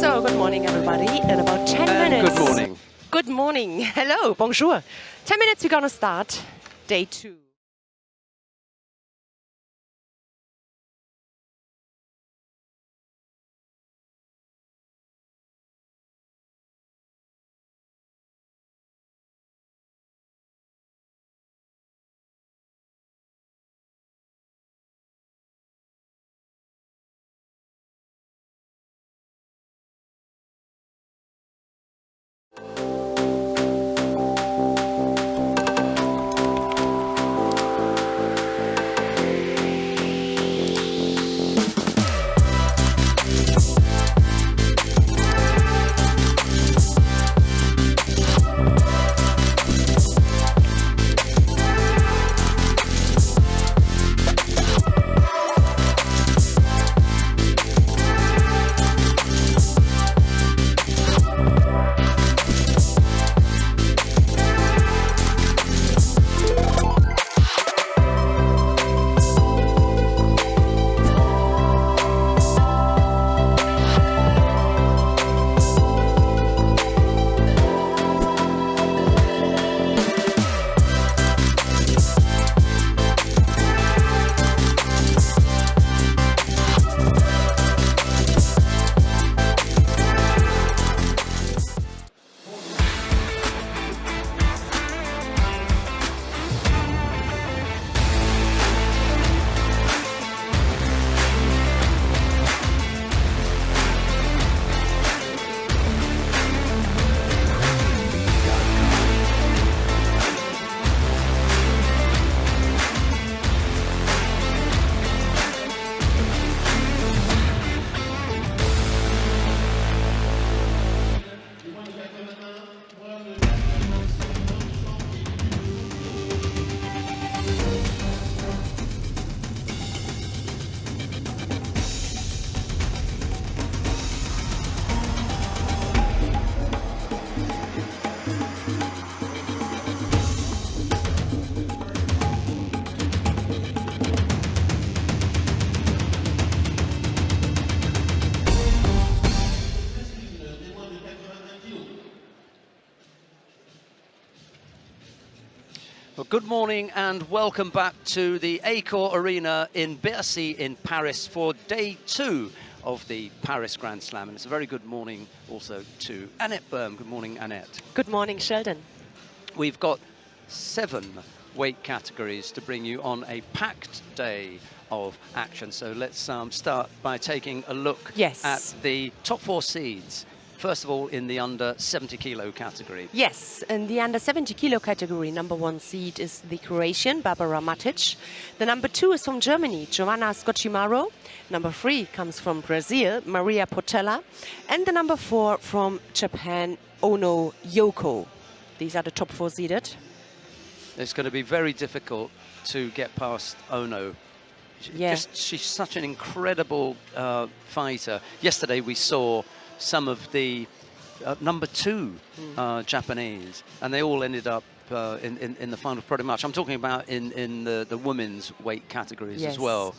So, good morning, everybody. In about 10 minutes. Good morning. Good morning. Hello, bonjour. 10 minutes, we're going to start day 2. Well, good morning and welcome back to the Accor Arena in Bercy in Paris for day 2 of the Paris Grand Slam. And it's a very good morning also to Annette Berm. Good morning, Annette. Good morning, Sheldon. We've got 7 weight categories to bring you on a packed day of action. So let's start by taking a look at the top 4 seeds. First of all, in the under 70 kilo category. Yes, in the under 70 kilo category, number 1 seed is the Croatian, Barbara Matic. The number 2 is from Germany, Giovanna Scocimaro. Number 3 comes from Brazil, Maria Portela. And the number 4 from Japan, Ono Yoko. These are the top 4 seeded. It's going to be very difficult to get past Ono. She's such an incredible fighter. Yesterday we saw some of the number 2 Japanese, and they all ended up in the final pretty much. I'm talking about in the women's weight categories as well.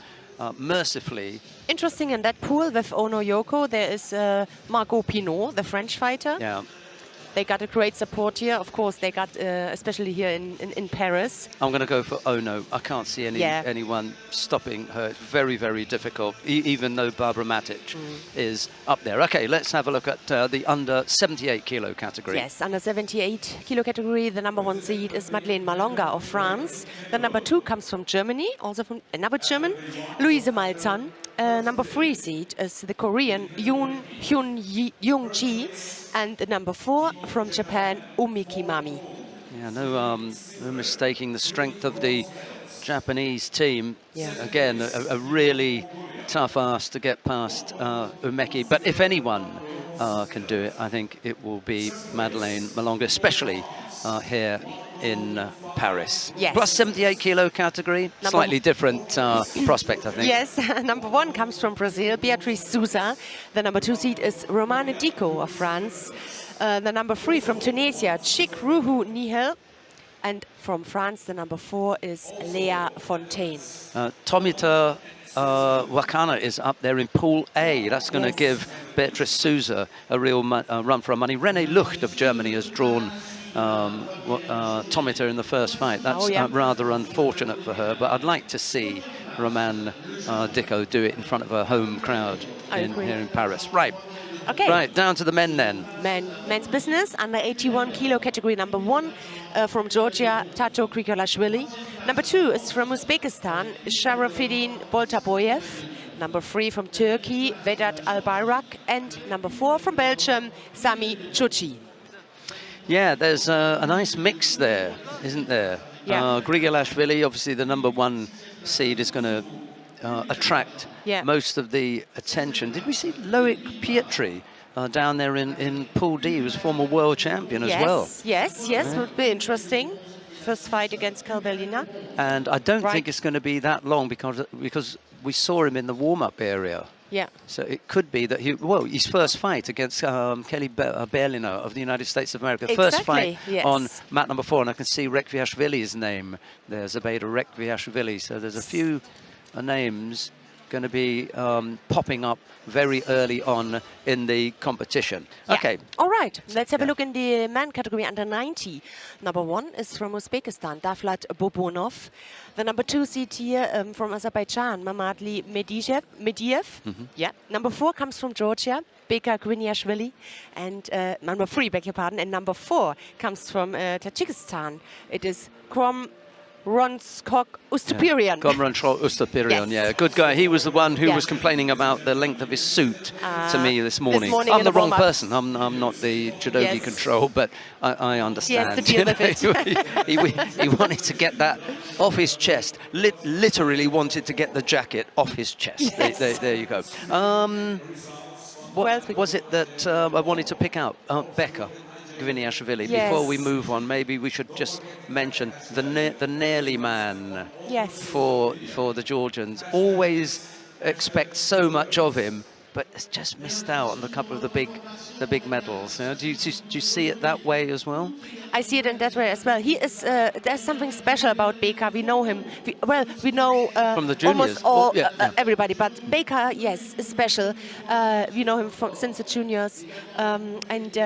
Mercifully. Interesting, in that pool with Ono Yoko, there is Margot Pinot, the French fighter. Yeah. They got a great support here. Of course, they got, especially here in Paris. I'm going to go for Ono. I can't see anyone stopping her. It's very, very difficult, even though Barbara Matic is up there. Okay, let's have a look at the under 78 kilo category. Yes, under 78 kilo category, the number 1 seed is Madeleine Malonga of France. The number 2 comes from Germany, also from another German, Louise Malzahn. Number 3 seed is the Korean Yoon Hyun-ji, and the number 4 from Japan, Umi Kimami. Yeah, no mistaking the strength of the Japanese team. Yeah. Again, a really tough ask to get past Umeki. But if anyone can do it, I think it will be Madeleine Malonga, especially here in Paris. Yes. Plus 78 kilo category, slightly different prospect, I think. Yes, number 1 comes from Brazil, Beatriz Souza. The number 2 seed is Romane Diko of France. The number 3 from Tunisia, Chikruhu Nihel. And from France, the number 4 is Léa Fontaine. Tomita Wakana is up there in Pool A. That's going to give Beatrice Souza a real run for her money. René Lucht of Germany has drawn Tomita in the first fight. That's rather unfortunate for her, but I'd like to see Roman Dicko do it in front of a home crowd here in Paris. Right. Okay. Right, down to the men then. Men's business, under 81 kilo category, number 1 from Georgia, Tato Grigolashvili. Number 2 is from Uzbekistan, Sharafidin Boltaboyev. Number 3 from Turkey, Vedat Albayrak. And number 4 from Belgium, Sami Chuchi. Yeah, there's a nice mix there, isn't there? Yeah. Grigolashvili, obviously the number 1 seed, is going to attract most of the attention. Did we see Loic Pietri down there in Pool D? He was former world champion as well. Yes, would be interesting. First fight against Kalbelina. And I don't think it's going to be that long because we saw him in the warm-up area. Yeah. So it could be that his first fight against Kelly Berliner of the United States of America. Exactly, first fight on mat number 4, and I can see Rekviashvili's name. There's Zebeda Rekviashvili. So there's a few names going to be popping up very early on in the competition. Yeah. Okay. All right. Let's have a look in the man category under 90. Number 1 is from Uzbekistan, Davlat Bobonov. The number 2 seed here from Azerbaijan, Mamadli Mediev. Yeah. Number 4 comes from Georgia, Beka Griniashvili. And number 3, beg your pardon. And number 4 comes from Tajikistan. It is Krom Ronskog Ustupirian. Komranchol Ustupirian, good guy. He was the one who was complaining about the length of his suit to me this morning. I'm the wrong person. I'm not the judogi control, but I understand. He has to deal with it. he wanted to get that off his chest. Literally wanted to get the jacket off his chest. Yes. There you go. What was it that I wanted to pick out? Becca Gviniashvili. Before we move on, maybe we should just mention the nearly man for the Georgians. Always expect so much of him, but it's just missed out on a couple of the big medals. Do you see it that way as well? I see it in that way as well. He is. There's something special about Beka. We know him. We know from the juniors. Almost everybody, but Beka, yes, is special. We know him since the juniors, and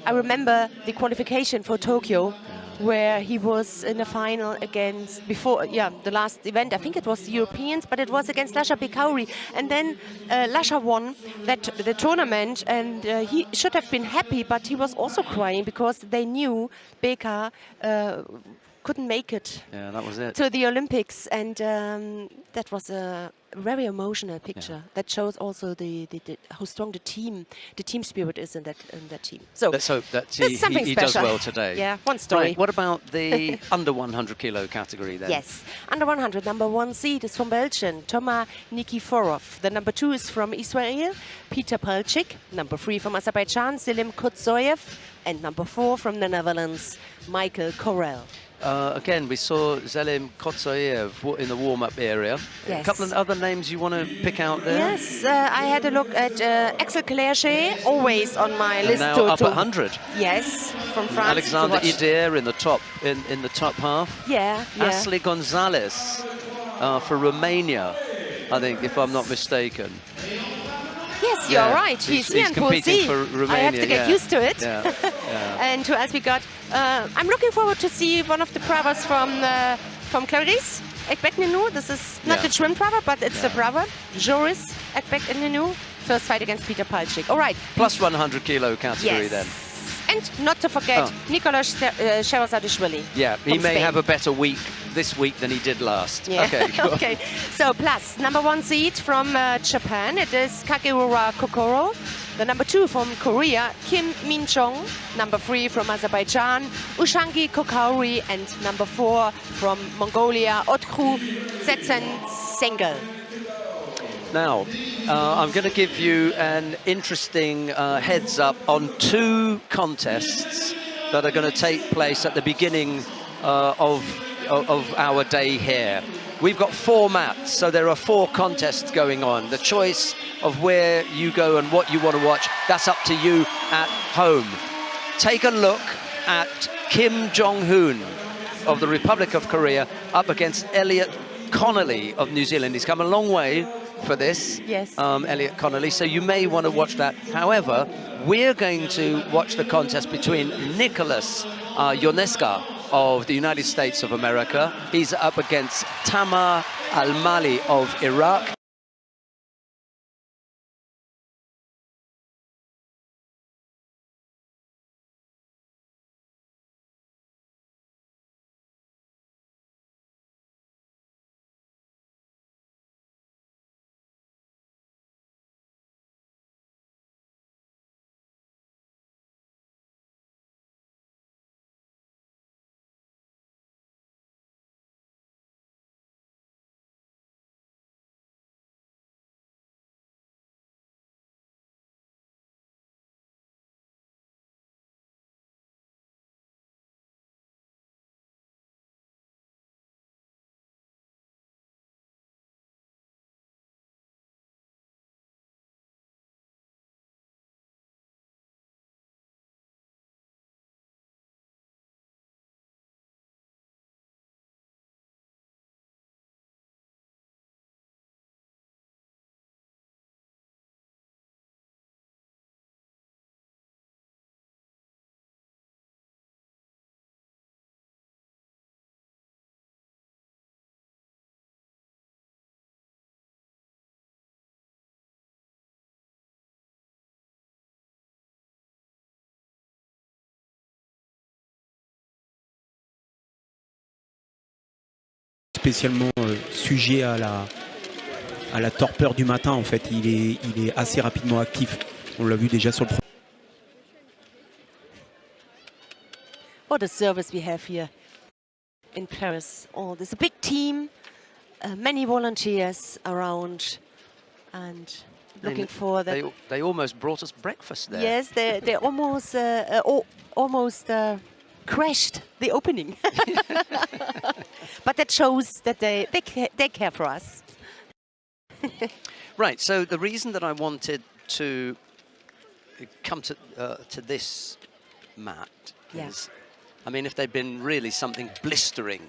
I remember the qualification for Tokyo, where he was in the final against the last event. I think it was the Europeans, but it was against Lasha Bekauri, and then Lasha won the tournament, and he should have been happy, but he was also crying because they knew Beka couldn't make it. Yeah, that was it. To the Olympics, and that was a very emotional picture that shows also the how strong the team spirit is in that team. So let's hope that he does well today. Yeah, one story. Right, what about the under 100 kilo category then? Yes, under 100, number 1 seed is from Belgium, Toma Nikiforov. The number 2 is from Israel, Peter Palchik. Number 3 from Azerbaijan, Selim Kutsoyev. And number 4 from the Netherlands, Michael Corel. Again, we saw Zelim Kotsoyev in the warm-up area. Yes. A couple of other names you want to pick out there? Yes, I had a look at Axel Clerget, always on my list. Now up at 100. Yes, from France. Alexander Idir in the top half. Yeah. Asli Gonzalez for Romania, I think, if I'm not mistaken. Yes, you're right. He's here in competing for Romania. I have to get used to it. Yeah. And who else we got? I'm looking forward to see one of the brothers from Clarice Ekbeknenu. This is not the twin brother, but it's the brother, Joris Ekbeknenu. First fight against Peter Palchik. All right. Plus 100 kilo category then. And not to forget, Nicolas Sherazadishvili. Yeah, he may have a better week this week than he did last. Yeah. Okay. Okay. So plus number 1 seed from Japan, it is Kageura Kokoro. The number 2 from Korea, Kim Min-chong. Number 3 from Azerbaijan, Ushangi Kokauri. And number 4 from Mongolia, Otkhu Tsetsen Sengel. Now, I'm going to give you an interesting heads up on 2 contests that are going to take place at the beginning of our day here. We've got 4 mats, so there are 4 contests going on. The choice of where you go and what you want to watch, that's up to you at home. Take a look at Kim Jong-hoon of the Republic of Korea up against Elliot Connolly of New Zealand. He's come a long way for this, Yes. Elliot Connolly, so you may want to watch that. However, we're going to watch the contest between Nicholas Ionesca of the United States of America. He's up against Tamar Al-Mali of Iraq. Spécialement sujet à la torpeur du matin, en fait. Il est assez rapidement actif. On l'a vu déjà sur le premier. What a service we have here in Paris. Oh, there's a big team, many volunteers around, and looking for that. They almost brought us breakfast there. Yes, they almost crashed the opening. But that shows that they care for us. Right, so the reason that I wanted to come to this mat is, I mean, if they'd been really something blistering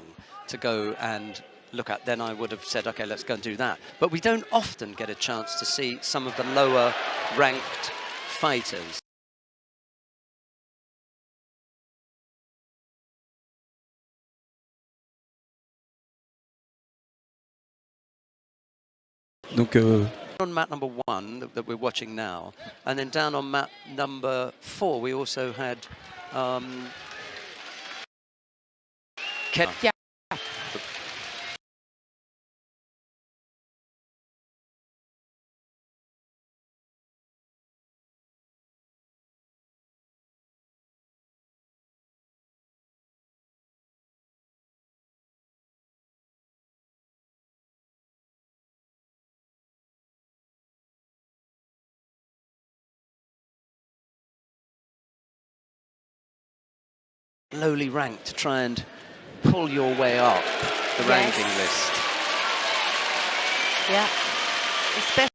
to go and look at, then I would have said, okay, let's go and do that. But we don't often get a chance to see some of the lower ranked fighters. Donc, on mat number 1 that we're watching now, and then down on mat number 4 we also had Kata. Yeah. Lowly ranked to try and pull your way up the ranking list. Yeah, especially.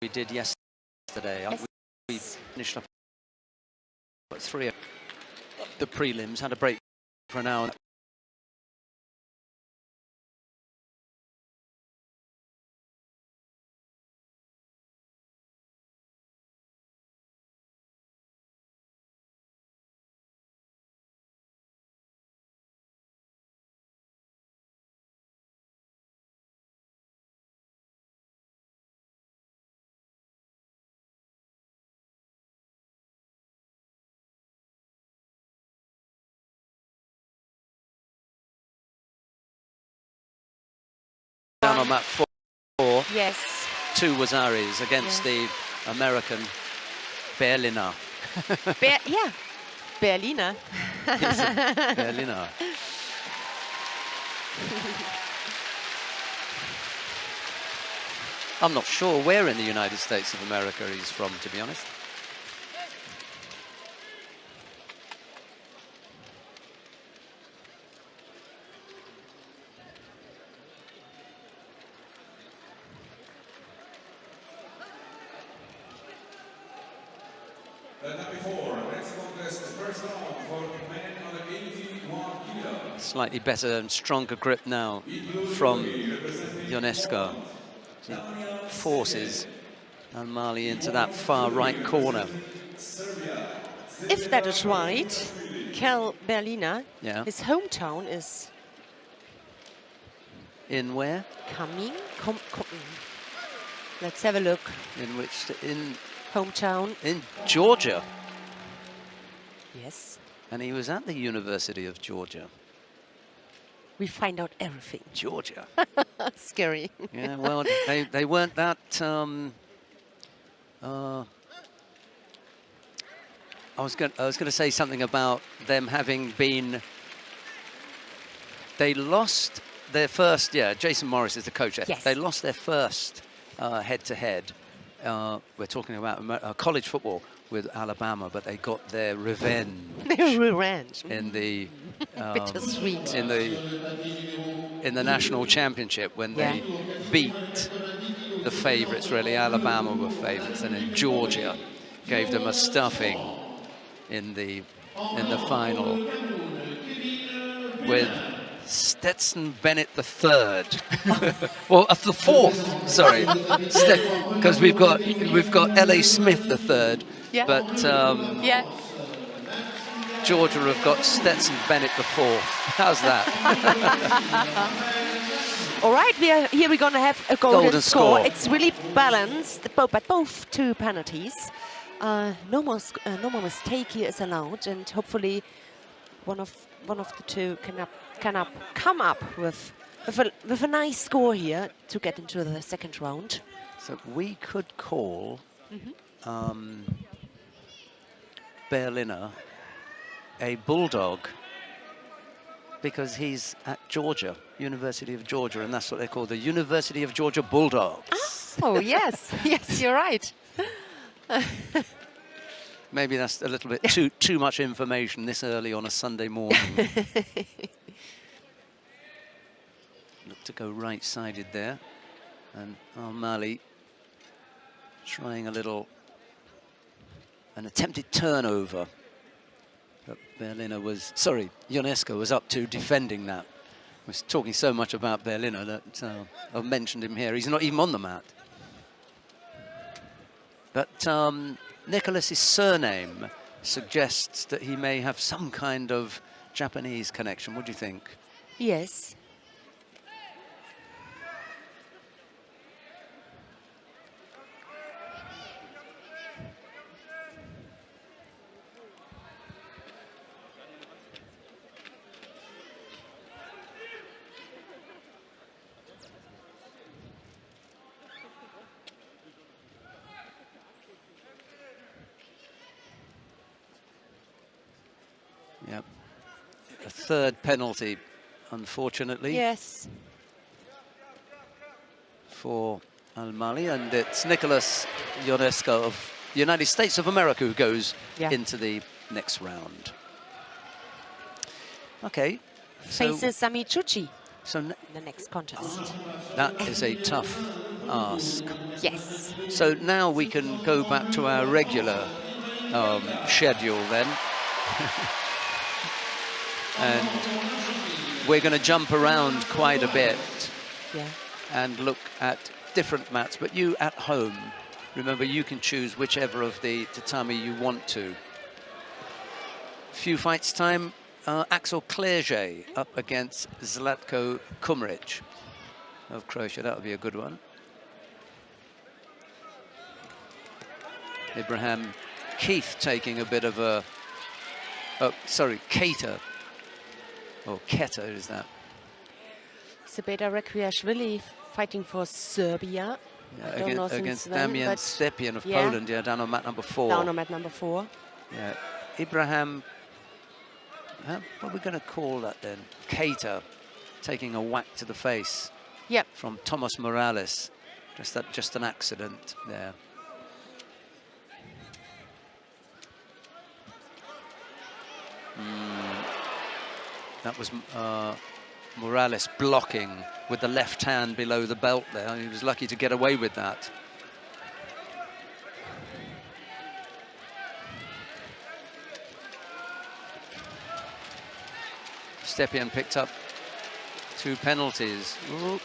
We did yesterday. Yes. We finished up at 3 of the prelims, had a break for an hour. down on mat 4. Yes. 2 was Ari's against the American Berliner. Yeah, Berliner. Berliner. I'm not sure where in the United States of America he's from, to be honest. Slightly better and stronger grip now from Ionesco. He forces Al-Mali into that far right corner. If that is right, Kel Berliner, Yeah. his hometown is In where? coming. Let's have a look. In Hometown. Georgia. Yes. And he was at the University of Georgia. We find out everything. Georgia. Scary. Yeah, well, they weren't that. I was going to say something about them having been. They lost their first. Yeah, Jason Morris is the coach. Yes. They lost their first head-to-head. We're talking about college football with Alabama, but they got their revenge. Revenge. In the Bittersweet. in the national championship when they beat the favourites. Really, Alabama were favourites, and then Georgia gave them a stuffing in the final with Stetson Bennett III. Well, the 4th, sorry, because we've got L.A. Smith III, Yeah. but Yeah. Georgia have got Stetson Bennett IV. How's that? All right, we're going to have a golden score. score. It's really balanced, but both 2 penalties. No more mistake here is allowed, and hopefully one of the 2 come up with a nice score here to get into the second round. So we could call Berliner a bulldog because he's at Georgia, University of Georgia, and that's what they call the University of Georgia Bulldogs. Oh, yes. Yes, you're right. Maybe that's a little bit too much information this early on a Sunday morning. Look to go right-sided there. And Al-Mali trying an attempted turnover. But Ionesco was up to defending that. I was talking so much about Berliner that I've mentioned him here. He's not even on the mat. But Nicholas's surname suggests that he may have some kind of Japanese connection. What do you think? Yes. Yep. A 3rd penalty, unfortunately. Yes. For Al-Mali, and it's Nicholas Ionesco of the United States of America who goes into the next round. Okay. Faces Sami Chuchi. So the next contest. That is a tough ask. Yes. So now we can go back to our regular schedule then. And we're going to jump around quite a bit and look at different mats. But you at home, remember, you can choose whichever of the tatami you want to. Few fights time, Axel Klerje up against Zlatko Kumric of Croatia. That would be a good one. Ibrahim Keith taking a bit of a... Kata. Or Kata is that. Sebeda Rekwiashvili fighting for Serbia. I don't know Against since when, Damian but Stepien of yeah. Poland, down on mat number 4. Down on mat number 4. Yeah, Ibrahim, what are we going to call that then? Kata, taking a whack to the face. Yep. From Thomas Morales. Just an accident there. That was Morales blocking with the left hand below the belt there. He was lucky to get away with that. Stepien picked up 2 penalties. Ooh.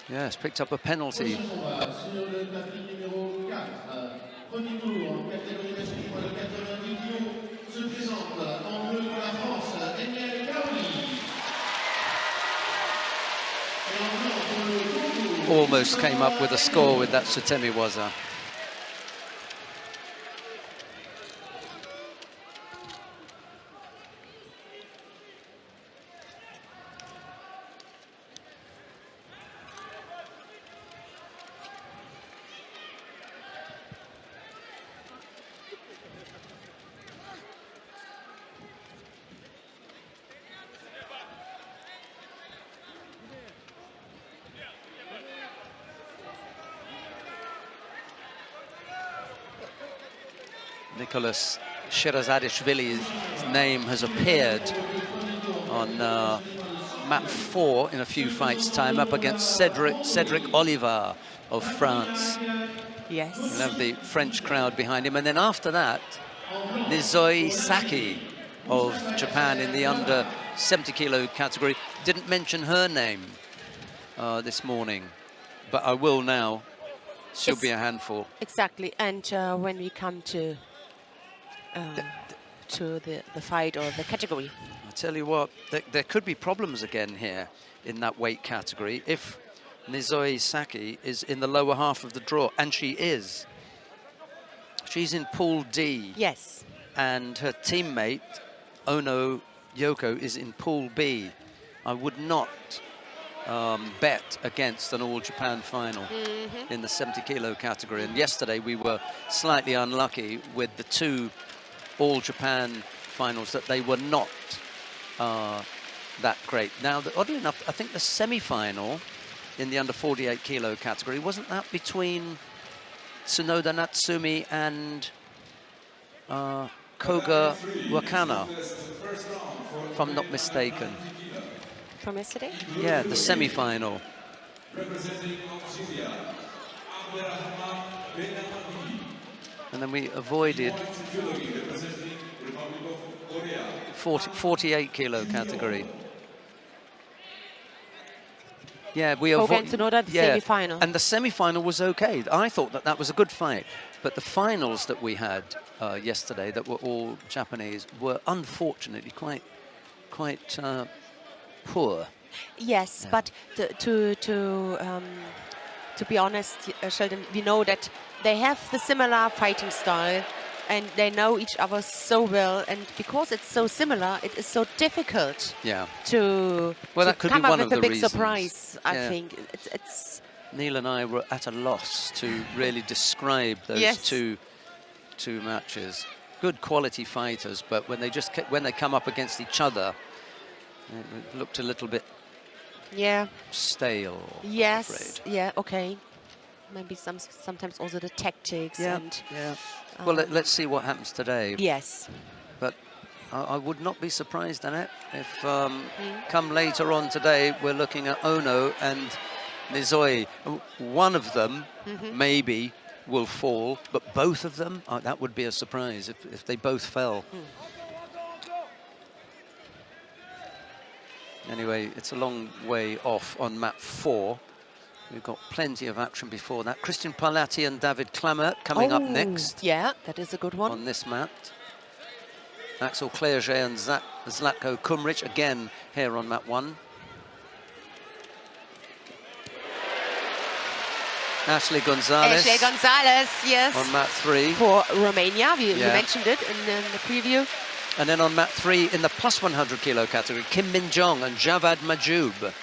Yes, picked up a penalty. Almost came up with a score with that Sutemiwaza. Nicholas Sherazadishvili's name has appeared on map 4 in a few fights' time, up against Cedric Oliver of France. Yes. He'll have the French crowd behind him. And then after that, Nizoi Saki of Japan in the under 70 kilo category. Didn't mention her name this morning, but I will now. She'll be a handful. Exactly. And when we come to the fight or the category. I'll tell you what, there could be problems again here in that weight category if Nizoi Saki is in the lower half of the draw, and she is. She's in Pool D. Yes. And her teammate, Ono Yoko, is in Pool B. I would not bet against an All-Japan final in the 70 kilo category. And yesterday we were slightly unlucky with the 2 All-Japan finals, that they were not that great. Now, oddly enough, I think the semi-final in the under 48 kilo category, wasn't that between Tsunoda Natsumi and Koga Wakana, if I'm not mistaken? From yesterday? Yeah, the semi-final. And then we avoided 48 kilo category. Yeah, we avoided the semi-final. And the semi-final was okay. I thought that was a good fight. But the finals that we had yesterday, that were all Japanese, were unfortunately quite poor. Yes, yeah. But to be honest, Sheldon, we know that they have the similar fighting style, and they know each other so well, and because it's so similar, it is so difficult to come up with a big surprise. I think it's. Neil and I were at a loss to really describe those two matches. Good quality fighters, but when they come up against each other, it looked a little bit stale. Yes. Yeah. Okay. Maybe sometimes also the tactics. Well, let's see what happens today. Yes. But I would not be surprised, Annette, if come later on today we're looking at Ono and Nizoi. One of them maybe will fall, but both of them, that would be a surprise if they both fell. Anyway, it's a long way off on map 4. We've got plenty of action before that. Christian Palatti and David Klamert coming up next. Yeah, that is a good one. On this mat. Axel Clerget and Zlatko Kumrich again here on mat 1. Ashley Gonzalez. Ashley Gonzalez, yes. On mat 3. For Romania, we mentioned it in the preview. And then on mat 3 in the plus 100 kilo category, Kim Min-jong and Javad Majoub.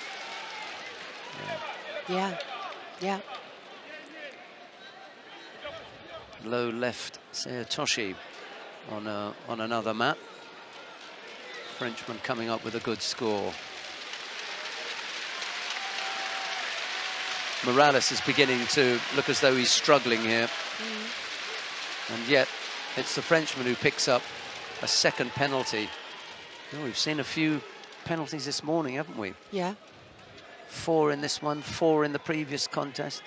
Yeah. Low left Seotoshi on another mat. Frenchman coming up with a good score. Morales is beginning to look as though he's struggling here. And yet it's the Frenchman who picks up a second penalty. Oh, we've seen a few penalties this morning, haven't we? Yeah. 4 in this one, 4 in the previous contest.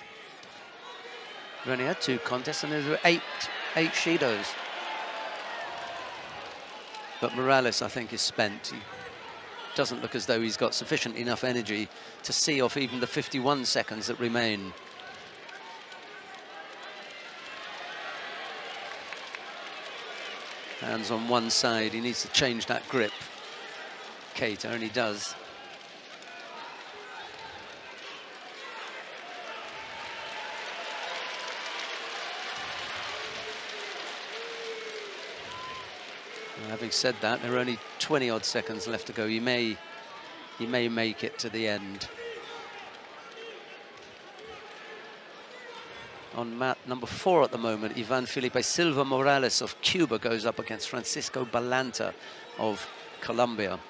We only had 2 contests and there were 8 Shidos. But Morales, I think, is spent. He doesn't look as though he's got sufficient enough energy to see off even the 51 seconds that remain. Hands on one side, he needs to change that grip. Kata, and he does. Having said that, there are only 20-odd seconds left to go. He may make it to the end. On mat number 4 at the moment, Ivan Felipe Silva Morales of Cuba goes up against Francisco Balanta of Colombia.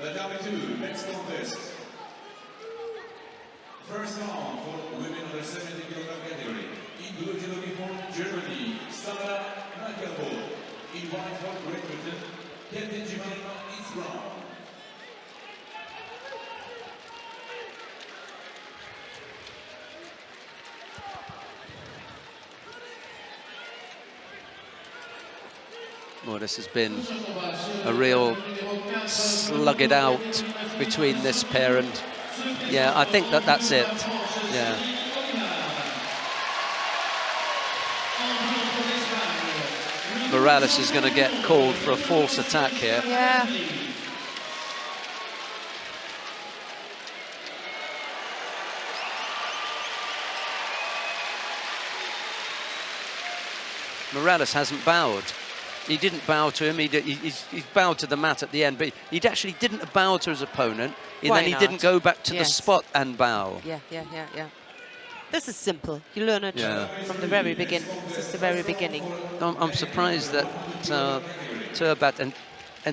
The W2 next contest. First round for women under 70 kg category. In blue judo uniform, Germany, Sarah Nagelbo. In white for Great Britain, Captain Jemima Brown. Well, this has been a real slug it out between this pair, and yeah, I think that's it. Yeah. Morales is going to get called for a false attack here. Yeah. Morales hasn't bowed. He didn't bow to him. He bowed to the mat at the end, but he actually didn't bow to his opponent, and then he didn't go back to the spot and bow. Yeah. This is simple. You learn it from the very beginning. This is the very beginning. I'm surprised that Turbat and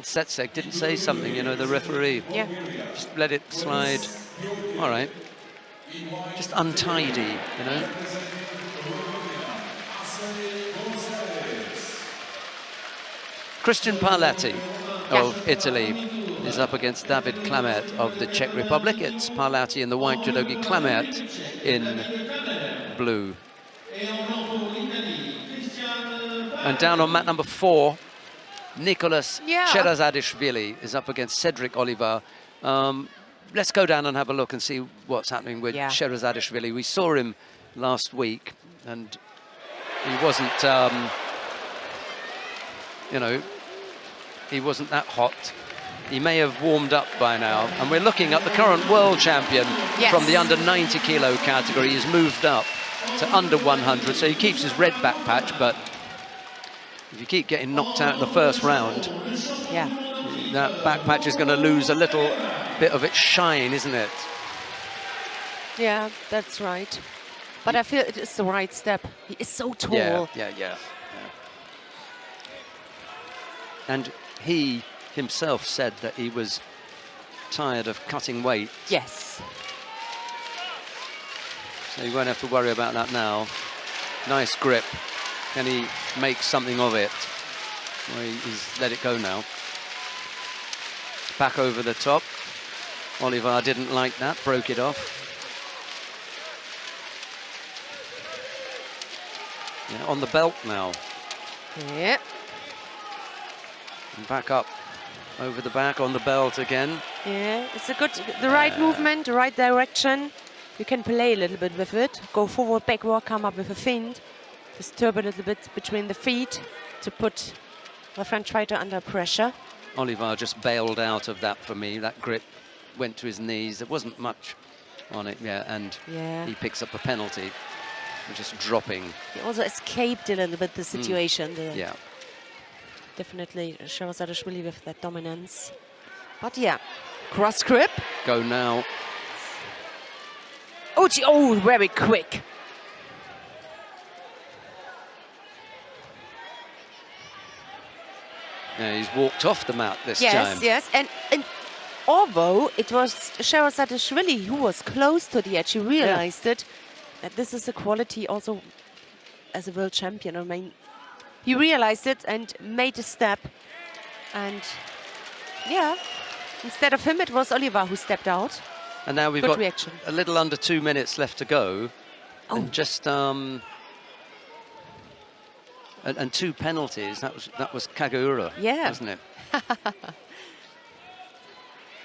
Setsek didn't say something, you know, the referee. Yeah. Just let it slide. All right. Just untidy, you know. Christian Parlati of Italy is up against David Klamet of the Czech Republic. It's Parlati in the white, judogi Klamet in blue. And down on mat number 4, Nicholas Sherazadishvili is up against Cedric Oliver. Let's go down and have a look and see what's happening with Sherazadishvili. We saw him last week and he wasn't... you know, he wasn't that hot. He may have warmed up by now. And we're looking at the current world champion from the under 90 kilo category. He's moved up to under 100, so he keeps his red back patch, but if you keep getting knocked out in the first round, that back patch is going to lose a little bit of its shine, isn't it? Yeah, that's right. But I feel it is the right step. He is so tall. Yeah. And he himself said that he was tired of cutting weight. Yes. So you won't have to worry about that now. Nice grip. Can he make something of it? Well, he's let it go now. Back over the top. Oliver didn't like that, broke it off. Yeah, on the belt now. Yeah. And back up over the back on the belt again. Yeah, it's a good, the right movement, the right direction. You can play a little bit with it. Go forward, backward, come up with a feint. Disturb a little bit between the feet to put the French fighter under pressure. Oliver just bailed out of that for me. That grip went to his knees. There wasn't much on it, and he picks up a penalty for just dropping. He also escaped a little bit the situation. Yeah. Definitely Sherazadishvili with that dominance. But yeah, cross grip. Go now. Oh, very quick. Yeah, he's walked off the mat this yes, time. Yes, and although it was Sherazadishvili who was close to the edge, he realized it, that this is a quality also as a world champion. I mean, he realized it and made a step. And yeah, instead of him, it was Oliver who stepped out. And now we've Good got reaction. a little under 2 minutes left to go. And just and 2 penalties. That was Kageura, wasn't it?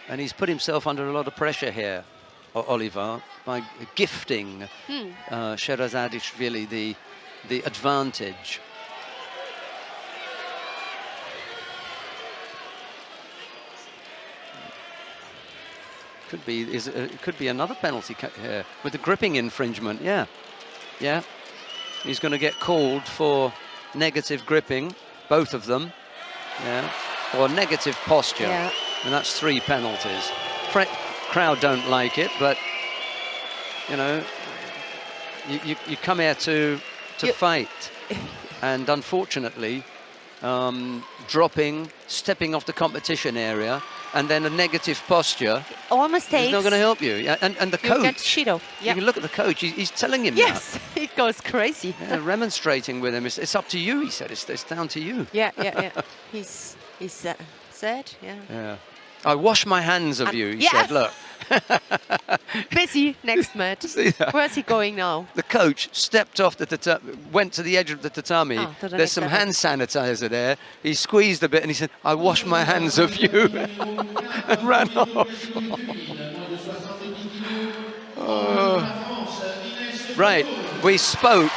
And he's put himself under a lot of pressure here, Oliver, by gifting Sherazadishvili the advantage. Could be another penalty here with the gripping infringement. Yeah. He's going to get called for negative gripping, both of them. Yeah, or negative posture, and that's 3 penalties. Crowd don't like it, but you know, you come here to fight, and unfortunately, dropping, stepping off the competition area, and then a negative posture. All mistakes. It's not going to help you. Yeah, and the coach. You can look at the coach. He's telling him. Yes, he goes crazy. Yeah, remonstrating with him. It's up to you. He said. It's down to you. Yeah. He's said. Yeah. I wash my hands of you. He said. Look. Busy next match. Where's he going now? The coach stepped off the tatami, went to the edge of the tatami. There's some hand sanitizer there. He squeezed a bit and he said, I wash my hands of you, and ran off. Right, we spoke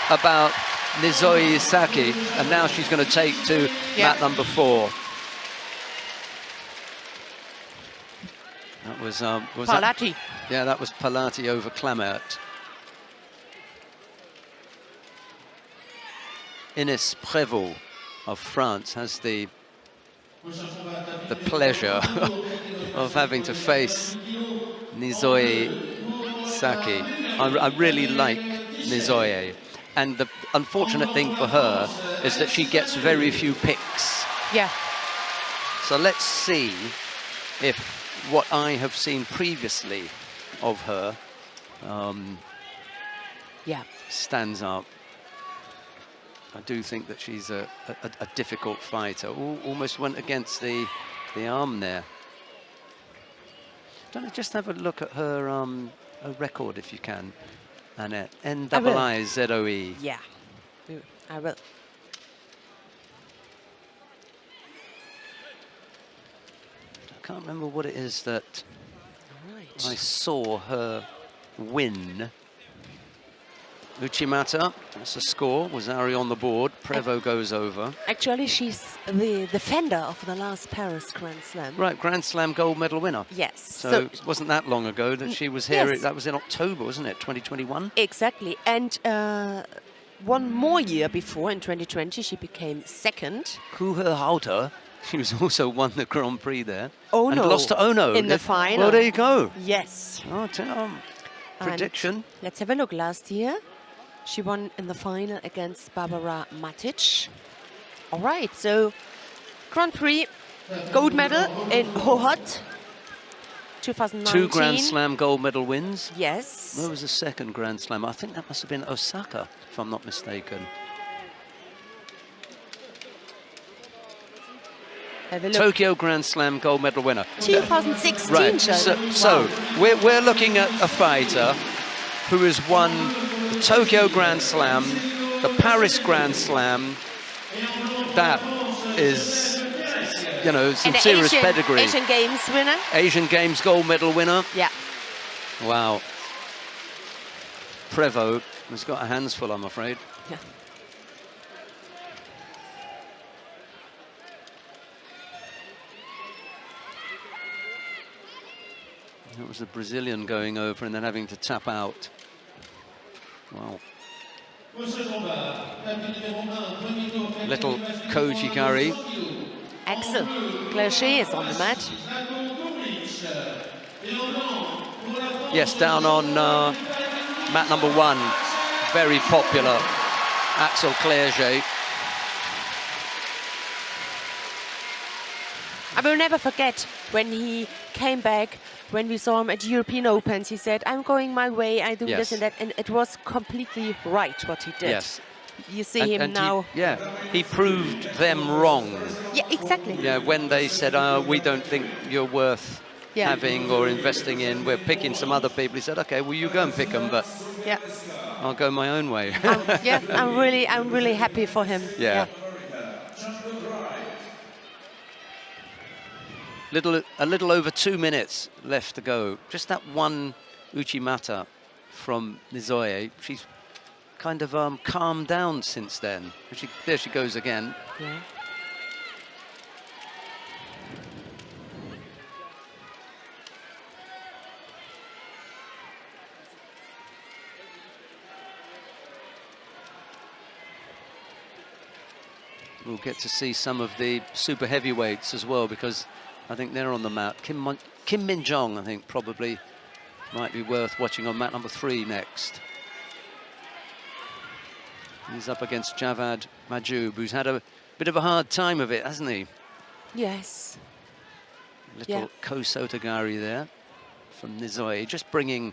about Nizoi Isaki, and now she's going to take to mat number 4. That was Palati. That was Palati over Clamart. Ines Prévost of France has the pleasure of having to face Nizoi Saki. I really like Nizoi, and the unfortunate thing for her is that she gets very few picks. Yeah. So let's see if what I have seen previously of her stands up. I do think that she's a difficult fighter. Almost went against the arm there. Just have a look at her record if you can, Annette. NIIZOE. Yeah, I will. I can't remember what it is that I saw her win. Uchimata, that's a score. Wazari on the board. Prévost goes over. Actually, she's the defender of the last Paris Grand Slam. Right, Grand Slam gold medal winner. Yes. So it wasn't that long ago that she was here. Yes. That was in October, wasn't it? 2021? Exactly. And one more year before, in 2020, she became second. Kuhe Hauter. She was also won the Grand Prix there. Ono. And lost to Ono. In the final. Well, there you go. Yes. Oh, prediction. And let's have a look. Last year, she won in the final against Barbara Matic. All right, so Grand Prix gold medal in Hohhot, 2019. 2 Grand Slam gold medal wins. Yes. Where was the second Grand Slam? I think that must have been Osaka, if I'm not mistaken. Tokyo Grand Slam gold medal winner. 2016. Right. So we're looking at a fighter who has won the Tokyo Grand Slam, the Paris Grand Slam. That is, you know, some serious pedigree. Asian Games winner. Asian Games gold medal winner. Yeah. Wow. Prévost has got her hands full, I'm afraid. That was the Brazilian going over and then having to tap out. Wow. Little Kojigari. Axel Clerget is on the mat. Yes, down on mat number 1. Very popular, Axel Clerget. I will never forget when he came back, when we saw him at European Opens, he said, I'm going my way, I do this and that, and it was completely right what he did. Yes. You see him now. He proved them wrong. Yeah, exactly. Yeah, when they said, we don't think you're worth having or investing in, we're picking some other people. He said, okay, well, you go and pick them, but I'll go my own way. I'm really happy for him. Yeah. A little over 2 minutes left to go. Just that one Uchimata from Nizoe. She's kind of calmed down since then. There she goes again. Yeah. We'll get to see some of the super heavyweights as well, because I think they're on the mat. Kim Min-jong, I think, probably might be worth watching on mat number 3 next. He's up against Javad Majub, who's had a bit of a hard time of it, hasn't he? Yes. Little Ko Sotogari there from Nizoe, just bringing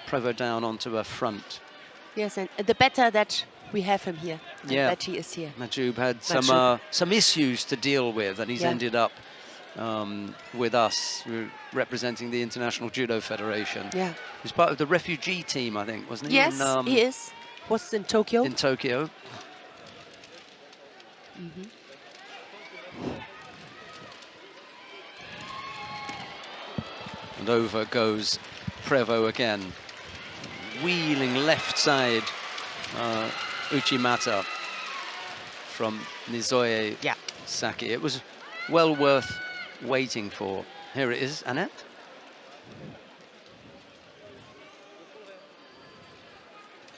Prevo down onto her front. Yes, and the better that we have him here, that he is here. Majub had some issues to deal with, and he's ended up with us, representing the International Judo Federation. Yeah. He's part of the refugee team, I think, wasn't he? Yes, he is. Was in Tokyo. In Tokyo. And over goes Prevo again. Wheeling left side Uchimata from Nizoe Saki. It was well worth waiting for. Here it is, Annette.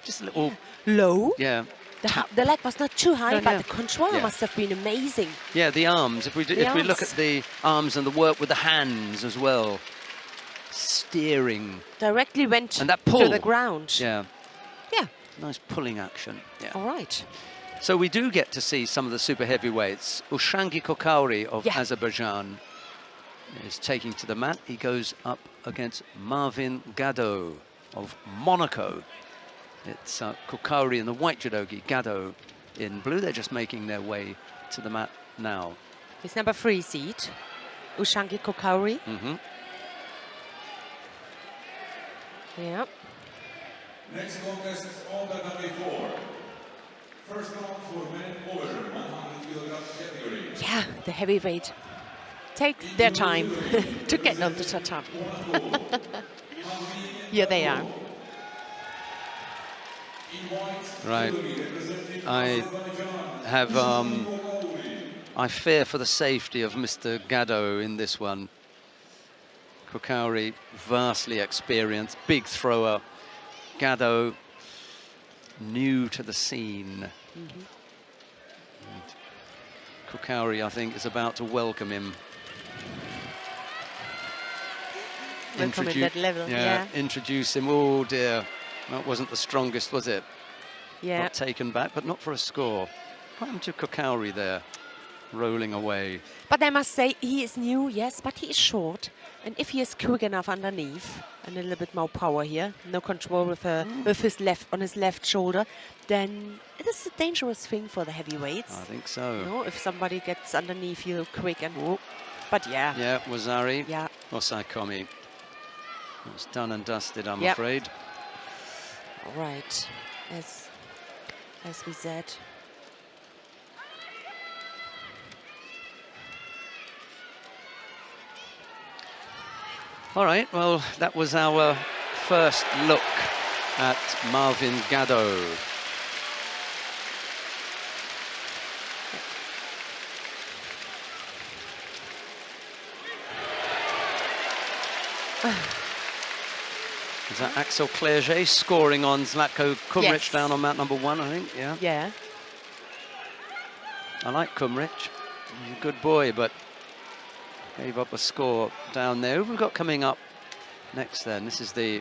Just a little low. Yeah. The leg was not too high, but the control must have been amazing. Yeah, the arms. If we look at the arms and the work with the hands as well, steering. Directly went and that pull to the ground. Yeah. Yeah. Nice pulling action. Yeah. All right. So we do get to see some of the super heavyweights. Ushangi Kokauri of Azerbaijan is taking to the mat. He goes up against Marvin Gado of Monaco. It's Kokauri in the white judogi, Gado in blue. They're just making their way to the mat now. It's number 3 seed, Ushangi Kokauri. Yeah. Next contest, all category 4. First round for men over 100 kilogram category. Yeah, the heavyweight. Take their time to get on the tatami. Here they are. Right. I fear for the safety of Mr. Gado in this one. Kokauri, vastly experienced, big thrower. Gado, new to the scene. Kokauri, I think, is about to welcome him. Welcome at that level, introduce him. Oh dear, that wasn't the strongest, was it? Yeah. Not taken back, but not for a score. What happened to Kokauri there, rolling away? But I must say, he is new, yes, but he is short. And if he is quick enough underneath, and a little bit more power here, no control with his left shoulder, then it is a dangerous thing for the heavyweights. I think so. You know, if somebody gets underneath you quick and whoop. But yeah. Yeah, Wazari. Yeah. Or Saikomi. It's done and dusted, I'm afraid. All right, as we said. All right, well, that was our first look at Marvin Gado. Is that Axel Clerget scoring on Zlatko Kumric Yes. down on mat number 1, I think? Yeah. Yeah. I like Kumric. He's a good boy, but gave up a score down there. Who have we got coming up next then? This is the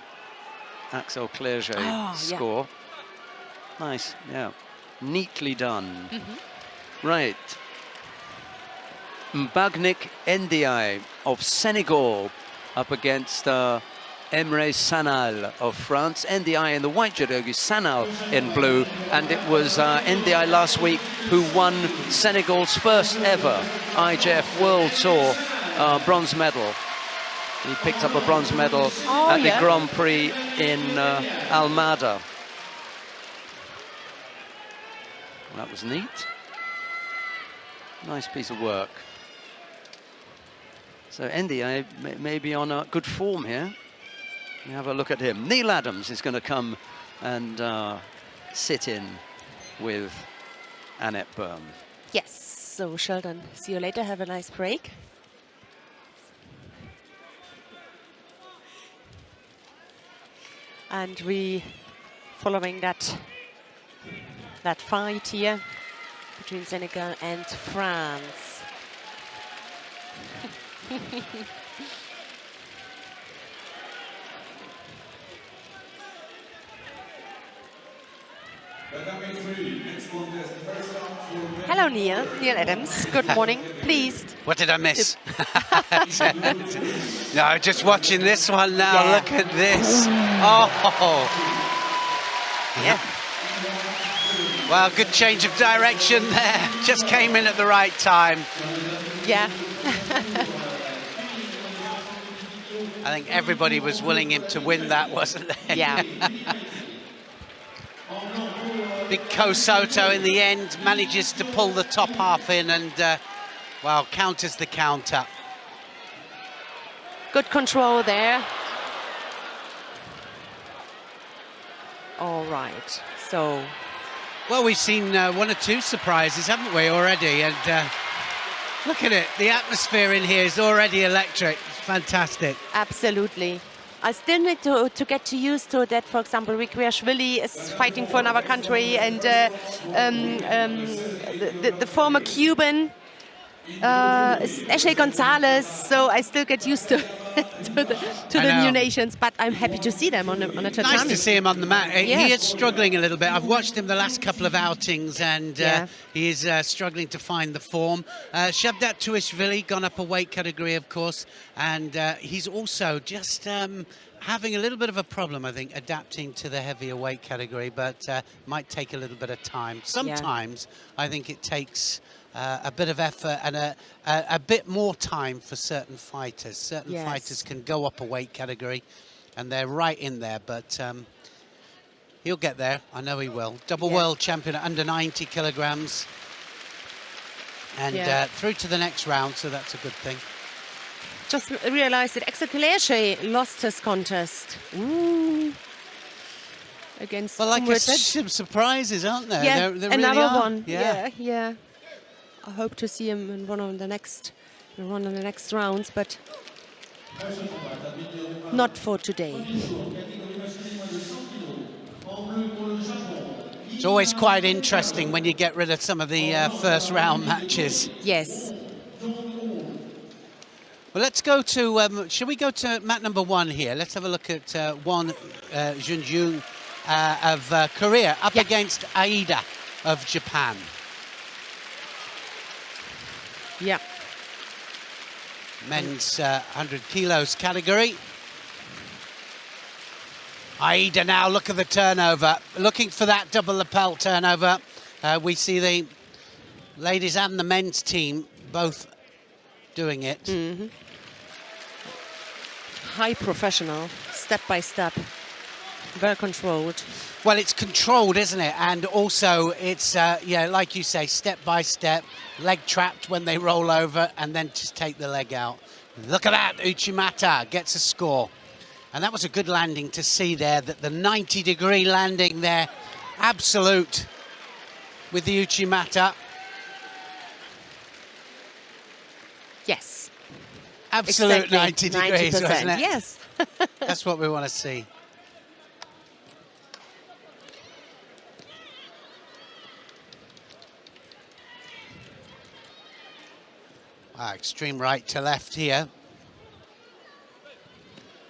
Axel Clerget score. Nice, yeah. Neatly done. Right. Mbagnik Ndiaye of Senegal up against Emre Sanal of France. Ndiaye in the white judogi, Sanal in blue. And it was Ndiaye last week who won Senegal's first ever IJF World Tour bronze medal. He picked up a bronze medal at the Grand Prix in Almada. That was neat. Nice piece of work. So Ndiaye may be on a good form here. You have a look at him. Neil Adams is going to come and sit in with Annette Byrne. Yes. So Sheldon, see you later. Have a nice break. And we following that fight here between Senegal and France. Hello, Neil. Neil Adams. Good morning. Pleased. What did I miss? No, just watching this one now. Yeah. Look at this. Oh. Yeah. Well, good change of direction there. Just came in at the right time. Yeah. I think everybody was willing him to win that, wasn't they? Yeah. Big Kosoto in the end manages to pull the top half in and, well, counters the counter. Good control there. All right. So. Well, we've seen one or two surprises, haven't we, already? And look at it. The atmosphere in here is already electric. It's fantastic. Absolutely. I still need to get used to that. For example, Rikwiashvili is fighting for another country, and the former Cuban Ashley Gonzalez. So I still get used to the new nations, but I'm happy to see them on a tatami. Nice to see him on the mat. Yeah. He is struggling a little bit. I've watched him the last couple of outings, and he is struggling to find the form. Shavdat Tuishvili gone up a weight category, of course, and he's also just having a little bit of a problem, I think, adapting to the heavier weight category, but might take a little bit of time. Sometimes I think it takes a bit of effort and a bit more time for certain fighters. Certain fighters can go up a weight category and they're right in there, but he'll get there. I know he will. Double world champion at under 90 kilograms and through to the next round, so that's a good thing. Just realized that Axel Clerget lost his contest. Ooh. Against Some surprises, aren't there? Yeah, there another really are. one. Yeah. I hope to see him in one of the next rounds, but not for today. It's always quite interesting when you get rid of some of the first round matches. Yes. Well, let's go to, shall we go to mat number 1 here? Let's have a look at Won Junju of Korea up against Aida of Japan. Yeah. Men's 100 kilos category. Aida now, look at the turnover. Looking for that double lapel turnover. We see the ladies and the men's team both doing it. Mm-hmm. High professional, step by step, very controlled. Well, it's controlled, isn't it? And also it's, like you say, step by step, leg trapped when they roll over and then just take the leg out. Look at that, Uchimata gets a score. And that was a good landing to see there, that the 90-degree landing there, absolute with the Uchimata. Yes. Absolute Exactly. 90 degrees, 90%, wasn't it? yes. That's what we want to see. Extreme right to left here.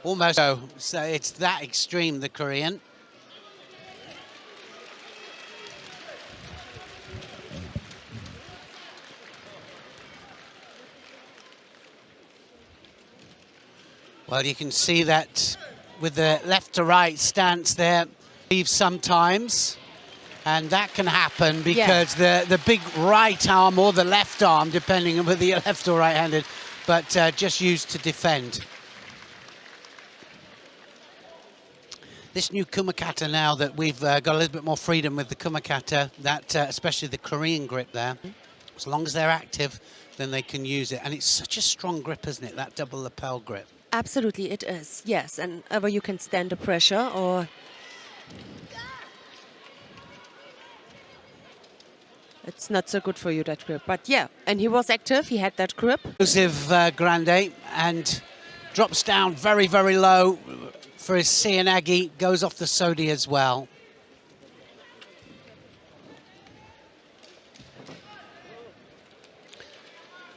Almost so it's that extreme, the Korean. Well, you can see that with the left to right stance there, leaves sometimes, and that can happen because the big right arm or the left arm, depending on whether you're left or right-handed, but just used to defend. This new Kumakata now that we've got a little bit more freedom with the Kumakata, that especially the Korean grip there, as long as they're active, then they can use it. And it's such a strong grip, isn't it, that double lapel grip? Absolutely, it is, yes. And ever you can stand the pressure or... It's not so good for you, that grip. But yeah, and he was active, he had that grip. Explosive Grande, and drops down very, very low for his Seanagi, goes off the Sodi as well.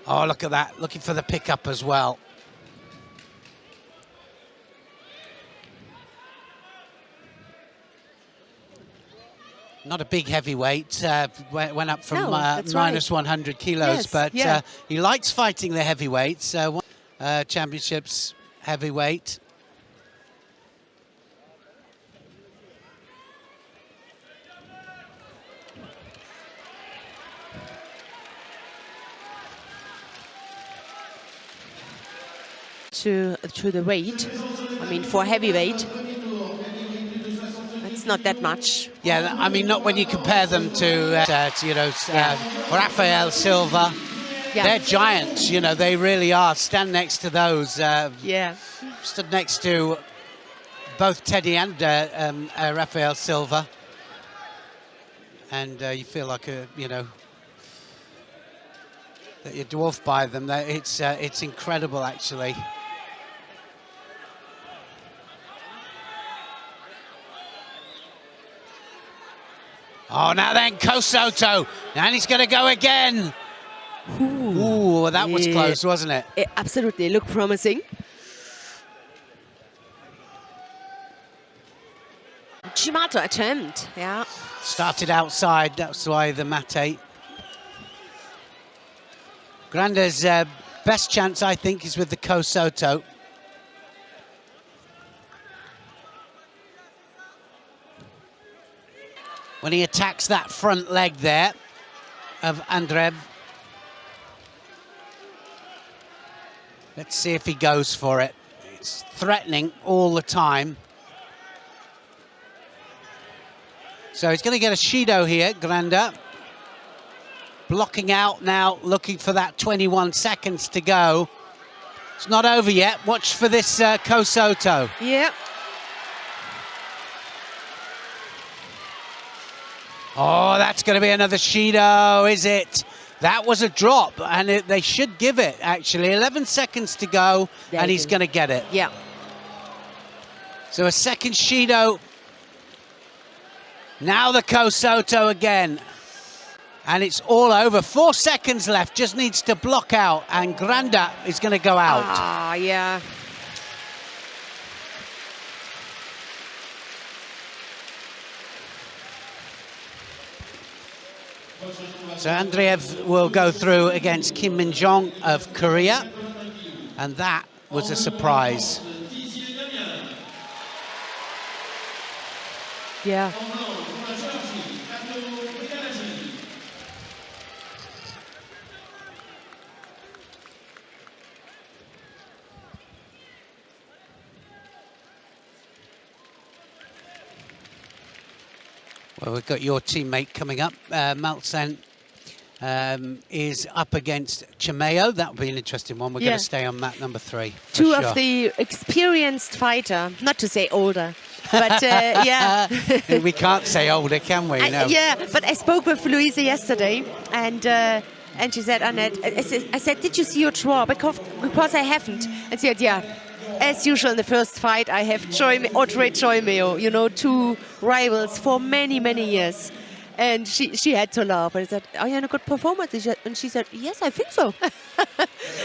Oh, look at that, looking for the pickup as well. Not a big heavyweight, went up from minus 100 kilos, but he likes fighting the heavyweights. Championships heavyweight. To the weight, I mean, for heavyweight, it's not that much. Yeah, I mean, not when you compare them to, Rafael Silva. Yeah. They're giants, you know, they really are. Stand next to those. Stood next to both Teddy and Rafael Silva. And you feel like, that you're dwarfed by them. It's incredible, actually. Oh, now then, Kosoto. And he's going to go again. Ooh, that was close, wasn't it? It absolutely looked promising. Shimato attempt, yeah. Started outside, that's why the mate. Grande's best chance, I think, is with the Kosoto. When he attacks that front leg there of Andreev. Let's see if he goes for it. It's threatening all the time. So he's going to get a Shido here, Granda. Blocking out now, looking for that 21 seconds to go. It's not over yet. Watch for this Kosoto. Yeah. Oh, that's going to be another Shido, is it? That was a drop, and they should give it, actually. 11 seconds to go, and he's going to get it. Yeah. So a second Shido. Now the Kosoto again. And it's all over. 4 seconds left, just needs to block out, and Granda is going to go out. Ah, yeah. So Andreev will go through against Kim Min-jong of Korea, and that was a surprise. Yeah. Well, we've got your teammate coming up. Maltsen is up against Chimeo. That will be an interesting one. We're going to stay on mat number 3. Two of the experienced fighter, not to say older, but yeah. We can't say older, can we? No. Yeah, but I spoke with Louise yesterday, and she said, Annette, I said, did you see your draw? Because I haven't. And she said, yeah. As usual in the first fight, I have Audrey Choimeo, you know, two rivals for many, many years. And she had to laugh. I said, "Are you in a good performance?" And she said, "Yes, I think so."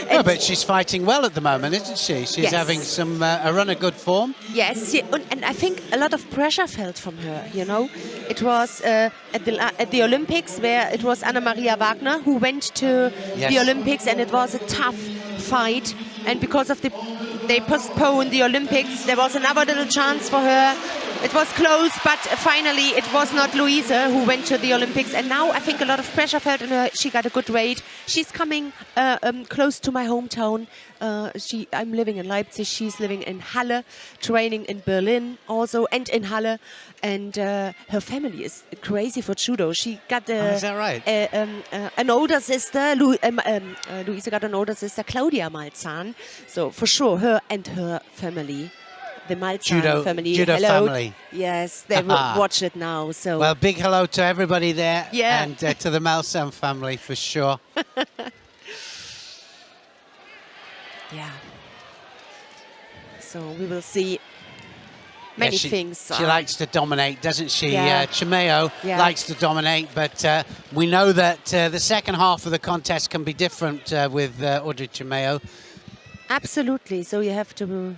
No, but she's fighting well at the moment, isn't she? She's Yes. having a run of good form. Yes, and I think a lot of pressure felt from her, you know. It was at the Olympics where it was Anna Maria Wagner who went to Yes. the Olympics, and it was a tough fight. And because of they postponed the Olympics, there was another little chance for her. It was close, but finally it was not Louise who went to the Olympics. And now I think a lot of pressure felt on her. She got a good weight. She's coming close to my hometown. I'm living in Leipzig. She's living in Halle, training in Berlin also, and in Halle. And her family is crazy for judo. She got Is that right? an older sister. Louise got an older sister, Claudia Malzahn. So for sure, her and her family. The Malzahn family. Judo hello. family. Yes, they will watch it now. So Well, big hello to everybody there, Yeah. and to the Malzahn family for sure. yeah. So we will see many Yeah, things. She likes to dominate, doesn't she? Yeah. Chimeo Yeah. likes to dominate, but we know that the second half of the contest can be different with Audrey Chimeo. Absolutely. So you have to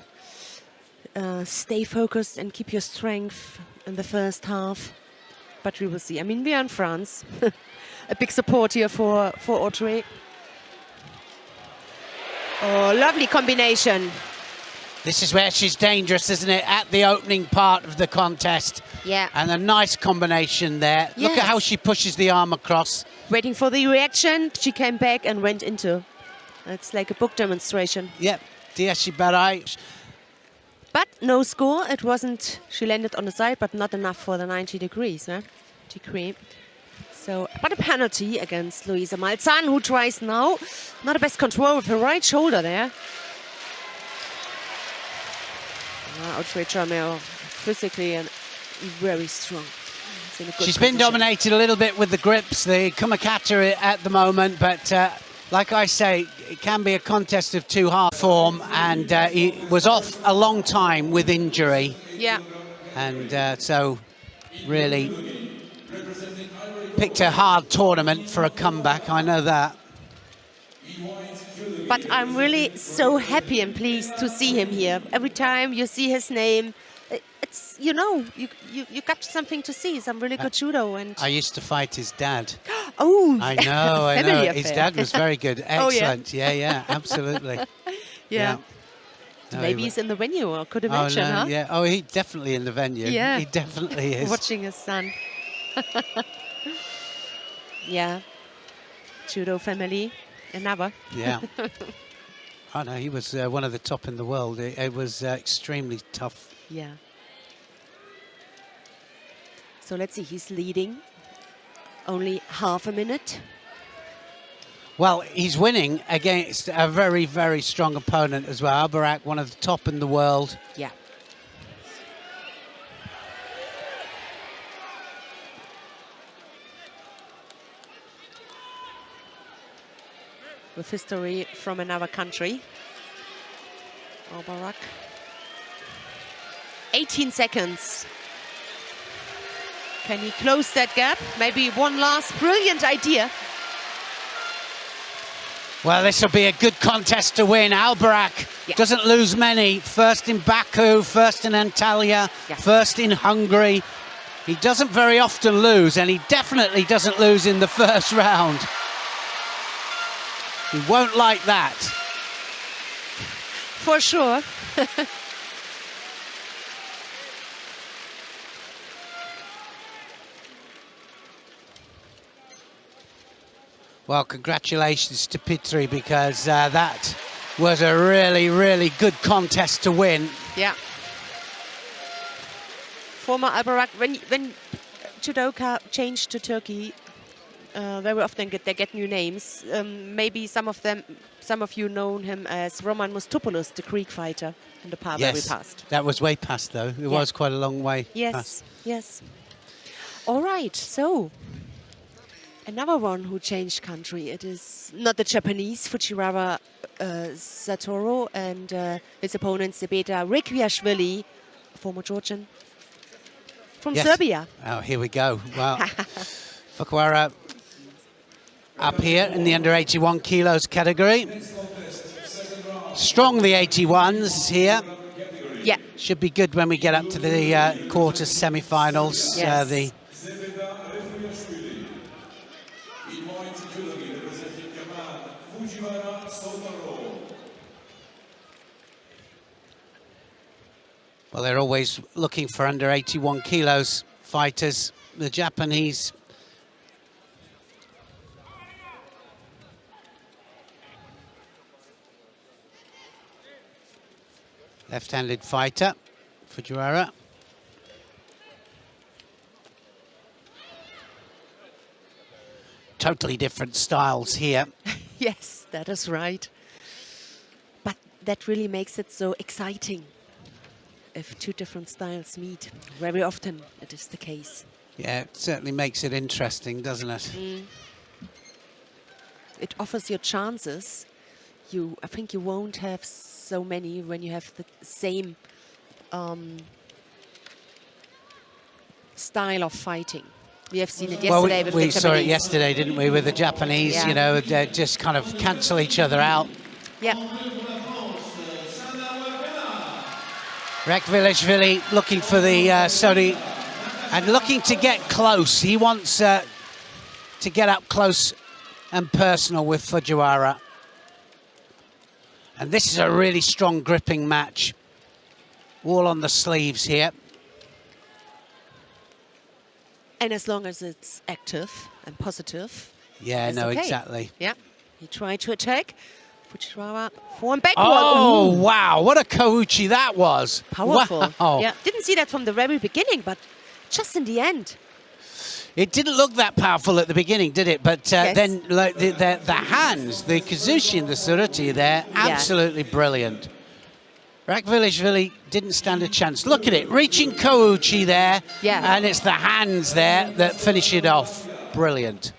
stay focused and keep your strength in the first half. But we will see. I mean, we are in France. A big support here for Audrey. Oh, lovely combination. This is where she's dangerous, isn't it? At the opening part of the contest. Yeah. And a nice combination there. Look at Yes. how she pushes the arm across. Waiting for the reaction. She came back and went into. It's like a book demonstration. Yep. Dieshi Barai. But no score. It wasn't. She landed on the side, but not enough for the 90 degrees. Degree. So, but a penalty against Louise Malzahn, who tries now. Not the best control with her right shoulder there. Audrey Chimeo, physically and very strong. It's in a good She's been position. dominated a little bit with the grips, the Kumakata at the moment, but like I say, it can be a contest of two half form, and he was off a long time with injury, Yeah. and so really picked a hard tournament for a comeback, I know that. But I'm really so happy and pleased to see him here. Every time you see his name, it's, you know, you got something to see. Some really good judo. And I used to fight his dad. oh, I know, I know. family His affair. dad was very good. Oh, yeah. Excellent. Yeah, absolutely. Yeah. No, Maybe he he's in the venue, or could Oh, imagine, no, huh? yeah. Oh, he's definitely in the venue. Yeah. He definitely is. Watching his son. Yeah. Judo family. Another. Yeah. Oh, no, he was one of the top in the world. It was extremely tough. Yeah. So let's see, he's leading. Only half a minute. Well, he's winning against a very, very strong opponent as well. Albarak, one of the top in the world. Yeah. With history from another country. Albarak. 18 seconds. Can he close that gap? Maybe one last brilliant idea. Well, this will be a good contest to win. Albarak doesn't lose many. First in Baku, first in Antalya, first in Hungary. He doesn't very often lose, and he definitely doesn't lose in the first round. He won't like that. For sure. Well, congratulations to Pitri, because that was a really, really good contest to win. Yeah. Former Albarak, when judoka changed to Turkey, very often they get new names. Maybe some of you know him as Roman Mustopoulos, the Greek fighter in the very past. That was way past, though. It was quite a long way past. Yes. All right, so another one who changed country. It is not the Japanese, Fujiwara Satoru, and his opponent, Zebeda Rekviashvili, former Georgian, from Serbia. Oh, here we go. Well, Fujiwara up here in the under 81 kilos category. Strong, the 81s here. Yeah. Should be good when we get up to the quarters, semi-finals. Yes. Well, they're always looking for under 81 kilos fighters, the Japanese. Left-handed fighter, Fujiwara. Totally different styles here. Yes, that is right. But that really makes it so exciting if two different styles meet. Very often it is the case. Yeah, it certainly makes it interesting, doesn't it? It offers you chances. I think you won't have so many when you have the same style of fighting. We have seen it yesterday with the we saw it Japanese. yesterday, didn't we, with the Japanese, Yeah. you know, they just kind of cancel each other out. Yeah. Rekvilishvili looking for the Sodi and looking to get close. He wants to get up close and personal with Fujiwara. And this is a really strong gripping match. All on the sleeves here. And as long as it's active and positive. Yeah, it's no, okay. exactly. Yeah. He tried to attack. Fujiwara forward backward. Oh, Ooh. wow. What a Kouchi that was. Powerful. Wow. Yeah. Didn't see that from the very beginning, but just in the end. It didn't look that powerful at the beginning, did it? But Yes. then like the hands, the Kazushi and the Suruti there, absolutely brilliant. Rekvilishvili didn't stand a chance. Look at it, reaching Kouchi there. Yeah. And it's the hands there that finish it off. Brilliant.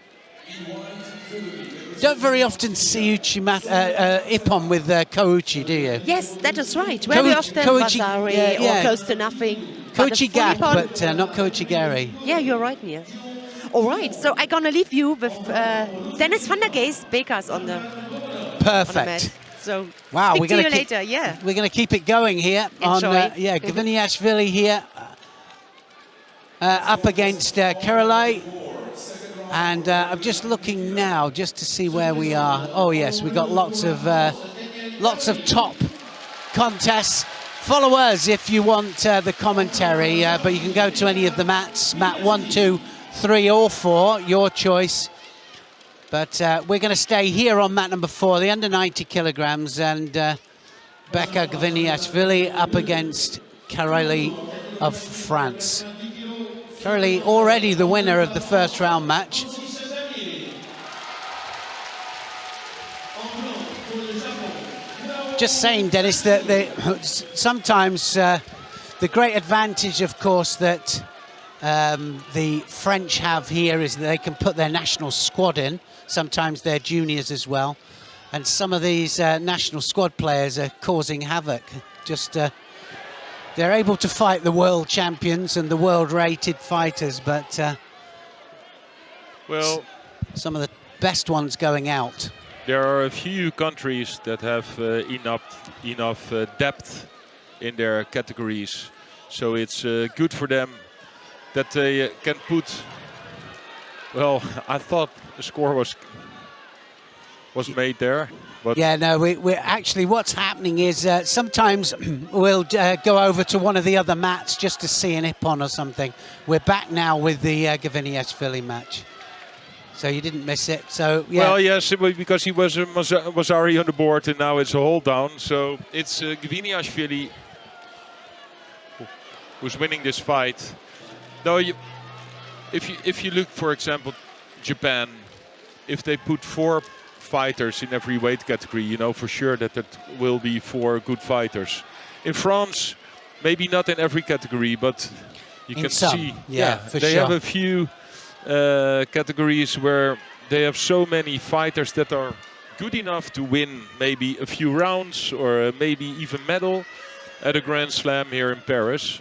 Don't very often see Ippon with Kouchi, do you? Yes, that is right. Very often Kouchi, Basari yeah. or close to nothing. But Kouchi a full Gak, Ippon- but not Kouchi Gary. Yeah, you're right, Nia. All right, so I'm gonna leave you with Dennis van der Geest, Bekas on the Perfect. mat. So Wow, speak we're to going you to keep later. Yeah. We're going to keep it going here on Enjoy. Gviniashvili here up against Kerala, and I'm just looking now just to see where we are. Oh yes, we got lots of top contests. Follow us if you want the commentary, but you can go to any of the mats, mat 1, 2, 3 or 4, your choice. But we're going to stay here on mat number 4, the under 90 kilograms, and Beka Gviniashvili up against Kareli of France. Kareli already the winner of the first round match. Just saying, Dennis, that sometimes the great advantage, of course, that the French have here is that they can put their national squad in, sometimes their juniors as well. And some of these national squad players are causing havoc. Just they're able to fight the world champions and the world-rated fighters, but well, some of the best ones going out. There are a few countries that have enough depth in their categories, so it's good for them that they can put. Well, I thought the score was made there, but yeah, no, we're actually what's happening is sometimes we'll go over to one of the other mats just to see an Ippon or something. We're back now with the Gviniashvili match. So you didn't miss it. So yeah. Well, yes, because he was already on the board, and now it's a hold down. So it's Gviniashvili who's winning this fight. Though, if you look, for example, Japan, if they put 4 fighters in every weight category, you know for sure that will be 4 good fighters. In France, maybe not in every category, but you can see. Yeah, for they sure. have a few categories where they have so many fighters that are good enough to win maybe a few rounds or maybe even medal at a Grand Slam here in Paris.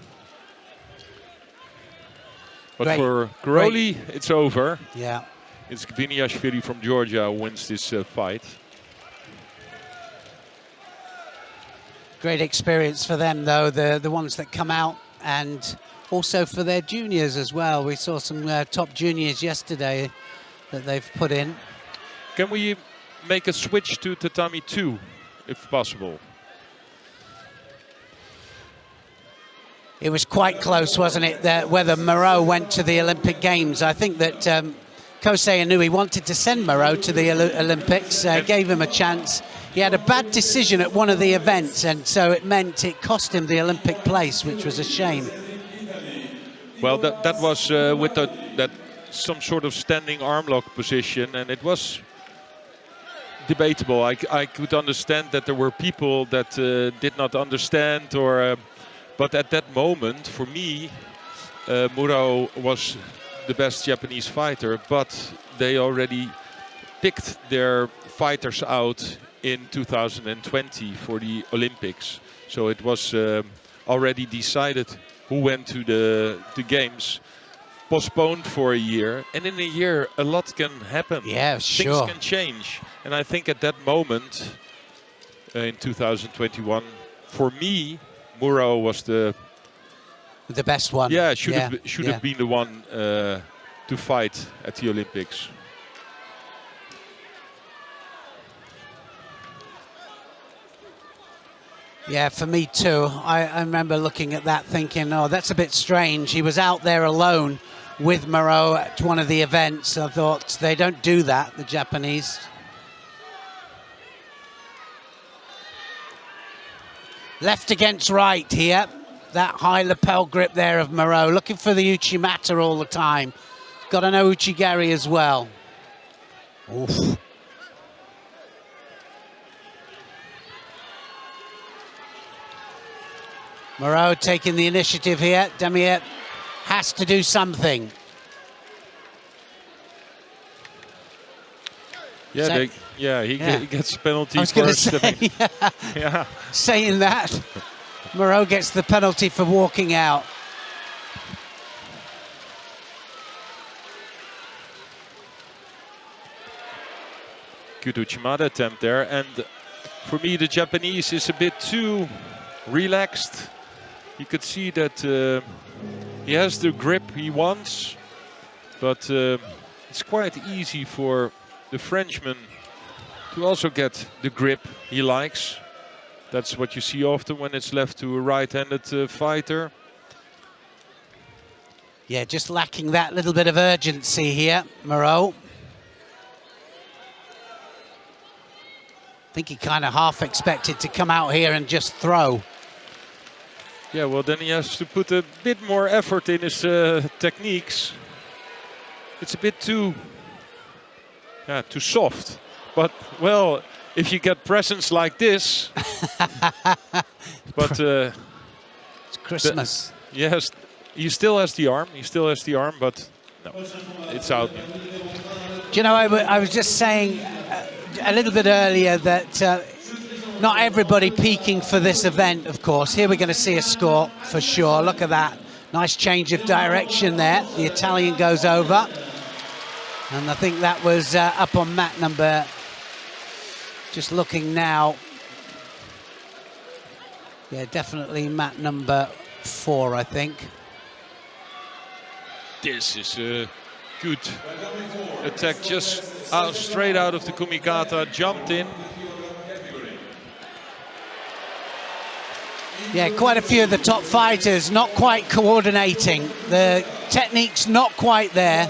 But Great. for Karoli, it's over. Yeah. It's Gviniashvili from Georgia who wins this fight. Great experience for them, though, the ones that come out, and also for their juniors as well. We saw some top juniors yesterday that they've put in. Can we make a switch to Tatami 2, if possible? It was quite close, wasn't it, that whether Moreau went to the Olympic Games. I think that Kosei Inui wanted to send Moreau to the Olympics, gave him a chance. He had a bad decision at one of the events, and so it meant it cost him the Olympic place, which was a shame. Well, that was with that some sort of standing arm lock position, and it was debatable. I could understand that there were people that did not understand, or but at that moment, for me, Muro was the best Japanese fighter, but they already picked their fighters out in 2020 for the Olympics. So it was already decided who went to the games, postponed for a year, and in a year a lot can happen. Yeah, sure. Things can change, and I think at that moment in 2021, for me, Muro was the best one. Yeah, should have been the one to fight at the Olympics. Yeah, for me too. I remember looking at that thinking, oh, that's a bit strange. He was out there alone with Moreau at one of the events. I thought, they don't do that, the Japanese. Left against right here. That high lapel grip there of Moreau. Looking for the Uchimata all the time. Got to know Uchigari as well. Oof. Moreau taking the initiative here. Damier has to do something. Yeah, he gets a penalty I was going to first. say, Yeah. saying that, Moreau gets the penalty for walking out. Good Uchimata attempt there, and for me the Japanese is a bit too relaxed. You could see that he has the grip he wants, but it's quite easy for the Frenchman to also get the grip he likes. That's what you see often when it's left to a right-handed fighter. Yeah, just lacking that little bit of urgency here, Moreau. I think he kind of half expected to come out here and just throw. Yeah, well, then he has to put a bit more effort in his techniques. It's a bit too soft. But, well, if you get presence like this... but... it's Christmas. Yes, he still has the arm. But no, it's out. Do you know, I was just saying a little bit earlier that not everybody peaking for this event, of course. Here we're going to see a score for sure. Look at that. Nice change of direction there. The Italian goes over. And I think that was up on mat number... Just looking now. Yeah, definitely mat number 4, I think. This is a good attack, just straight out of the kumikata, jumped in. Yeah, quite a few of the top fighters not quite coordinating. The technique's not quite there.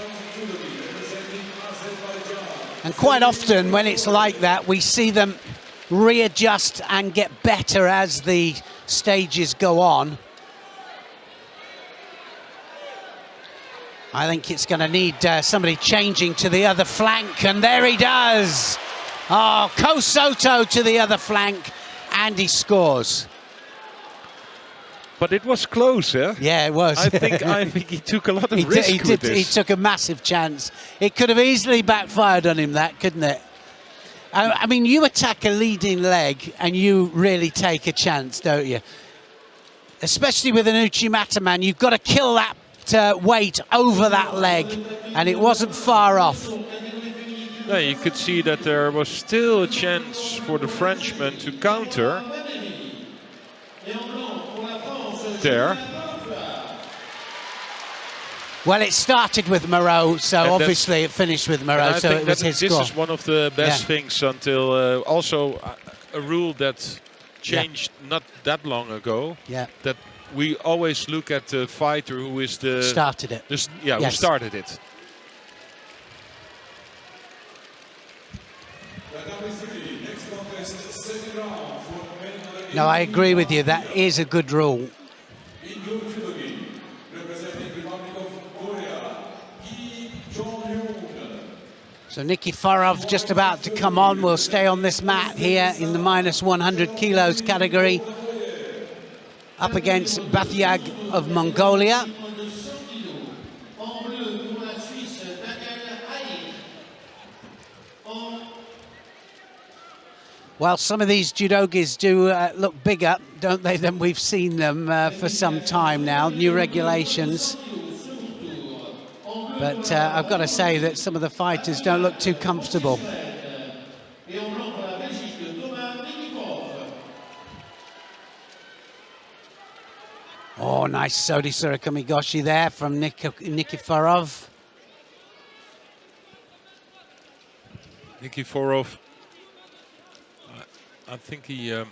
And quite often when it's like that, we see them readjust and get better as the stages go on. I think it's going to need somebody changing to the other flank, and there he does. Oh, Ko Soto to the other flank, and he scores. But it was close, eh? Yeah, it was. I think he took a lot of risk with this. He took a massive chance. It could have easily backfired on him, that, couldn't it? I mean, you attack a leading leg and you really take a chance, don't you? Especially with an Uchimata man, you've got to kill that that weight over that leg, and it wasn't far off. Yeah, you could see that there was still a chance for the Frenchman to counter there. Well, it started with Moreau, so obviously it finished with Moreau, so it was his score. This is one of the best things until also a rule that changed not that long ago. Yeah. That we always look at the fighter who is the... Started it. Who started it. No, I agree with you. That is a good rule. So Nikiforov just about to come on. We'll stay on this mat here in the minus 100 kilos category. Up against Bathiag of Mongolia. Well, some of these judogis do look bigger, don't they, than we've seen them for some time now. New regulations. But I've got to say that some of the fighters don't look too comfortable. Oh, nice Sodi Surakamigoshi there from Nikiforov. Nikiforov, I think he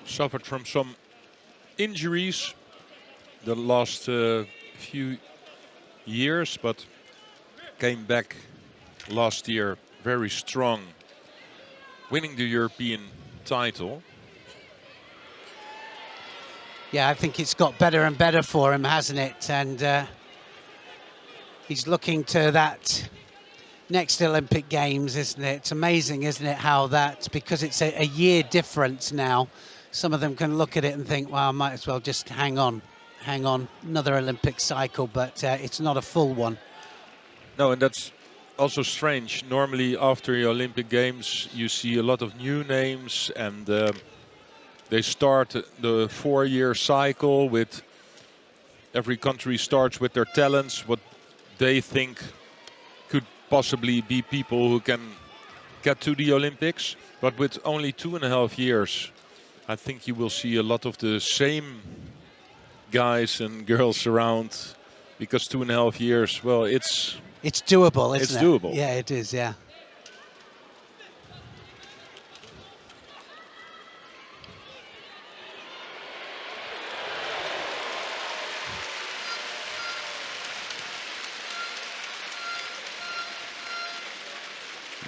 suffered from some injuries the last few years, but came back last year very strong, winning the European title. Yeah, I think it's got better and better for him, hasn't it? And he's looking to that next Olympic Games, isn't it? It's amazing, isn't it, how that, because it's a year difference now, some of them can look at it and think, well, I might as well just hang on, another Olympic cycle, but it's not a full one. No, and that's also strange. Normally after the Olympic Games you see a lot of new names, and they start the 4-year cycle with every country starts with their talents, what they think could possibly be people who can get to the Olympics. But with only 2.5 years, I think you will see a lot of the same guys and girls around, because 2.5 years, well, it's doable, isn't it? It's doable. Yeah, it is, yeah.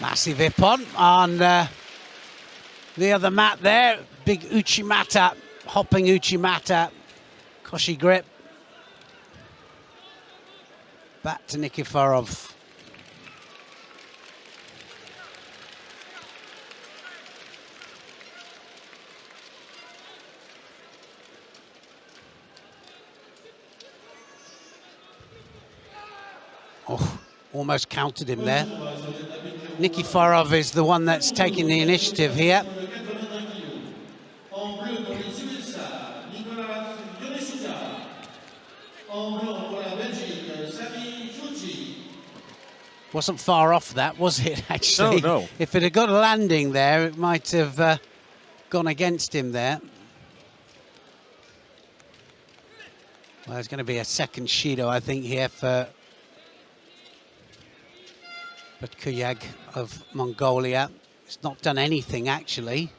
Massive ippon on the other mat there. Big Uchimata, hopping Uchimata, Koshi grip. Back to Nikiforov. Oh, almost counted him there. Nikiforov is the one that's taking the initiative here. Wasn't far off that, was it, actually? No. If it had got a landing there, it might have gone against him there. Well, there's going to be a second Shido, I think, here for Kuyag of Mongolia. It's not done anything, actually.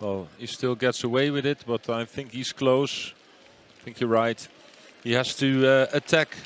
Well, he still gets away with it, but I think he's close. I think you're right. He has to attack.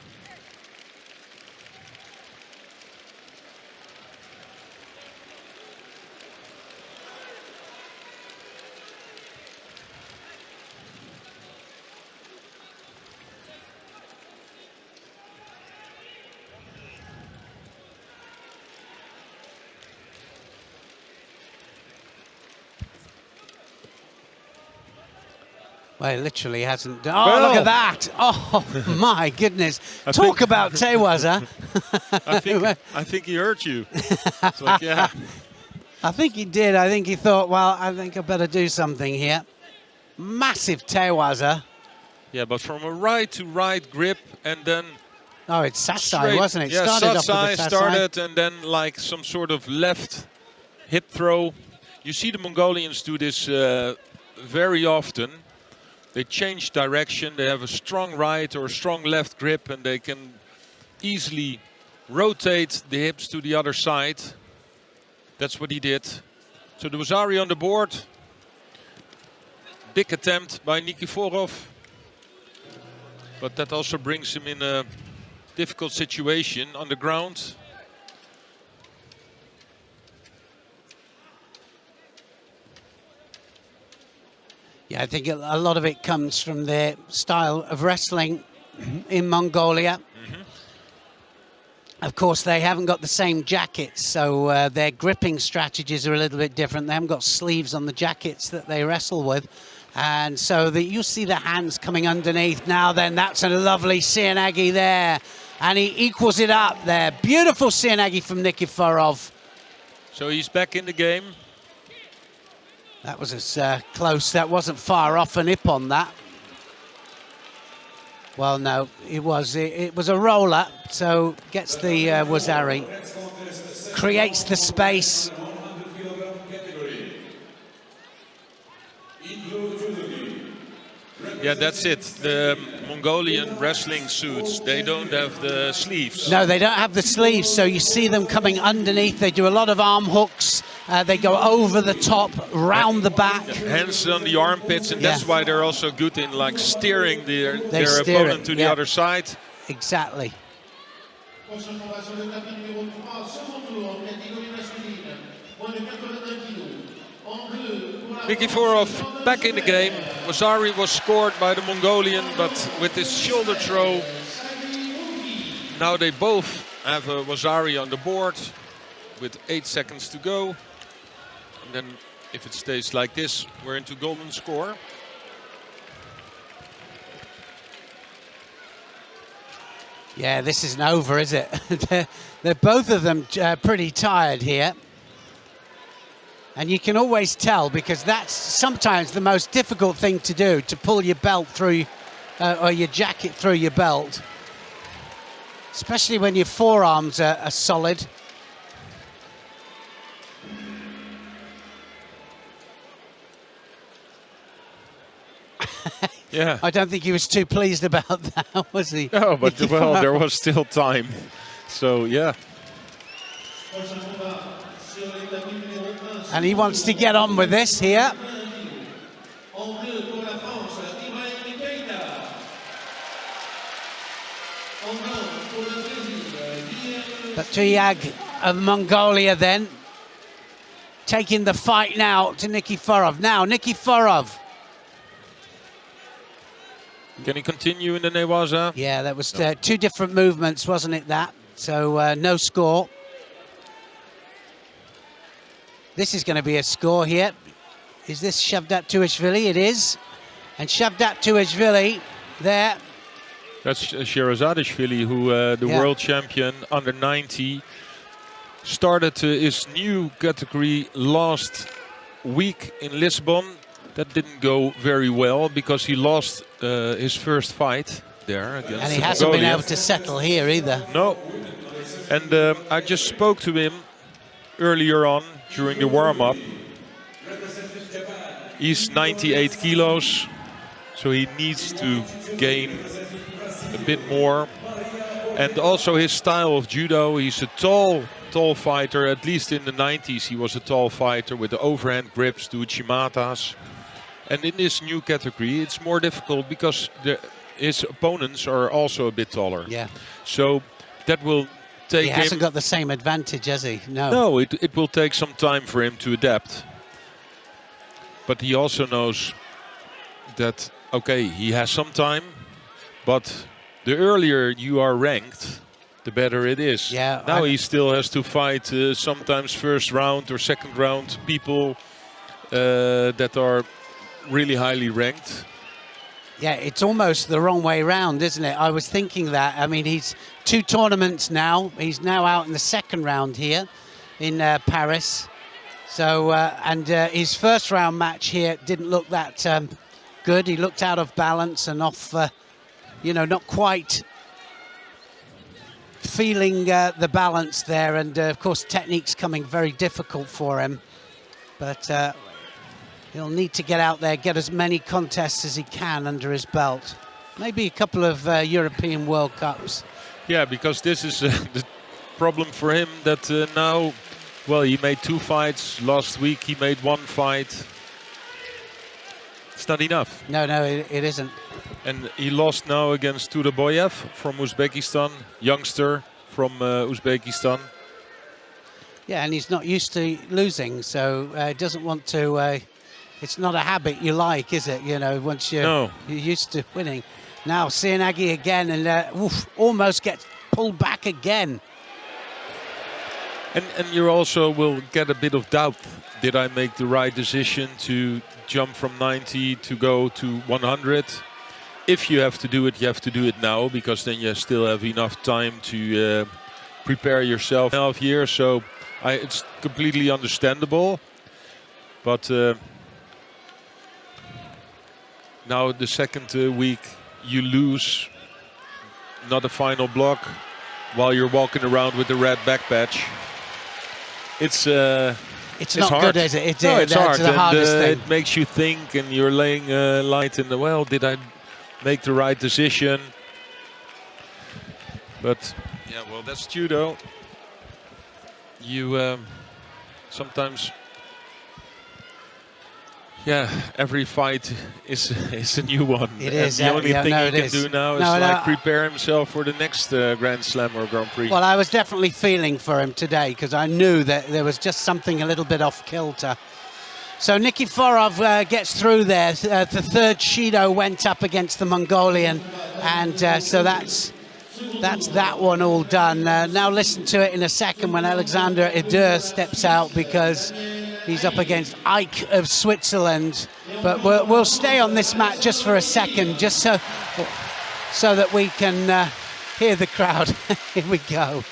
Well, it literally hasn't done. Oh, look at that. Oh, my goodness. Talk about Tewaza. I think he hurt you. It's like, yeah. I think he did. I think he thought, well, I think I better do something here. Massive Tewaza. Yeah, but from a right to right grip and then Oh, it's Sasai, straight. wasn't it? Yeah, Started off Sasai with the Sasai. started and then like some sort of left hip throw. You see the Mongolians do this very often. They change direction. They have a strong right or a strong left grip and they can easily rotate the hips to the other side. That's what he did. So there was Ari on the board. Big attempt by Nikiforov. But that also brings him in a difficult situation on the ground. Yeah, I think a lot of it comes from their style of wrestling in Mongolia. Of course, they haven't got the same jackets, so their gripping strategies are a little bit different. They haven't got sleeves on the jackets that they wrestle with. And so you see the hands coming underneath now then. That's a lovely Sianagi there. And he equals it up there. Beautiful Sianagi from Nikiforov. So he's back in the game. That was as close. That wasn't far off an Ippon, that. Well, no, it was a roll-up, so gets the Wazari, creates the space. Yeah, that's it. The Mongolian wrestling suits, they don't have the sleeves. No, they don't have the sleeves, so you see them coming underneath. They do a lot of arm hooks. They go over the top, round the back. Hands on the armpits, and that's why they're also good in like steering their steer opponent it, to the other side. Exactly. Nikiforov back in the game. Wazari was scored by the Mongolian, but with his shoulder throw, now they both have a Wazari on the board with 8 seconds to go. And then if it stays like this, we're into golden score. Yeah, this isn't over, is it? they're both of them pretty tired here. And you can always tell, because that's sometimes the most difficult thing to do, to pull your belt through, or your jacket through your belt. Especially when your forearms are solid. Yeah. I don't think he was too pleased about that, was he? No, but well, there was still time. So, yeah. And he wants to get on with this here. But Tuyag of Mongolia then taking the fight now to Nikiforov. Now, Nikiforov. Can he continue in the Newaza? Yeah, that was two different movements, wasn't it, that? So no score. This is going to be a score here. Is this Shavdat Tuishvili? It is. And Shavdat Tuishvili there. That's Sherazadishvili, who the world champion under 90, started his new category last week in Lisbon. That didn't go very well because he lost his first fight there against And he hasn't Mongolia. been able to settle here either. No. And I just spoke to him earlier on during the warm-up. He's 98 kilos, so he needs to gain a bit more. And also his style of judo, he's a tall fighter. At least in the 90s he was a tall fighter with the overhand grips, do chimatas. And in this new category it's more difficult because his opponents are also a bit taller. Yeah. So that will take him... He hasn't got the same advantage, has he? No. No, it will take some time for him to adapt. But he also knows that, okay, he has some time, but the earlier you are ranked, the better it is. Yeah, now he still has to fight sometimes first round or second round people that are really highly ranked. Yeah, it's almost the wrong way round, isn't it? I was thinking that. I mean, he's 2 tournaments now. He's now out in the second round here in Paris. So, and his first round match here didn't look that good. He looked out of balance and off, you know, not quite feeling the balance there. And of course, technique's coming very difficult for him. But he'll need to get out there, get as many contests as he can under his belt. Maybe a couple of European World Cups. Yeah, because this is the problem for him that now, well, he made 2 fights. Last week he made 1 fight. It's not enough. No, it isn't. And he lost now against Tudaboyev from Uzbekistan, youngster from Uzbekistan. Yeah, and he's not used to losing, so doesn't want to. It's not a habit you like, is it? You know, once you're used to winning. Now Sianagi again, and almost gets pulled back again. And you also will get a bit of doubt. Did I make the right decision to jump from 90 to go to 100? If you have to do it, you have to do it now, because then you still have enough time to prepare yourself. 12 years, so it's completely understandable. But now the second week you lose, not a final block, while you're walking around with the red back patch. It's not hard. good, is it? No, it's hard. The hardest thing. It makes you think, and you're laying light in the, well, did I make the right decision? But yeah, well, that's judo. You sometimes, yeah, every fight is a new one. It is. The only thing he can is. do now is prepare himself for the next Grand Slam or Grand Prix. Well, I was definitely feeling for him today, because I knew that there was just something a little bit off kilter. So Nikiforov gets through there. The third Shido went up against the Mongolian, and so that's that one all done. Now listen to it in a second when Alexander Eder steps out, because he's up against Ike of Switzerland. But we'll stay on this mat just for a second, just so that we can hear the crowd. Here we go.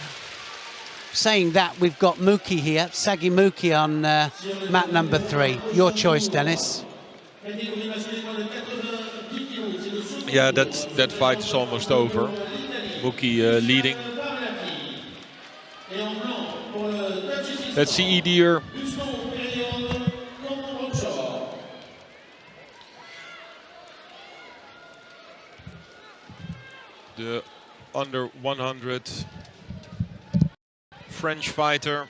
Saying that, we've got Mookie here, Sagi Mookie on mat number 3. Your choice, Dennis. Yeah, that fight is almost over. Mookie leading. Let's see Eder. The under 100 French fighter.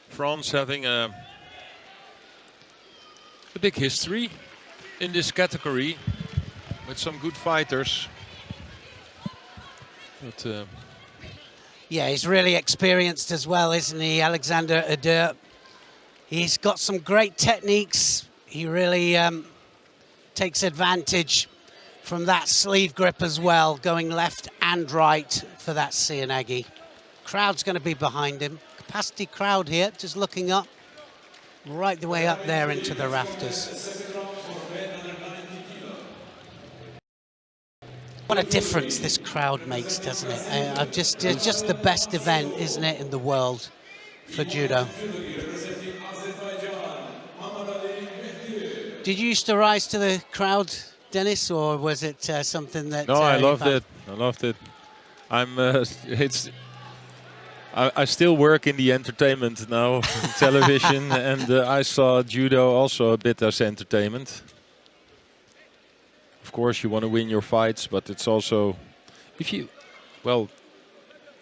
France having a big history in this category, with some good fighters. But yeah, he's really experienced as well, isn't he, Alexander Eder? He's got some great techniques. He really takes advantage from that sleeve grip as well, going left and right for that Sianagi. Crowd's going to be behind him. Capacity crowd here, just looking up, right the way up there into the rafters. What a difference this crowd makes, doesn't it? It's just the best event, isn't it, in the world for judo. Did you used to rise to the crowd, Dennis, or was it something that? No, I loved it. I loved it. I still work in the entertainment now, television, and I saw judo also a bit as entertainment. Of course, you want to win your fights, but it's also,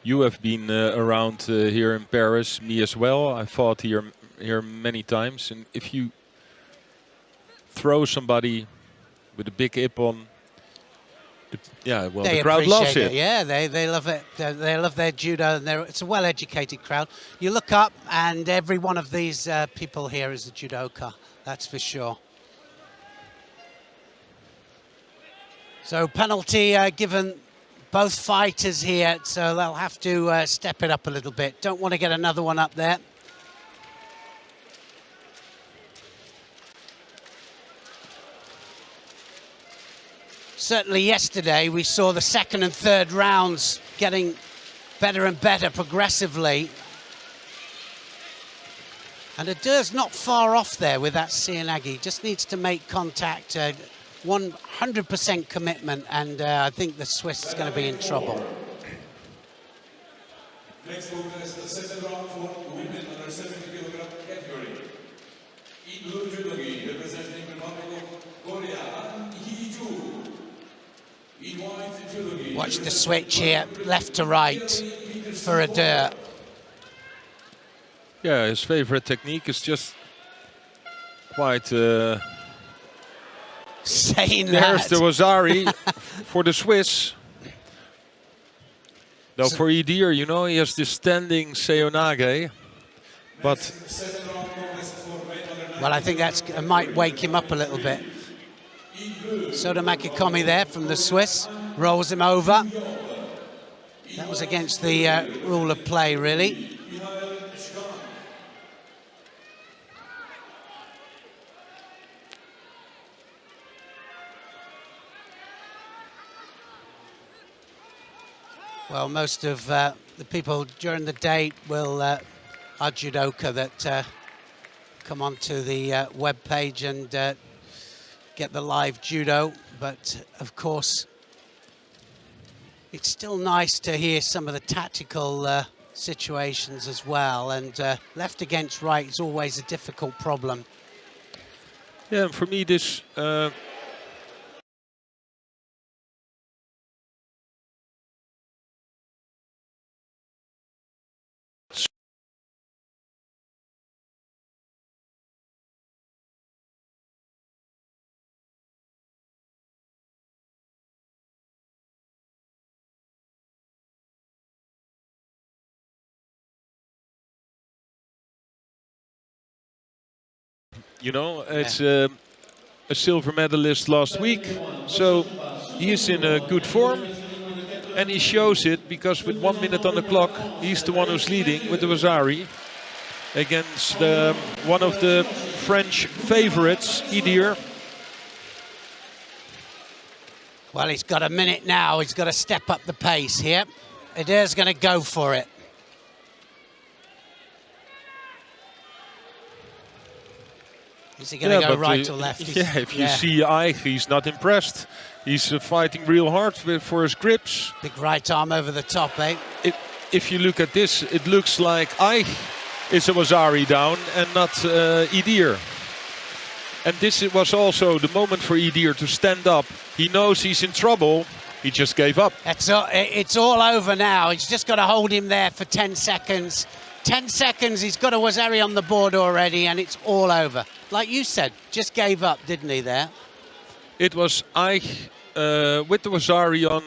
you have been around here in Paris, me as well. I fought here many times, and if you throw somebody with a big hip on, the crowd loves it. Yeah, they love it. They love their judo, and it's a well-educated crowd. You look up, and every one of these people here is a judoka. That's for sure. So penalty given both fighters here, so they'll have to step it up a little bit. Don't want to get another one up there. Certainly yesterday we saw the second and third rounds getting better and better progressively. And Adeur's not far off there with that Seoinage. Just needs to make contact, 100% commitment, and I think the Swiss is going to be in trouble. Next movement is the second round for women under 70 kg category. In blue judo representing the Republic of Korea, in white judo. Watch the switch here, left to right for Adeur. Yeah, his favorite technique is just quite... Saying There's that. the Wazari for the Swiss. Though for Idir, you know, he has this standing Seoinage, but... Well, I think that might wake him up a little bit. Soda Makikomi there from the Swiss, rolls him over. That was against the rule of play, really. Well, most of the people during the day will are judoka that come onto the web page and get the live judo. But of course, it's still nice to hear some of the tactical situations as well. And left against right is always a difficult problem. Yeah, and for me this... You know, it's a silver medalist last week, so he is in a good form, and he shows it because with 1 minute on the clock, he's the one who's leading with the Wazari against one of the French favorites, Idir. Well, he's got a minute now. He's got to step up the pace here. Adeur's going to go for it. Is he going to go right or left? Yeah, if you see Eich, he's not impressed. He's fighting real hard for his grips. Big right arm over the top, eh? If you look at this, it looks like Eich is a Wazari down and not Idir. And this was also the moment for Idir to stand up. He knows he's in trouble. He just gave up. It's all over now. He's just got to hold him there for 10 seconds. 10 seconds, he's got a Wazari on the board already, and it's all over. Like you said, just gave up, didn't he, there? It was Eich with the Wazari on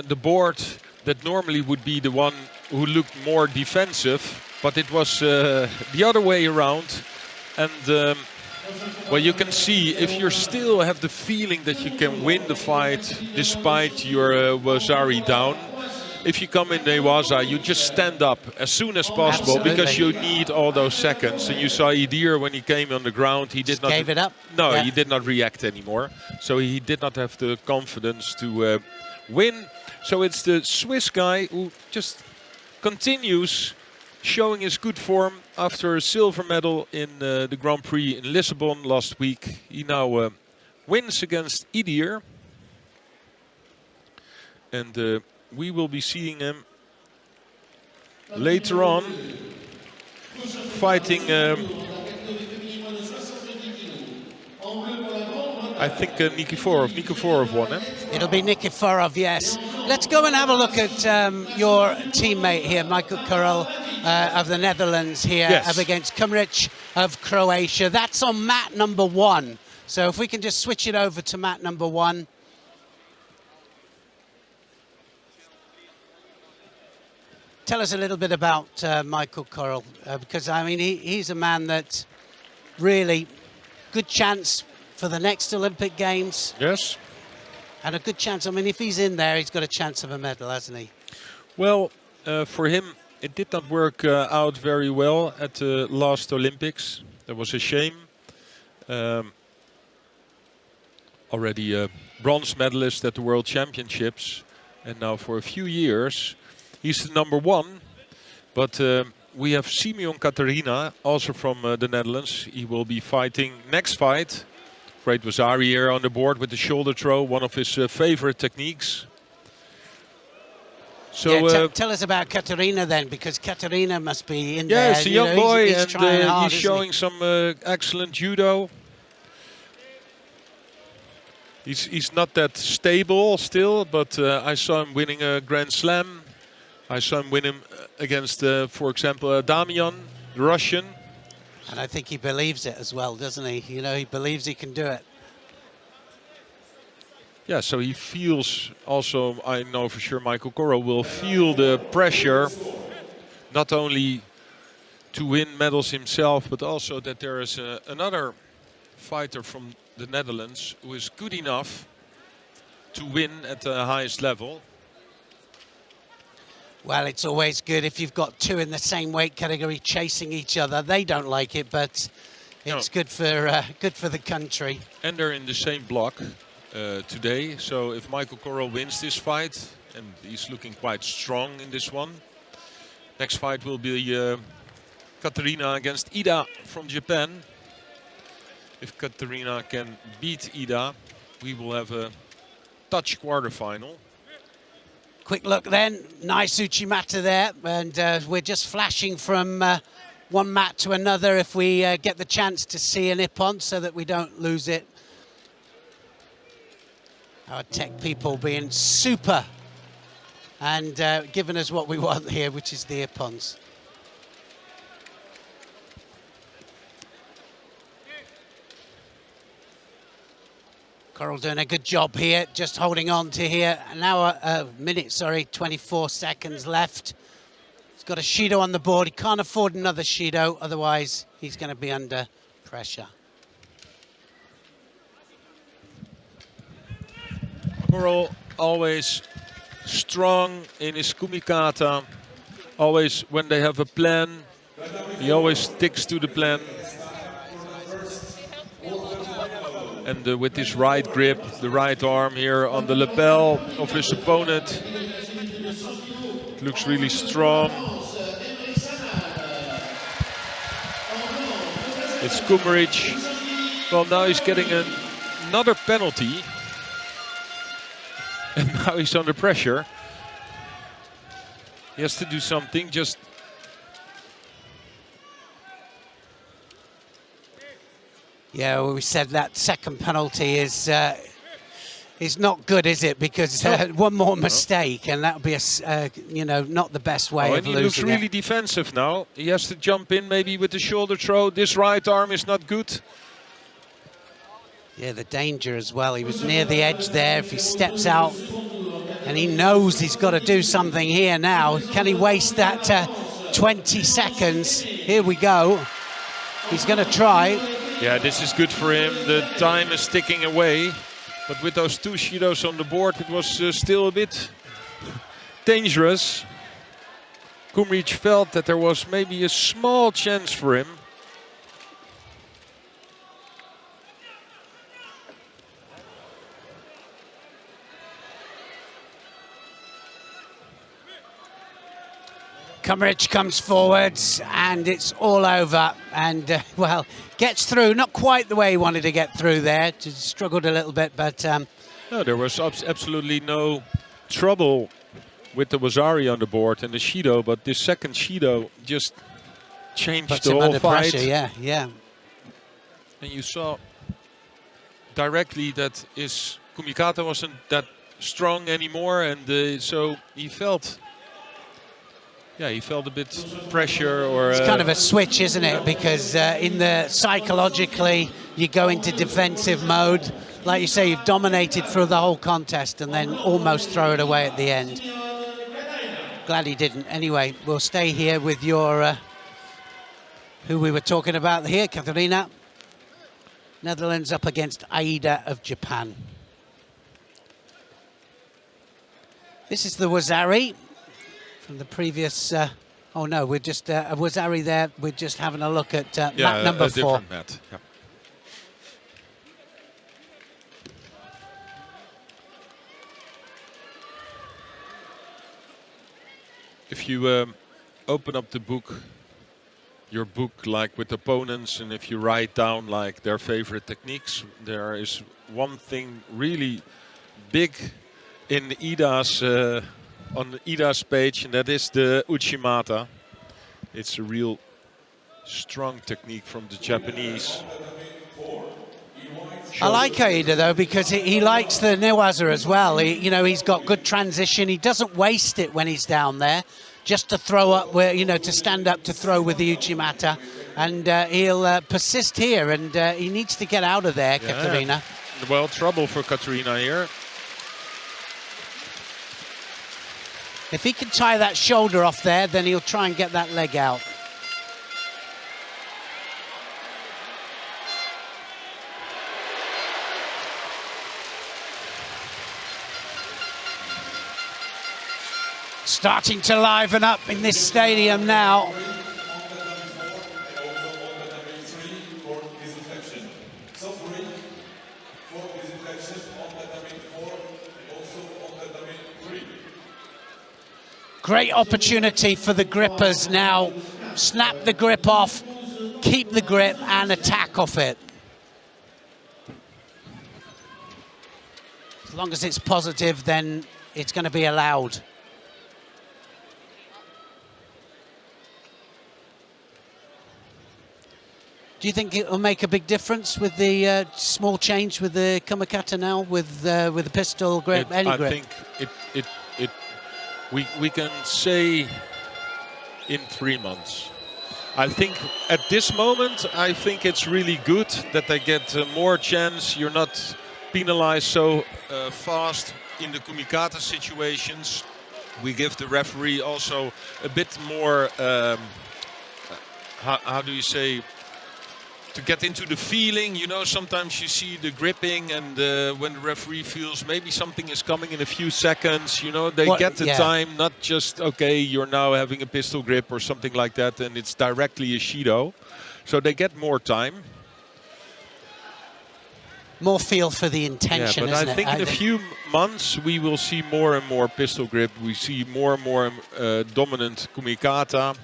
the board that normally would be the one who looked more defensive, but it was the other way around. And well, you can see if you still have the feeling that you can win the fight despite your Wazari down, if you come in Newaza, you just stand up as soon as possible. Absolutely. Because you need all those seconds. And you saw Idir when he came on the ground, he did not gave it up. No, he did not react anymore. So he did not have the confidence to win. So it's the Swiss guy who just continues showing his good form after a silver medal in the Grand Prix in Lisbon last week. He now wins against Idir. And we will be seeing him later on fighting, I think Nikiforov won, eh? It'll be Nikiforov, yes. Let's go and have a look at your teammate here, Michael Kurel of the Netherlands here, up against Kumric of Croatia. That's on mat number 1. So if we can just switch it over to mat number 1. Tell us a little bit about Michael Kurel, because I mean he's a man that really good chance for the next Olympic Games. Yes. And a good chance. I mean, if he's in there, he's got a chance of a medal, hasn't he? Well, for him, it did not work out very well at the last Olympics. That was a shame. already a bronze medalist at the World Championships, and now for a few years he's the #1. But we have Simeon Katarina, also from the Netherlands. He will be fighting next fight. Great Wazari here on the board with the shoulder throw, one of his favorite techniques. So yeah, tell us about Katarina then, because Katarina must be in there. Yeah, he's a young boy, he's and trying hard, he's showing some excellent judo. He's not that stable still, but I saw him winning a Grand Slam. I saw him win him against, for example, Damian, the Russian. And I think he believes it as well, doesn't he? You know, he believes he can do it. Yeah, so he feels also, I know for sure Michael Corral will feel the pressure, not only to win medals himself, but also that there is another fighter from the Netherlands who is good enough to win at the highest level. Well, it's always good if you've got two in the same weight category chasing each other. They don't like it, but it's good for the country. And they're in the same block today. So if Michael Corral wins this fight, and he's looking quite strong in this one, next fight will be Katarina against Ida from Japan. If Katarina can beat Ida, we will have a touch quarterfinal. Quick look then, nice Uchimata there, and we're just flashing from one mat to another if we get the chance to see an Ippon so that we don't lose it. Our tech people being super and giving us what we want here, which is the Ippons. Coral doing a good job here, just holding on to here. An hour, minute, sorry, 24 seconds left. He's got a Shido on the board. He can't afford another Shido, otherwise he's going to be under pressure. Coral always strong in his kumikata. Always when they have a plan, he always sticks to the plan. And with his right grip, the right arm here on the lapel of his opponent. Looks really strong. It's Kumaric. Well, now he's getting another penalty. And now he's under pressure. He has to do something, just... Yeah, well, we said that second penalty is not good, is it? Because one more mistake, and that would be you know, not the best way of losing it. He looks really defensive now. He has to jump in maybe with the shoulder throw. This right arm is not good. Yeah, the danger as well. He was near the edge there. If he steps out, and he knows he's got to do something here now. Can he waste that 20 seconds? Here we go. He's going to try. Yeah, this is good for him. The time is ticking away. But with those two Shidos on the board, it was still a bit dangerous. Kumaric felt that there was maybe a small chance for him. Kumaric comes forwards and it's all over, and well, gets through, not quite the way he wanted to get through there, just struggled a little bit, but no, there was absolutely no trouble with the Wazari on the board and the Shido, but this second Shido just changed the whole fight. Pressure, yeah. And you saw directly that his kumikata wasn't that strong anymore, and so he felt... Yeah, he felt a bit pressure, or it's kind of a switch, isn't it? Because psychologically you go into defensive mode. Like you say, you've dominated through the whole contest and then almost throw it away at the end. Glad he didn't. Anyway, we'll stay here with your who we were talking about here, Katarina. Netherlands up against Aida of Japan. This is the Wazari from the previous, oh no, we're just, Wazari there, we're just having a look at mat number 4. Mat. Yeah. if you open up the book, your book, like with opponents, and if you write down like their favorite techniques, there is one thing really big in Ida's on Ida's page, and that is the Uchimata. It's a real strong technique from the Japanese. I like Aida though, because he likes the Newaza as well. He's got good transition. He doesn't waste it when he's down there, just to throw up where, to stand up to throw with the Uchimata. And he'll persist here, and he needs to get out of there, Katarina. Well, trouble for Katarina here. If he can tie that shoulder off there, then he'll try and get that leg out. Starting to liven up in this stadium now. Great opportunity for the grippers now. Snap the grip off, keep the grip and attack off it. As long as it's positive, then it's going to be allowed. Do you think it will make a big difference with the small change with the Kumakata now, with the pistol grip, grip? I think we can say in 3 months. I think at this moment, I think it's really good that they get more chance. You're not penalized so fast in the Kumikata situations. We give the referee also a bit more, how do you say, to get into the feeling. Sometimes you see the gripping, and when the referee feels maybe something is coming in a few seconds, they get the time, not just, okay, you're now having a pistol grip or something like that, and it's directly a Shido. So they get more time. More feel for the intention, but I think in a few months we will see more and more pistol grip. We see more and more dominant Kumikata,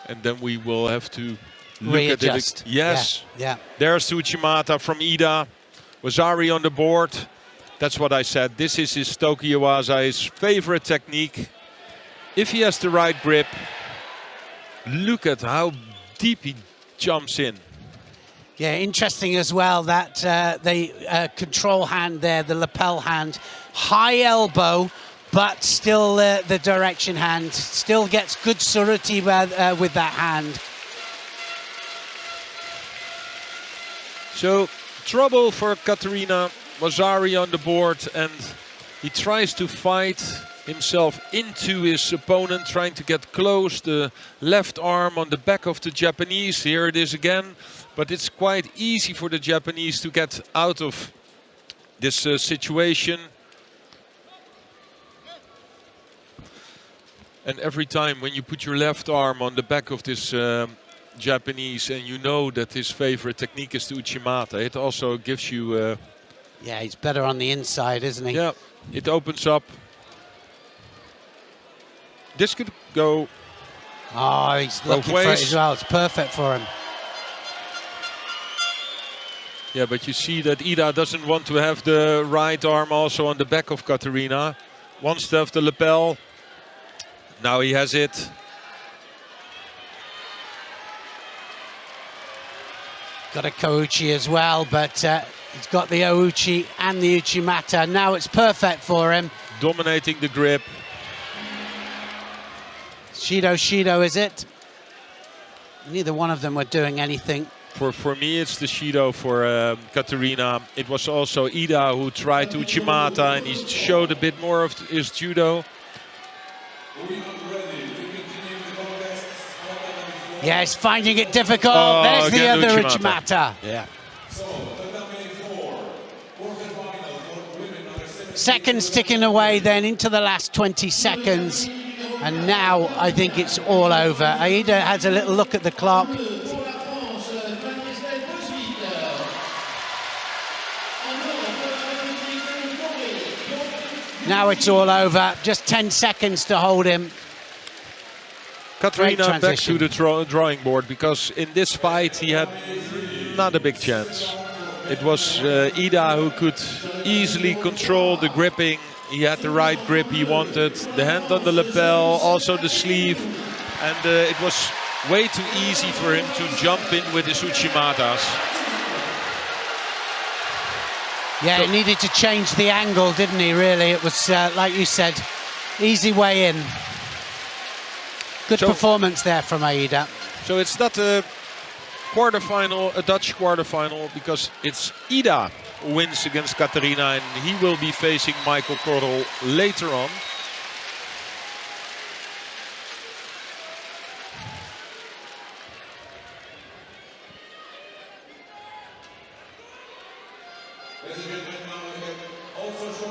and then we will have to readjust. At it. Yes. Yeah. There's Uchimata from Ida. Wazari on the board. That's what I said. This is his Tokyo-waza, his favorite technique. If he has the right grip, look at how deep he jumps in. Yeah, interesting as well that the control hand there, the lapel hand, high elbow, but still the direction hand. Still gets good suruti with that hand. So, trouble for Katarina. Wazari on the board, and he tries to fight himself into his opponent, trying to get close. The left arm on the back of the Japanese. Here it is again. But it's quite easy for the Japanese to get out of this situation. And every time when you put your left arm on the back of this Japanese, and you know that his favorite technique is the Uchimata, it also gives you... yeah, he's better on the inside, isn't he? Yeah, it opens up. This could go... Oh, he's looking for it as well. It's perfect for him. Yeah, but you see that Ida doesn't want to have the right arm also on the back of Katarina. Wants to have the lapel. Now he has it. Got a Kouchi as well, but he's got the Ouchi and the Uchimata. Now it's perfect for him. Dominating the grip. Shido, is it? Neither one of them were doing anything. For me, it's the Shido for Katarina. It was also Ida who tried to Uchimata, and he showed a bit more of his judo. Yeah, he's finding it difficult. Oh, there's the other Uchimata. Yeah. Seconds ticking away then into the last 20 seconds. And now I think it's all over. Aida has a little look at the clock. Now it's all over. Just 10 seconds to hold him. Katarina back to the drawing board, because in this fight he had not a big chance. It was Ida who could easily control the gripping. He had the right grip he wanted, the hand on the lapel, also the sleeve, and it was way too easy for him to jump in with his Uchimatas. Yeah, he needed to change the angle, didn't he, really? It was, like you said, easy way in. Good performance there from Aida. So it's not a quarterfinal, a Dutch quarterfinal, because it's Ida who wins against Katarina, and he will be facing Michael Korrel later on.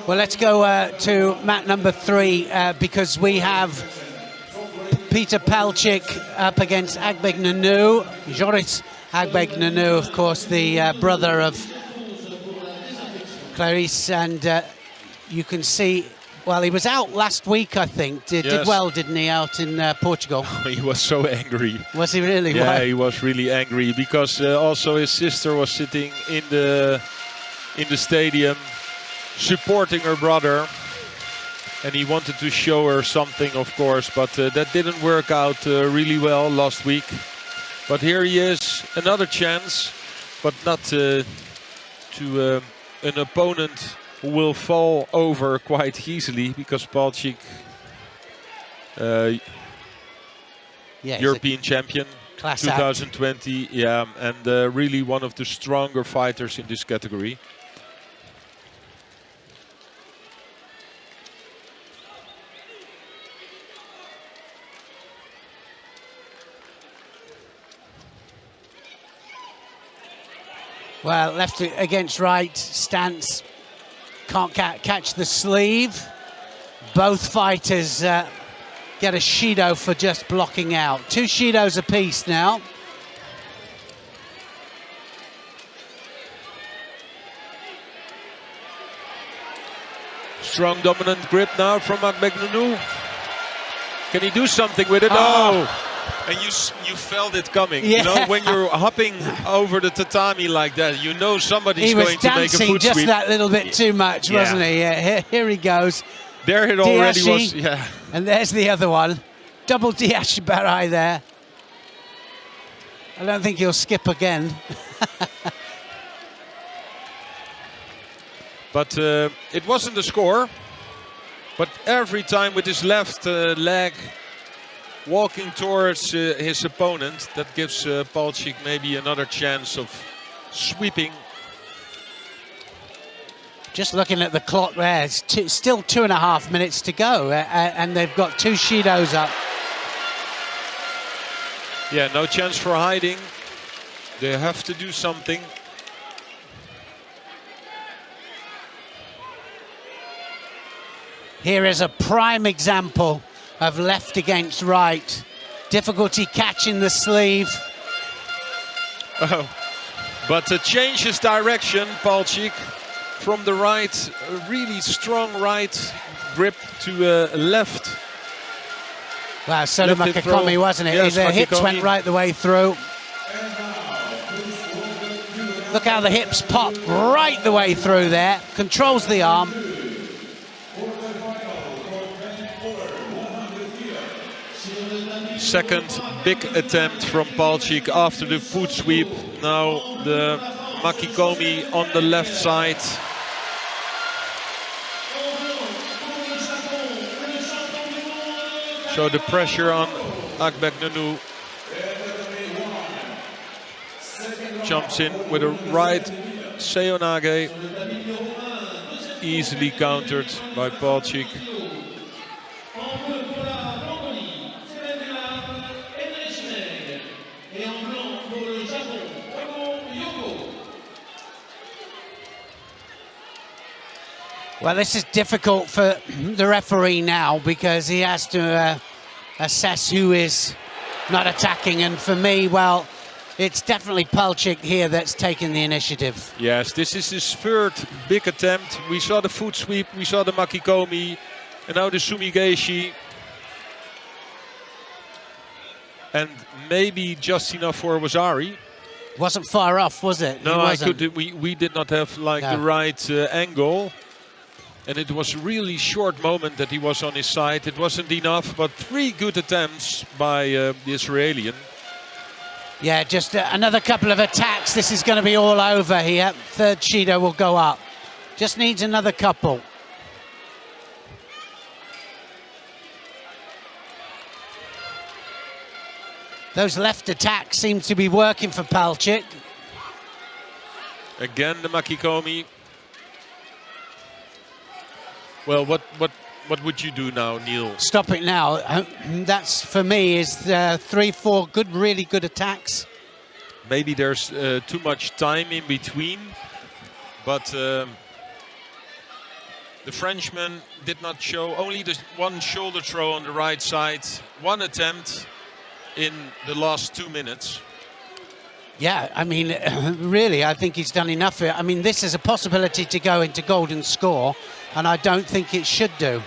Well, let's go to mat number 3 because we have Peter Palchik up against Agbeg Nanu. Joris Agbeg Nanu, of course, the brother of Clarice, and you can see, well, he was out last week, I think. Did well, didn't he, out in Portugal? He was so angry. Was he really? Yeah, Why? he was really angry, because also his sister was sitting in the stadium supporting her brother, and he wanted to show her something, of course, but that didn't work out really well last week. But here he is, another chance, but not to an opponent who will fall over quite easily, because Palchik, European champion, class 2020, yeah, and really one of the stronger fighters in this category. Well, left against right stance, can't catch the sleeve. Both fighters get a Shido for just blocking out. 2 Shidos apiece now. Strong dominant grip now from Agbeg Nanu. Can he do something with it? Oh! And you felt it coming. Yeah. You know, when you're hopping over the tatami like that, you know somebody's going to make a foot He was dancing just sweep. that little bit too much, wasn't he? Yeah, here he goes. There it already Diashi, was, yeah. And there's the other one. Double Diashi Barai there. I don't think he'll skip again. But it wasn't a score. But every time with his left leg walking towards his opponent, that gives Palchik maybe another chance of sweeping. Just looking at the clock there, it's still 2.5 minutes to go, and they've got 2 Shidos up. Yeah, no chance for hiding. They have to do something. Here is a prime example of left against right. Difficulty catching the sleeve. Oh. But changes direction, Palchik, from the right, a really strong right grip to left. Wow, so did Makakomi, wasn't it? Yes, the hips Makakomi went right the way through. Look how the hips pop right the way through there. Controls the arm. Second big attempt from Palchik after the foot sweep. Now the Makikomi on the left side. So the pressure on Agbeg Nanu. Jumps in with a right Seonage. Easily countered by Palchik. Well, this is difficult for the referee now because he has to assess who is not attacking. And for me, well, it's definitely Palchik here that's taking the initiative. Yes, this is his third big attempt. We saw the foot sweep, we saw the Makikomi, and now the Sumigeshi. and maybe just enough for Wazari. Wasn't far off, was it? No, we did not have like the right angle. And it was a really short moment that he was on his side. It wasn't enough, but 3 good attempts by the Israeli. Yeah, just another couple of attacks. This is going to be all over here. Third Shido will go up. Just needs another couple. Those left attacks seem to be working for Palchik. Again, the Makikomi. Well, what would you do now, Neil? Stop it now. That's, for me, is 3-4 good, really good attacks. Maybe there's too much time in between, but the Frenchman did not show only the one shoulder throw on the right side, one attempt in the last 2 minutes. Yeah, I mean, really, I think he's done enough here. I mean, this is a possibility to go into golden score, and I don't think it should do.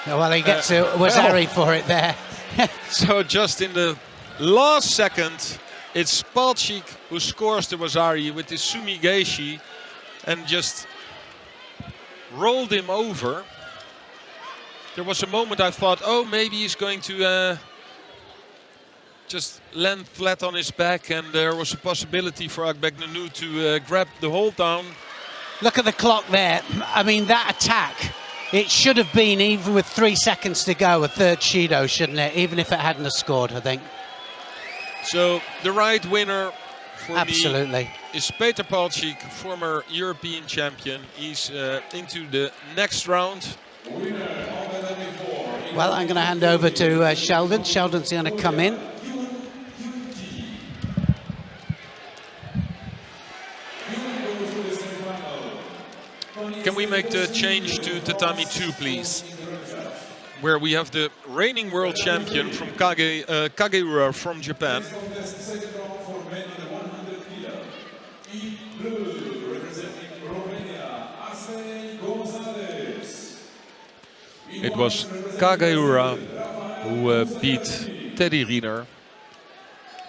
Well, he gets Wazari for it there. So just in the last second, it's Palchik who scores the Wazari with his Sumigeshi and just rolled him over. There was a moment I thought, oh, maybe he's going to just land flat on his back, and there was a possibility for Agbegnanu to grab the hold down. Look at the clock there. I mean, that attack, it should have been, even with 3 seconds to go, a third Shido, shouldn't it? Even if it hadn't have scored, I think. So the right winner for Absolutely. me is Peter Palchik, former European champion. He's into the next round. Well, I'm going to hand over to Sheldon. Sheldon's going to come in. Can we make the change to Tatami 2, please? Where we have the reigning world champion from Kageura from Japan. It was Kageura who beat Teddy Riner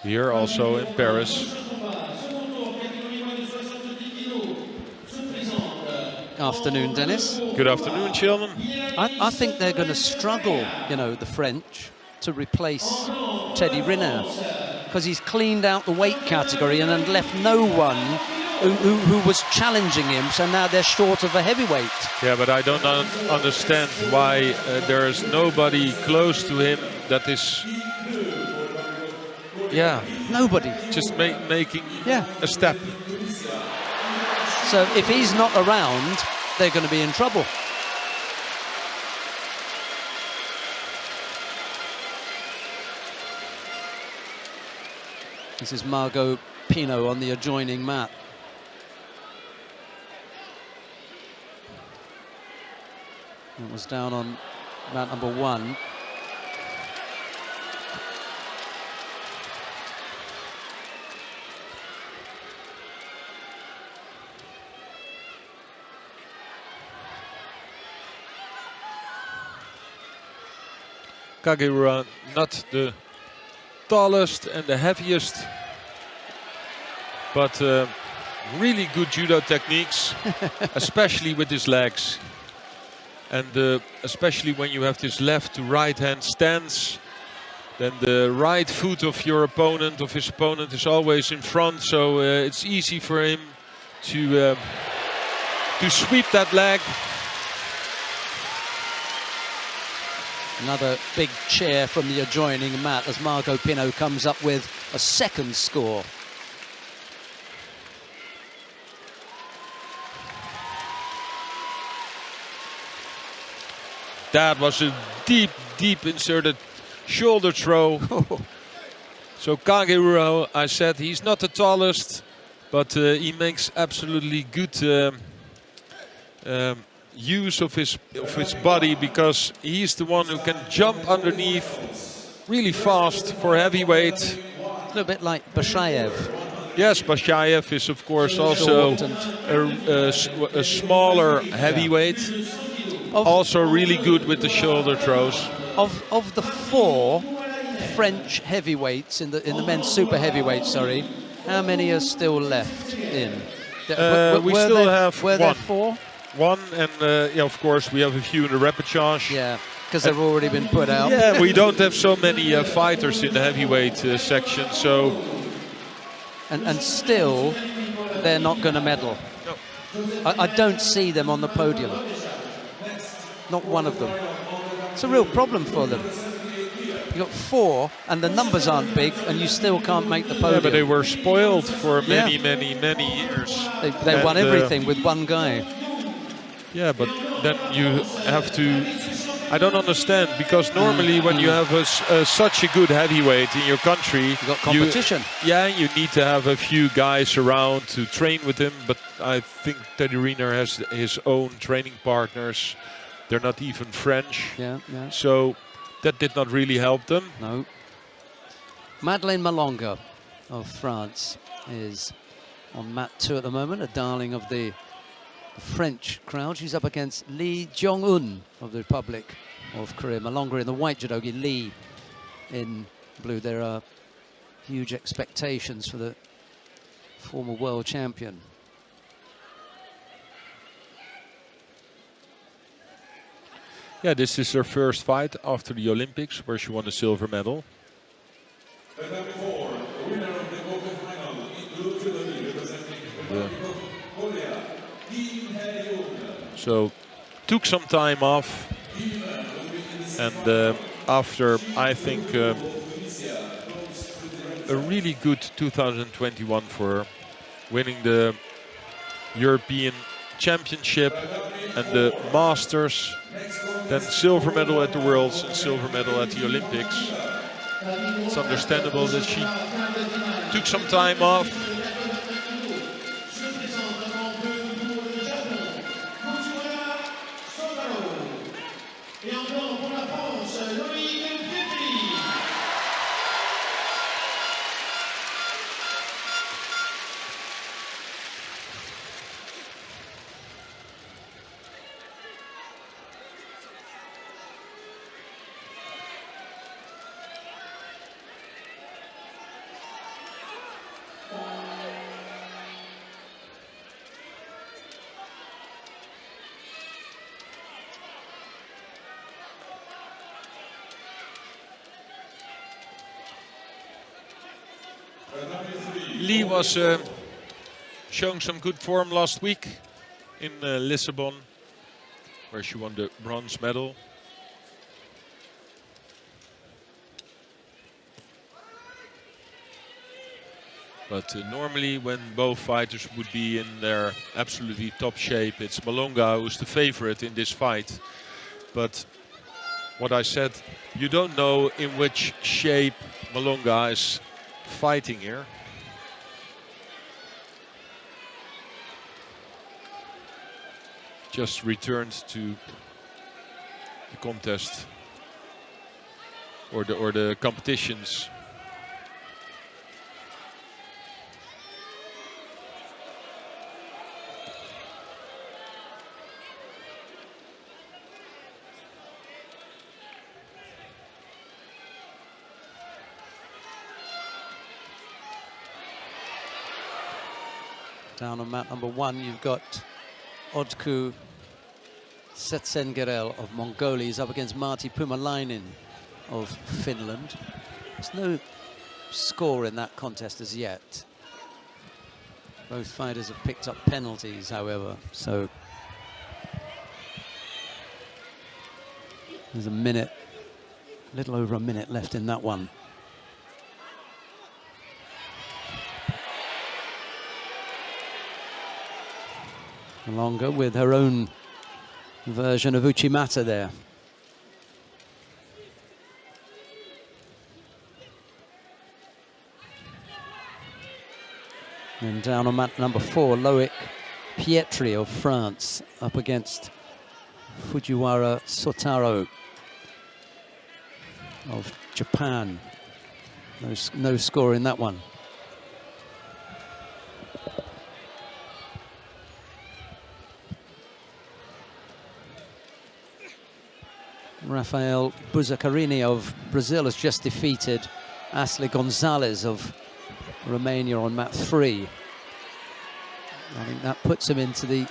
here also in Paris. Afternoon, Dennis. Good afternoon, Sheldon. I think they're going to struggle, you know, the French, to replace Teddy Riner, because he's cleaned out the weight category and then left no one who was challenging him, so now they're short of a heavyweight. Yeah, but I don't understand why there is nobody close to him that is... Yeah. Nobody. Just making a step. So if he's not around, they're going to be in trouble. This is Margot Pino on the adjoining mat. It was down on mat number 1. Kageura, not the tallest and the heaviest, but really good judo techniques, especially with his legs. And especially when you have this left to right hand stance, then the right foot of your opponent, of his opponent, is always in front, so it's easy for him to sweep that leg. Another big chair from the adjoining mat as Margot Pino comes up with a second score. That was a deep, deep inserted shoulder throw. So Kageura, I said, he's not the tallest, but he makes absolutely good use of his body, because he's the one who can jump underneath really fast for heavyweight. A little bit like Bashayev. Yes, Bashayev is of course also a smaller heavyweight, also really good with the shoulder throws. Of the 4 French heavyweights in the men's super heavyweight, sorry, how many are still left in? We still have were one. there 4? One, and yeah, of course we have a few in the repechage. Yeah, because they've already been put out. Yeah, we don't have so many fighters in the heavyweight section, so. And still, they're not going to medal. No. I don't see them on the podium. Not one of them. It's a real problem for them. You've got 4, and the numbers aren't big, and you still can't make the podium. Yeah, but they were spoiled for many years. They won everything with one guy. Yeah, but then you have to. I don't understand, because normally when you have such a good heavyweight in your country, You've got competition. You need to have a few guys around to train with him. But I think Teddy Riner has his own training partners. They're not even French. Yeah. So that did not really help them. No. Madeleine Malonga of France is on mat 2 at the moment, a darling of the French crowd. She's up against Lee Jong-un of the Republic of Korea. Malonga in the white judogi, Lee in blue. There are huge expectations for the former world champion. Yeah, this is her first fight after the Olympics, where she won a silver medal. And number 4, the winner of the quarterfinal in blue judogi, representing the Republic of Korea, so took some time off, and after, I think, a really good 2021 for her, winning the European Championship and the Masters, then silver medal at the Worlds and silver medal at the Olympics. It's understandable that she took some time off. Lee was showing some good form last week in Lisbon, where she won the bronze medal. But normally when both fighters would be in their absolutely top shape, it's Malonga who's the favorite in this fight. But what I said, you don't know in which shape Malonga is fighting here. Just returned to the contest or the competitions. Down on mat number 1, you've got Odku Setsengerel of Mongolia. He's up against Martti Pumalainen of Finland. There's no score in that contest as yet. Both fighters have picked up penalties, however, so there's a little over a minute left in that one. Malonga with her own version of Uchimata there. And down on mat number 4, Loic Pietri of France up against Fujiwara Sotaro of Japan. No score in that one. Rafael Buzzacarini of Brazil has just defeated Ashley Gonzalez of Romania on mat 3. I think that puts him into the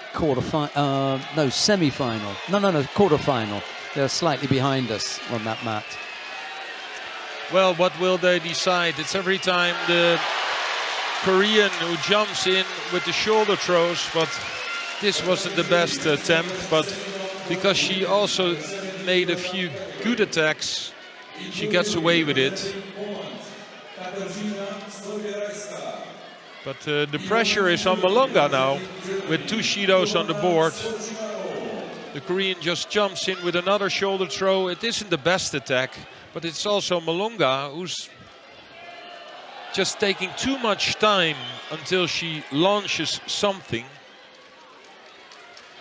semi-final. No, quarter-final. They're slightly behind us on that mat. Well, what will they decide? It's every time the Korean who jumps in with the shoulder throws, but this wasn't the best attempt. But because she also made a few good attacks, she gets away with it. But the pressure is on Malonga now, with 2 Shidos on the board. The Korean just jumps in with another shoulder throw. It isn't the best attack, but it's also Malonga who's just taking too much time until she launches something.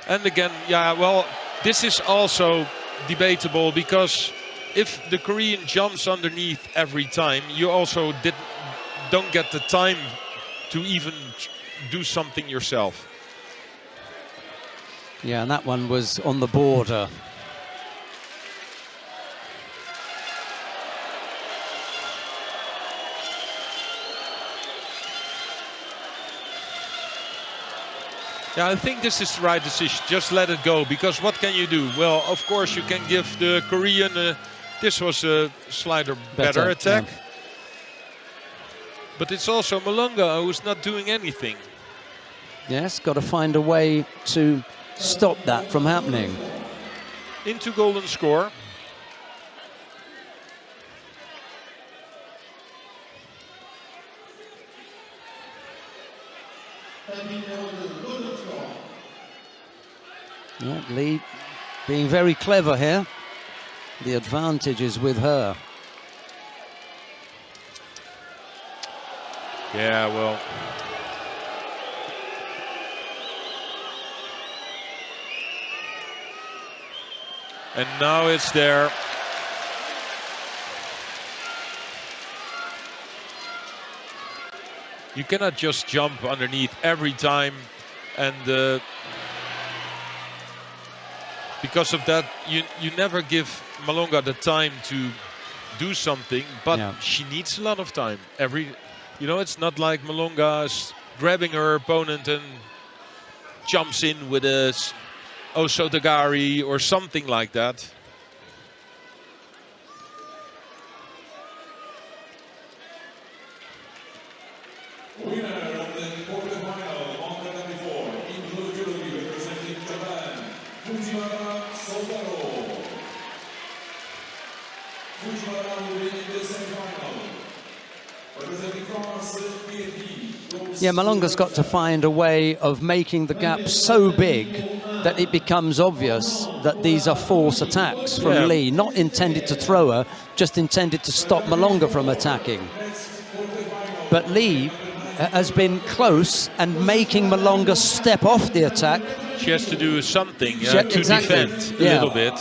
And again, yeah, well, this is also debatable, because if the Korean jumps underneath every time, you also don't get the time to even do something yourself. Yeah, and that one was on the border. Yeah, I think this is the right decision. Just let it go, because what can you do? Well, of course, you can give the Korean, this was a slighter better attack. Yeah. But it's also Malonga who's not doing anything. Yes, got to find a way to stop that from happening. Into golden score. Yeah, Lee being very clever here. The advantage is with her. Yeah, well. And now it's there. You cannot just jump underneath every time, and because of that, you never give Malonga the time to do something, but she needs a lot of time. You know, it's not like Malonga is grabbing her opponent and jumps in with a Osotagari or something like that. Winner of the quarterfinal on the 94 in Judo representing Japan, Fujiwara Sotaro. Fujiwara will win in the semi-final. Representing France, Yeah, Malonga's got to find a way of making the gap so big that it becomes obvious that these are force attacks from Lee, not intended to throw her, just intended to stop Malonga from attacking. But Lee has been close and making Malonga step off the attack. She has to do something to defend a little bit.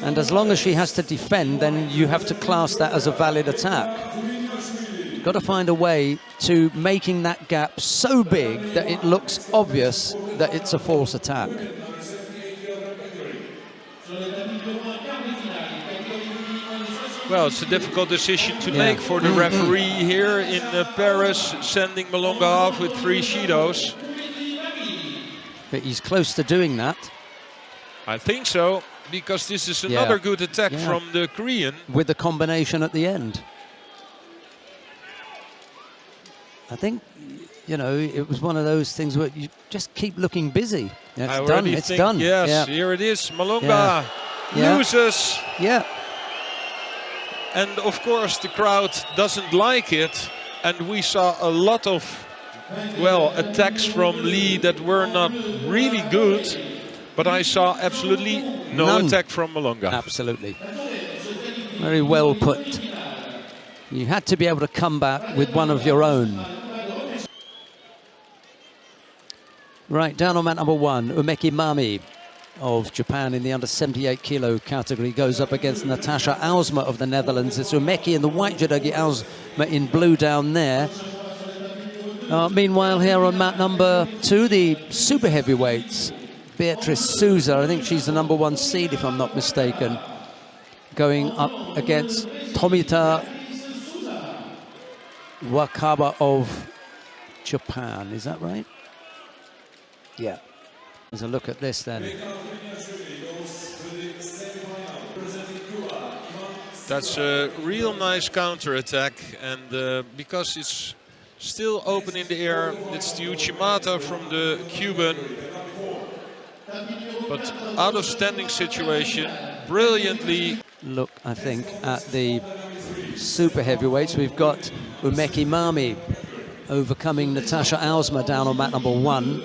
And as long as she has to defend, then you have to class that as a valid attack. Got to find a way to making that gap so big that it looks obvious that it's a force attack. Well, it's a difficult decision to make for the referee here in Paris, sending Malonga off with 3 Shidos. But he's close to doing that. I think so, because this is another good attack from the Korean. With the combination at the end. I think, you know, it was one of those things where you just keep looking busy. It's done, it's done. Yes, here it is. Malonga loses. Yeah. And of course the crowd doesn't like it. And we saw a lot of, well, attacks from Lee that were not really good. But I saw absolutely no attack from Malonga. Absolutely. Very well put. You had to be able to come back with one of your own. Right, down on mat number 1, Umeki Mami of Japan in the under 78 kilo category goes up against Natasha Ausma of the Netherlands. It's Umeki in the white judogi, Ausma in blue down there. Meanwhile, here on mat number 2, the super heavyweights, Beatrice Souza, I think she's the number 1 seed if I'm not mistaken, going up against Tomita Wakaba of Japan. Is that right? Yeah. There's a look at this then. That's a real nice counter-attack, and because it's still open in the air, it's the Uchimata from the Cuban. But out of standing situation, brilliantly. Look, I think, at the super heavyweights. We've got Umeki Mami overcoming Natasha Alsma down on mat number 1.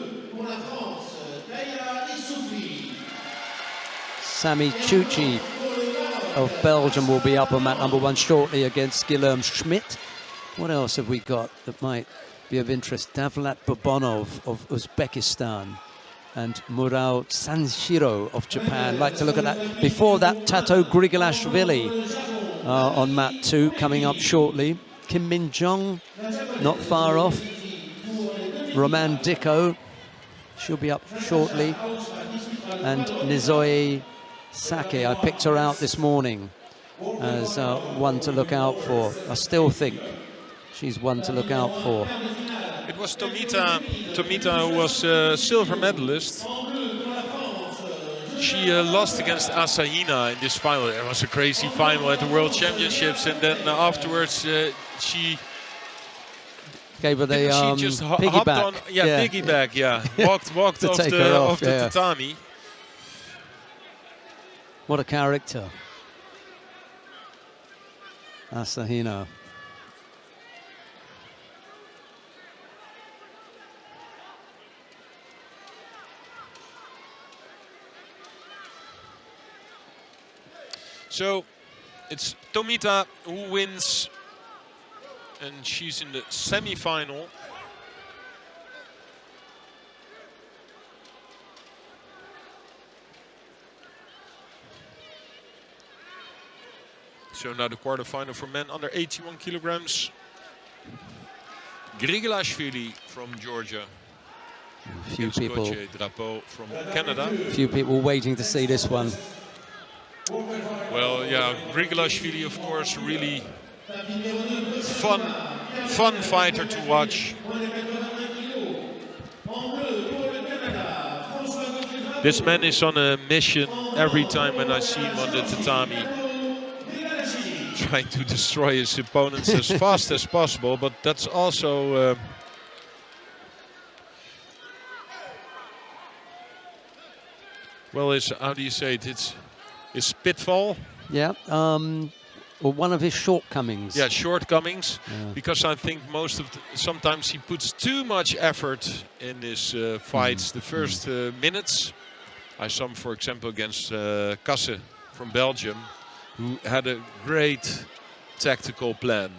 Sami Chuchi of Belgium will be up on mat number 1 shortly against Guillaume Schmidt. What else have we got that might be of interest? Davlat Bobonov of Uzbekistan and Mural Sanshiro of Japan. Like to look at that. Before that, Tato Grigolashvili on mat 2 coming up shortly. Kim Min Jong not far off. Roman Dicko, she'll be up shortly. And Nizoe Sake, I picked her out this morning as one to look out for. I still think she's one to look out for. It was Tomita who was silver medalist. She lost against Asahina in this final. It was a crazy final at the World Championships, and then afterwards she gave her the she just piggyback. hopped on, piggyback, yeah. Walked off the tatami. What a character, Asahina. So it's Tomita who wins, and she's in the semi-final. So now the quarterfinal for men under 81 kilograms. Grigolashvili from Georgia. A few people Drapeau from Canada. Few people waiting to see this one. Well, yeah, Grigolashvili, of course, really fun fighter to watch. This man is on a mission every time when I see him on the tatami, trying to destroy his opponents as fast as possible, but that's also well, it's, how do you say it? It's pitfall. Yeah, or one of his shortcomings. Yeah, shortcomings. Yeah. Because I think sometimes he puts too much effort in his fights. The first minutes, I saw him, for example, against Kasse from Belgium, who had a great tactical plan.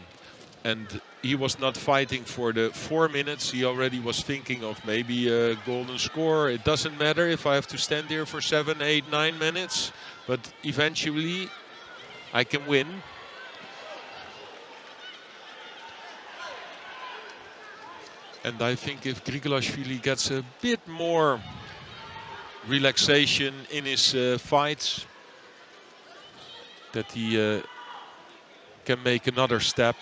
And he was not fighting for the 4 minutes. He already was thinking of maybe a golden score. It doesn't matter if I have to stand there for 7, 8, 9 minutes. But eventually I can win. And I think if Grigolashvili gets a bit more relaxation in his fights, that he can make another step.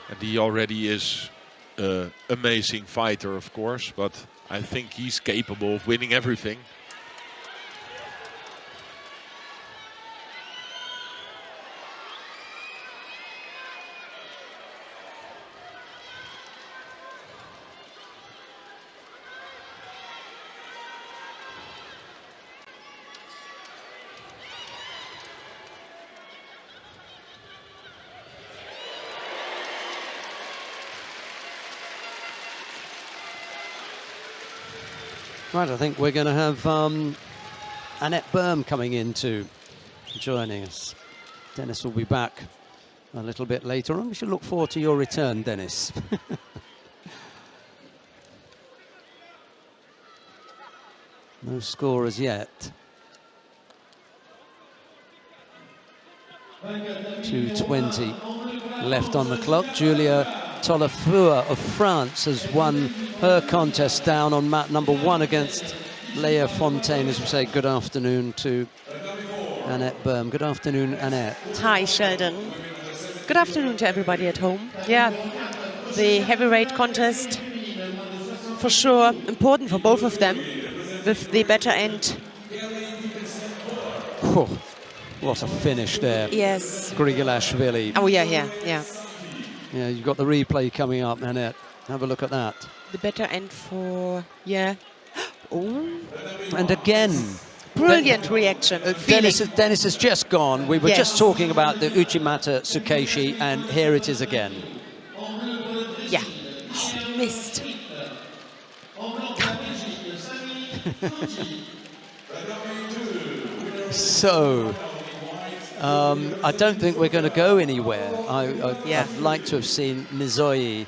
And he already is an amazing fighter, of course, but I think he's capable of winning everything. Right, I think we're going to have Annette Berm coming in to joining us. Dennis will be back a little bit later on. We should look forward to your return, Dennis. No score as yet. 2:20 left on the clock. Julia Tolafua of France has won her contest down on mat number 1 against Leah Fontaine. As we say, good afternoon to Annette Berm. Good afternoon, Annette. Hi, Sheldon. Good afternoon to everybody at home. Yeah, the heavyweight contest, for sure, important for both of them, with the better end. Oh, what a finish there. Yes. Grigulashvili. Oh, yeah. Yeah, you've got the replay coming up, Annette. Have a look at that. The better end for, yeah. Oh. And again. Brilliant reaction. Dennis has just gone. We were just talking about the Uchimata Tsukeshi, and here it is again. Yeah. Oh, missed. So, I don't think we're going to go anywhere. I'd like to have seen Nizoyi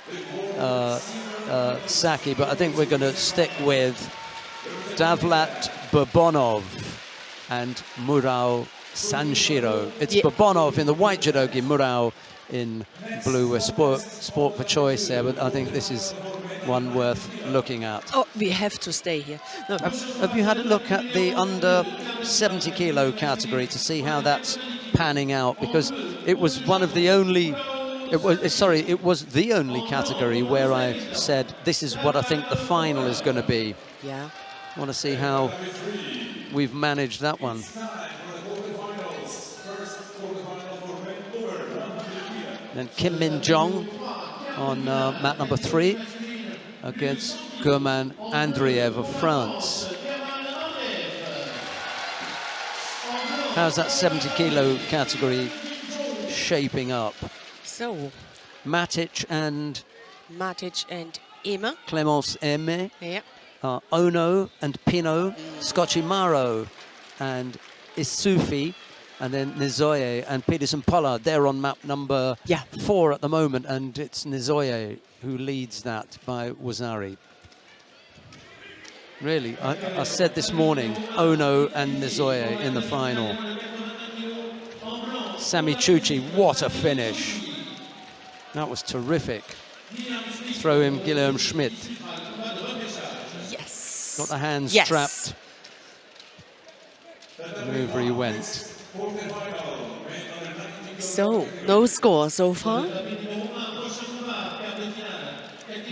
Saki, but I think we're going to stick with Davlat Bourbonov and Murao Sanshiro. It's Bourbonov in the white judogi, Murao in blue. We're sport for choice there, but I think this is one worth looking at. Oh, we have to stay here. No. Have you had a look at the under 70 kilo category to see how that's panning out? Because it was one of the only, it was the only category where I said, this is what I think the final is going to be. Yeah. I want to see how we've managed that one. Then Kim Min Jong on mat number 3 against German Andriev of France. How's that 70 kilo category shaping up? So, Matic and Ema. Clémence Aimé. Yeah. Ono and Pino, Scocchimaro and Isufi, and then Nizoye and Peterson Pollard. They're on map number 4 at the moment, and it's Nizoye who leads that by Wazari. Really, I said this morning, Ono and Nizoye in the final. Sami Chuchi, what a finish. That was terrific. Throw him Guillaume Schmidt. Yes. Got the hands trapped. And over he went. So, no score so far.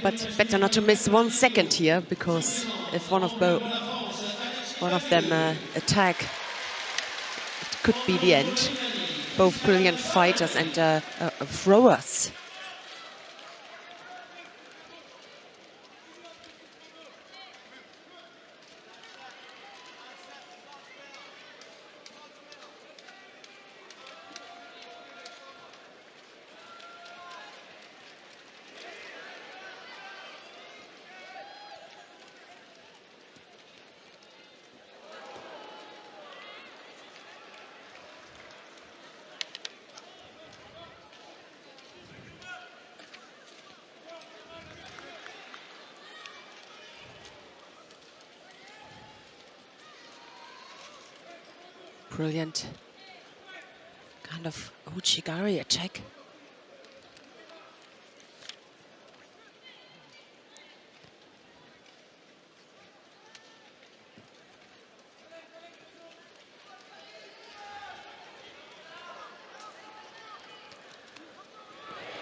But better not to miss 1 second here, because if one of them attack, it could be the end. Both brilliant fighters and throwers. Brilliant kind of Uchigari attack.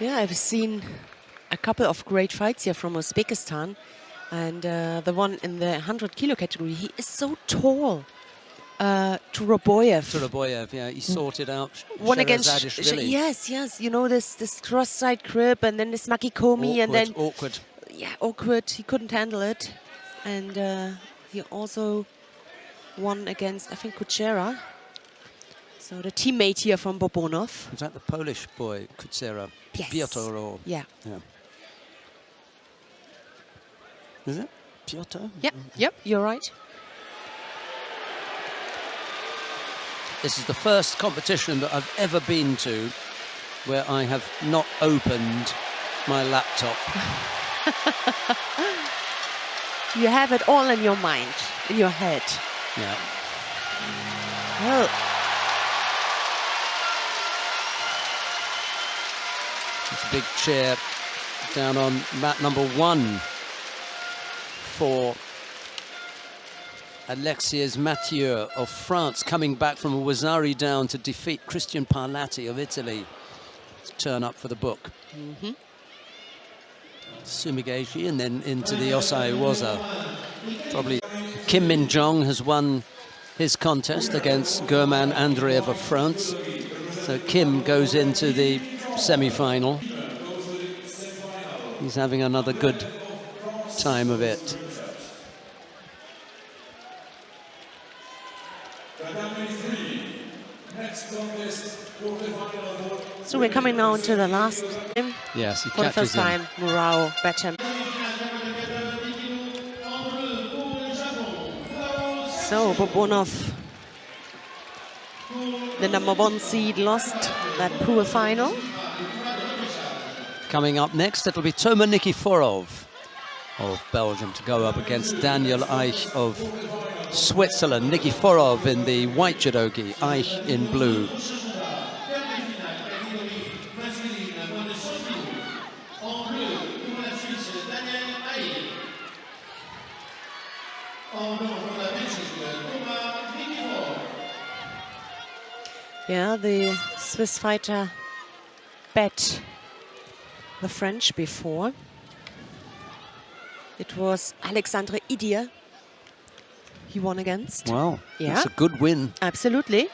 Yeah, I've seen a couple of great fights here from Uzbekistan, and the one in the 100 kilo category, he is so tall. Turoboyev, yeah, he sorted out one against yes, you know, this cross side grip, and then this Makikomi, and then awkward. Yeah, awkward. He couldn't handle it, and he also won against, I think, Kuchera. So the teammate here from Bourbonov. Is that the Polish boy, Kuchera? Yes. Piotr or yeah. Is it Piotr? Yep, you're right. This is the first competition that I've ever been to where I have not opened my laptop. You have it all in your mind, in your head. Yeah. Well. It's a big chair down on mat number 1 for Alexis Mathieu of France coming back from a Wazzari down to defeat Christian Parlati of Italy. Turn up for the book. Sumigashi and then into the Osai Waza. Probably Kim Min-jong has won his contest against German Andreev of France. So Kim goes into the semi-final. He's having another good time of it. So we're coming now to the last game. Yes, he For the catches first him. time, Murao Becham. So Bobonov, the #1 seed, lost that pool final. Coming up next, it'll be Toma Nikiforov of Belgium to go up against Daniel Eich of Switzerland. Nikiforov in the white judogi, Eich in blue. Yeah, the Swiss fighter bet the French before. It was Alexandre Idier he won against. Wow, Yeah. that's a good win. Absolutely.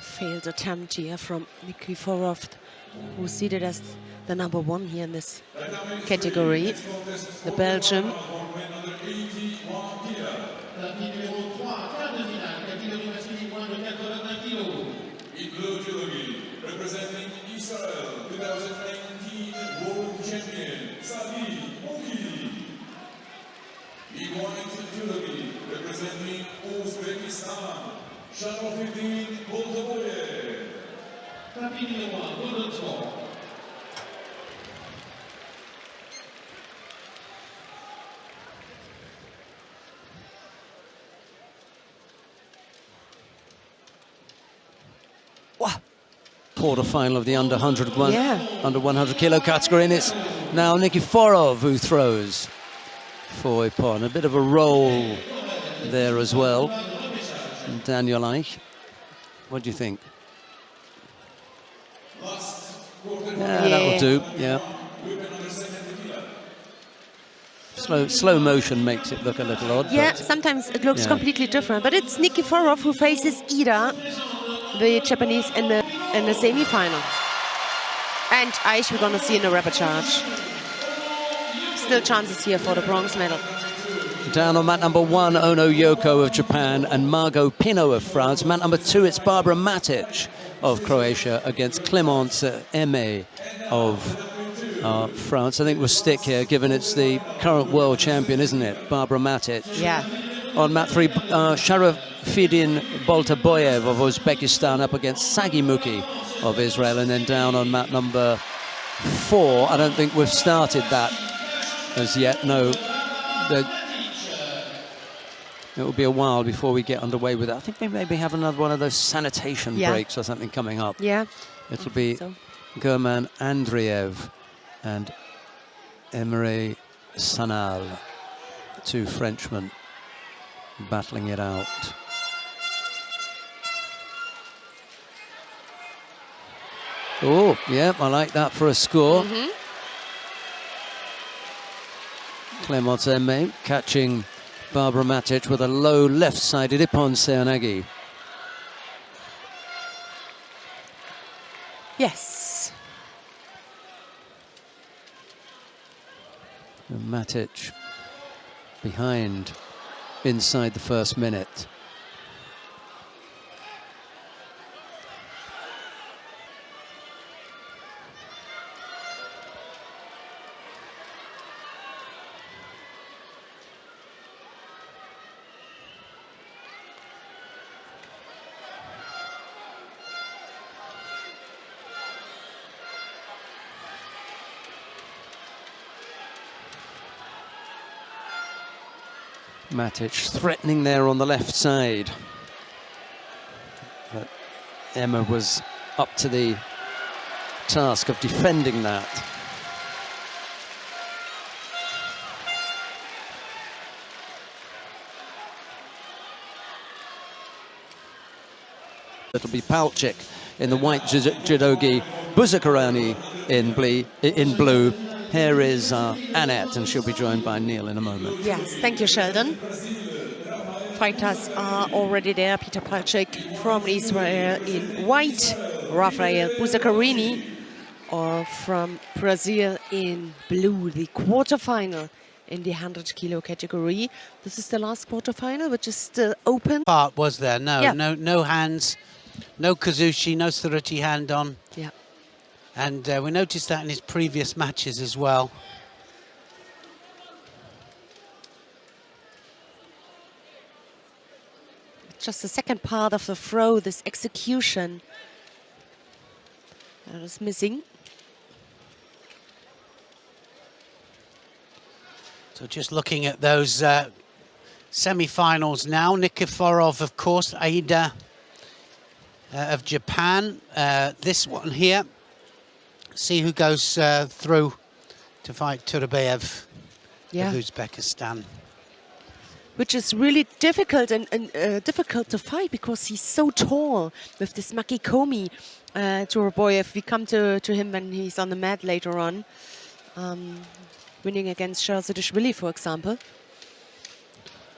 Failed attempt here from Nikiforov, who's seated as the #1 here in this category. The Belgium. Representing Israel, 2019 World Champion, Sadi Muki. In white judogi, representing Uzbekistan, Sharafidin Boltaboyev. Quarter-final of the under 101, Yeah. under 100 kilo category, and it's now Nikiforov who throws for Ippon. A bit of a roll there as well. And Daniel Eich, what do you think? Yeah, that will do. Yeah. Slow motion makes it look a little odd. Yeah, but sometimes it looks yeah. completely different, but it's Nikiforov who faces Ida, the Japanese, in the semi-final. And Eich we're going to see in the repechage. Still chances here for the bronze medal. Down on mat #1, Ono Yoko of Japan and Margot Pinot of France. Mat #2, it's Barbara Matic of Croatia against Clémence Aimé of France. I think we'll stick here, given it's the current world champion, isn't it? Barbara Matic. Yeah. On mat 3, Sharafidin Boltaboyev of Uzbekistan up against Sagimuki of Israel. And then down on mat #4, I don't think we've started that as yet. No. It will be a while before we get underway with it. I think we maybe have another one of those sanitation breaks or something coming up. Yeah. It'll be so. German Andreev and Emre Sanal, two Frenchmen battling it out. Oh, yeah, I like that for a score. Clémence Aimé catching Barbara Matic with a low left-sided Ippon Seoinage. Yes. Matic behind inside the first minute. Matic threatening there on the left side. But Emma was up to the task of defending that. It'll be Palchik in the white judogi, Buzakarani in blue. Here is Annette, and she'll be joined by Neil in a moment. Yes, thank you, Sheldon. Fighters are already there. Peter Palchik from Israel in white, Rafael Buzakarini, or from Brazil in blue, the quarterfinal in the 100 kilo category. This is the last quarterfinal, which is still open. Part was there? No, Yeah. no hands, no Kazushi, no Suruchi hand on. Yeah. And we noticed that in his previous matches as well. Just the second part of the throw, this execution, that is missing. So just looking at those semi-finals now, Nikiforov, of course, Aida of Japan, this one here. See who goes through to fight Turabayev of Uzbekistan. Which is really difficult and difficult to fight because he's so tall with this Makikomi Turabayev. We come to him when he's on the mat later on, winning against Sharzadishvili, for example.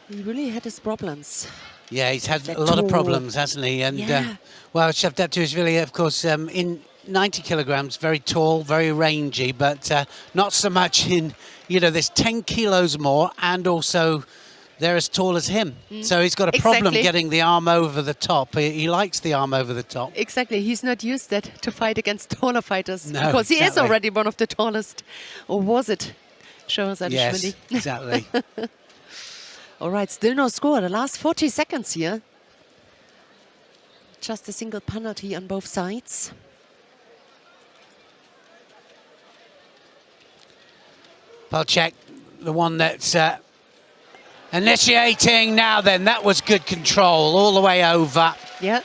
He really had his problems. Yeah, he's had a lot of problems, hasn't he? And well, Shavdatuishvili, of course, in 90 kilograms, very tall, very rangy, but not so much in, you know, there's 10 kilos more, and also they're as tall as him. So he's got a problem getting the arm over the top. He likes the arm over the top. Exactly. He's not used that to fight against taller fighters, no, because he is already one of the tallest. Or was it? Sharzadishvili? Yes, exactly. All right, still no score. The last 40 seconds here. Just a single penalty on both sides. Palchik, the one that's initiating now then. That was good control all the way over. Yeah.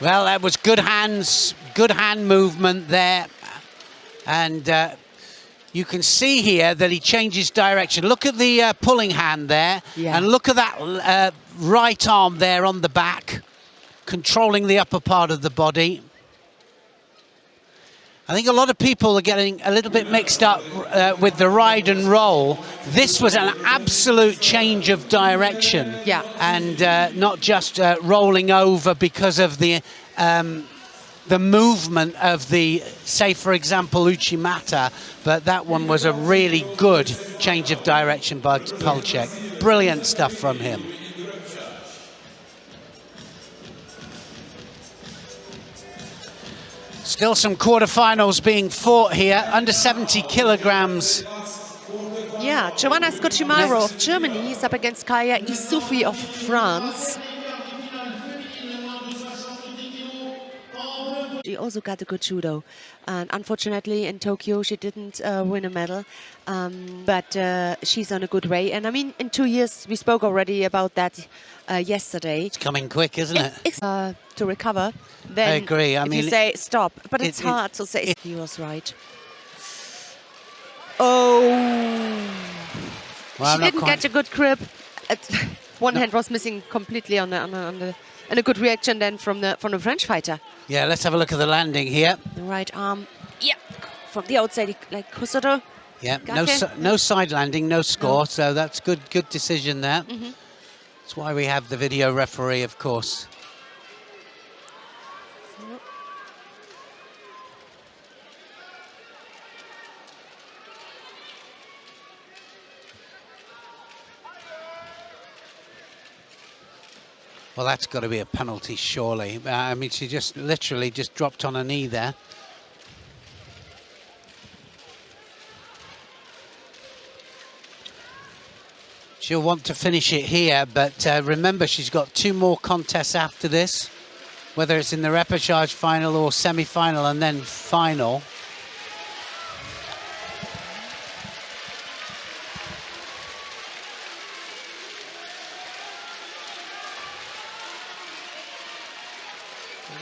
Well, that was good hands, good hand movement there. And you can see here that he changes direction. Look at the pulling hand there. Yeah. And look at that right arm there on the back, controlling the upper part of the body. I think a lot of people are getting a little bit mixed up with the ride and roll. This was an absolute change of direction. Yeah. And not just rolling over because of the movement of the, say, for example, Uchimata, but that one was a really good change of direction by Palchik. Brilliant stuff from him. Still some quarterfinals being fought here, under 70 kilograms. Yeah, Giovanna Scocimaro of Germany is up against Kaya Isoufi of France. She also got a good judo, and unfortunately in Tokyo she didn't win a medal, but she's on a good way. And I mean, in 2 years, we spoke already about that yesterday. It's coming quick, isn't it? It's to recover. Then I agree. I mean, you say stop, but it's hard to say. He was right. Oh, well, she didn't get a good grip. One hand was missing completely on the and a good reaction then from the French fighter. Yeah, let's have a look at the landing here. The right arm, yeah, from the outside like Kusado. Yeah, no side landing, no score, so that's good decision there. That's why we have the video referee, of course. Well, that's got to be a penalty, surely. I mean, she just literally just dropped on her knee there. She'll want to finish it here, but remember, she's got 2 more contests after this, whether it's in the repechage final or semi-final and then final.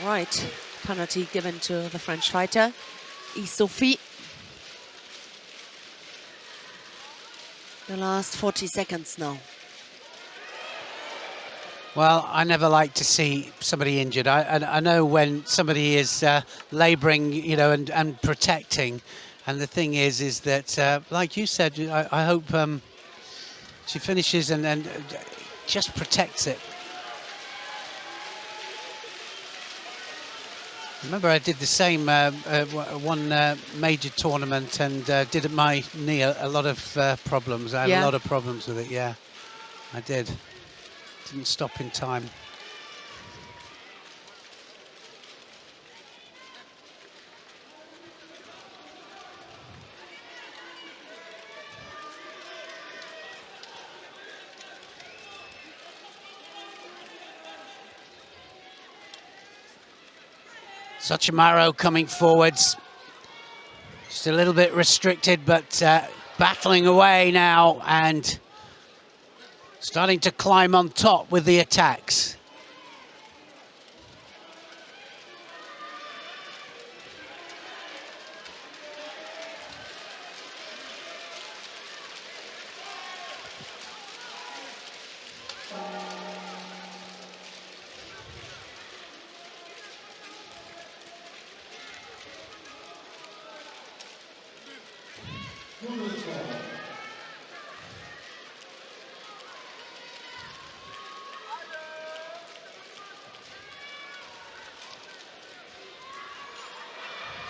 Right, penalty given to the French fighter, Sophie. The last 40 seconds now. Well, I never like to see somebody injured. I know when somebody is labouring, you know, and protecting. And the thing is that, like you said, I hope she finishes and just protects it. Remember, I did the same one major tournament and did at my knee a lot of problems. I had a lot of problems with it, yeah. I did. Didn't stop in time. Sochimaro coming forwards, just a little bit restricted, but battling away now and starting to climb on top with the attacks.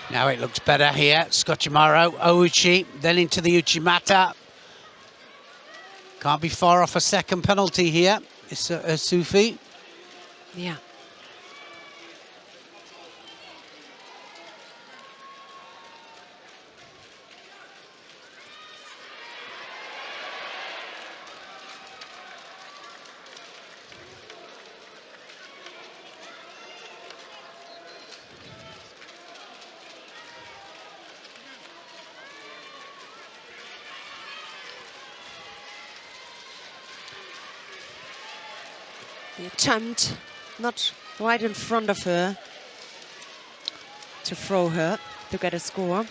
Now it looks better here. Sochimaro, Ouchi, then into the Uchimata. Can't be far off a second penalty here. It's Sufi. Yeah. The attempt, not right in front of her, to throw her to get a score.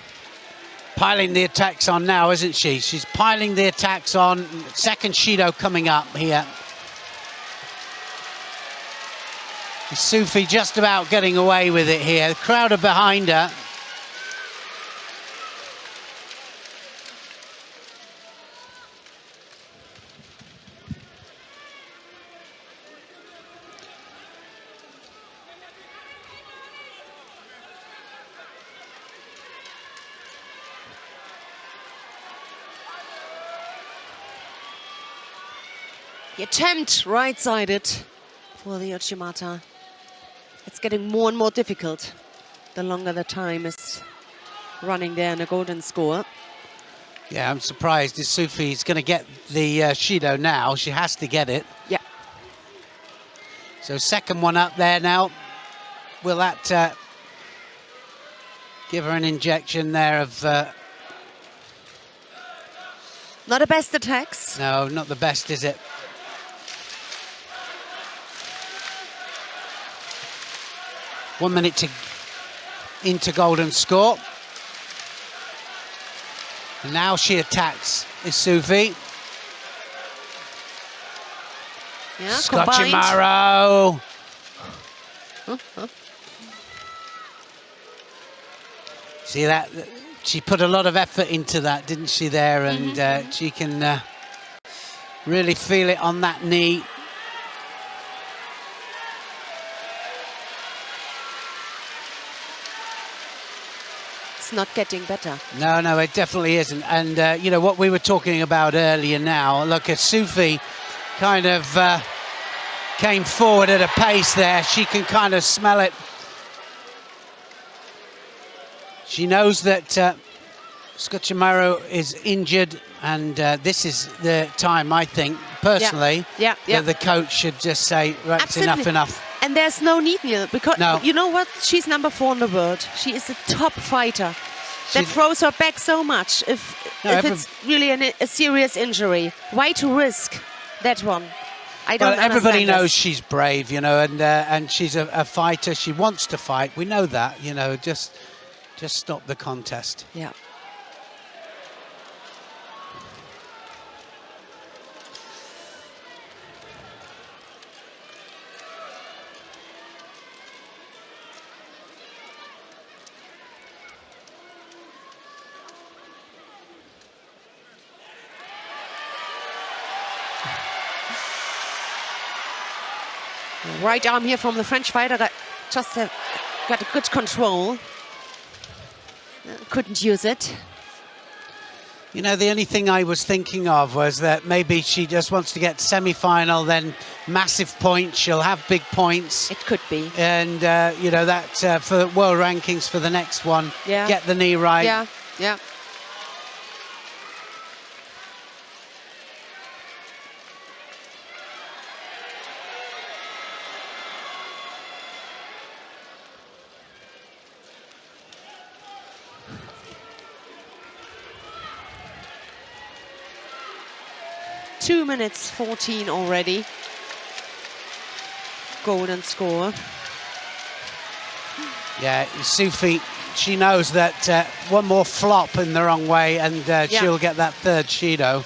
Piling the attacks on now, isn't she? She's piling the attacks on. Second Shido coming up here. Sufi just about getting away with it here. The crowd are behind her. The attempt right-sided for the Uchimata. It's getting more and more difficult the longer the time is running there in a golden score. Yeah, I'm surprised if Sufi's going to get the Shido now. She has to get it. Yeah. So second one up there now. Will that give her an injection there of... Not the best attacks. No, not the best, is it? One minute to into golden score. And now she attacks Sufi. Yeah, Sochimaro. See that? She put a lot of effort into that, didn't she, there? And she can really feel it on that knee. It's not getting better. No, no, it definitely isn't. And, you know, what we were talking about earlier now, look at Sufi kind of came forward at a pace there. She can kind of smell it. She knows that Scocciamaro is injured, and this is the time, I think, personally, that the coach should just say, right, it's enough. And there's no need, Neil, because no. You know what? She's number 4 in the world. She is a top fighter. That throws her back so much if it's really a serious injury. Why to risk that one? I don't understand. Everybody knows she's brave, you know, and she's a fighter. She wants to fight. We know that, you know, just stop the contest. Yeah. Right arm here from the French fighter that just got a good control. Couldn't use it. You know, the only thing I was thinking of was that maybe she just wants to get semi-final, then massive points. She'll have big points. It could be. And, you know, that for world rankings for the next one, get the knee right. Yeah, yeah. Two minutes 14 already. Golden score. Yeah, Sufi, she knows that one more flop in the wrong way and she'll get that third Shido.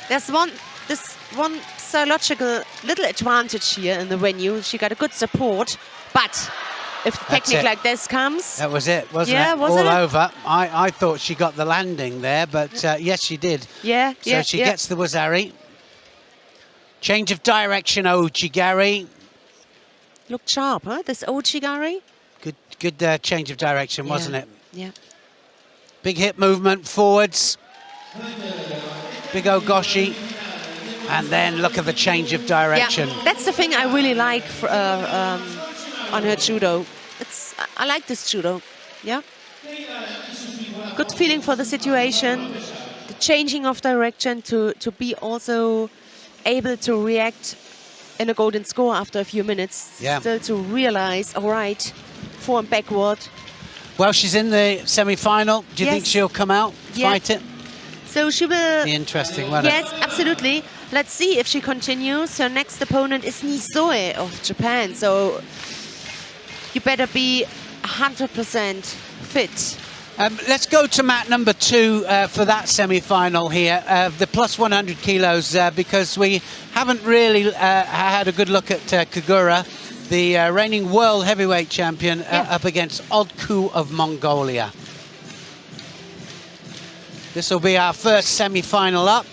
There's one psychological little advantage here in the venue. She got a good support, but if the technique like this comes... That was it, wasn't it? Wasn't All it? over. I thought she got the landing there, but yes, she did. Yeah, so she gets the Wazari. Change of direction, Ojigari. Looked sharp, huh? This Ojigari. Good change of direction, wasn't it? Yeah. Big hip movement forwards. Big Ogoshi. And then look at the change of direction. Yeah, that's the thing I really like on her judo. I like this judo. Yeah. Good feeling for the situation. The changing of direction to be also able to react in a golden score after a few minutes. Yeah. Still to realize, all right, form backward. Well, she's in the semi-final. Do you think she'll come out, fight it? So she will... Be interesting, won't it? Yes, absolutely. Let's see if she continues. Her next opponent is Nisoe of Japan. So you better be 100% fit. Let's go to mat number 2 for that semi-final here, the plus 100 kilos, because we haven't really had a good look at Kagura, the reigning world heavyweight champion, up against Odku of Mongolia. This will be our first semi-final up.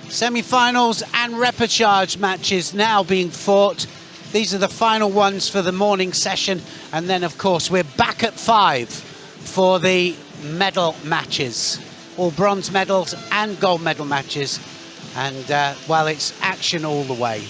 Semi-finals and repechage matches now being fought. These are the final ones for the morning session, and then of course we're back at 5 for the medal matches, all bronze medals and gold medal matches, and well, it's action all the way.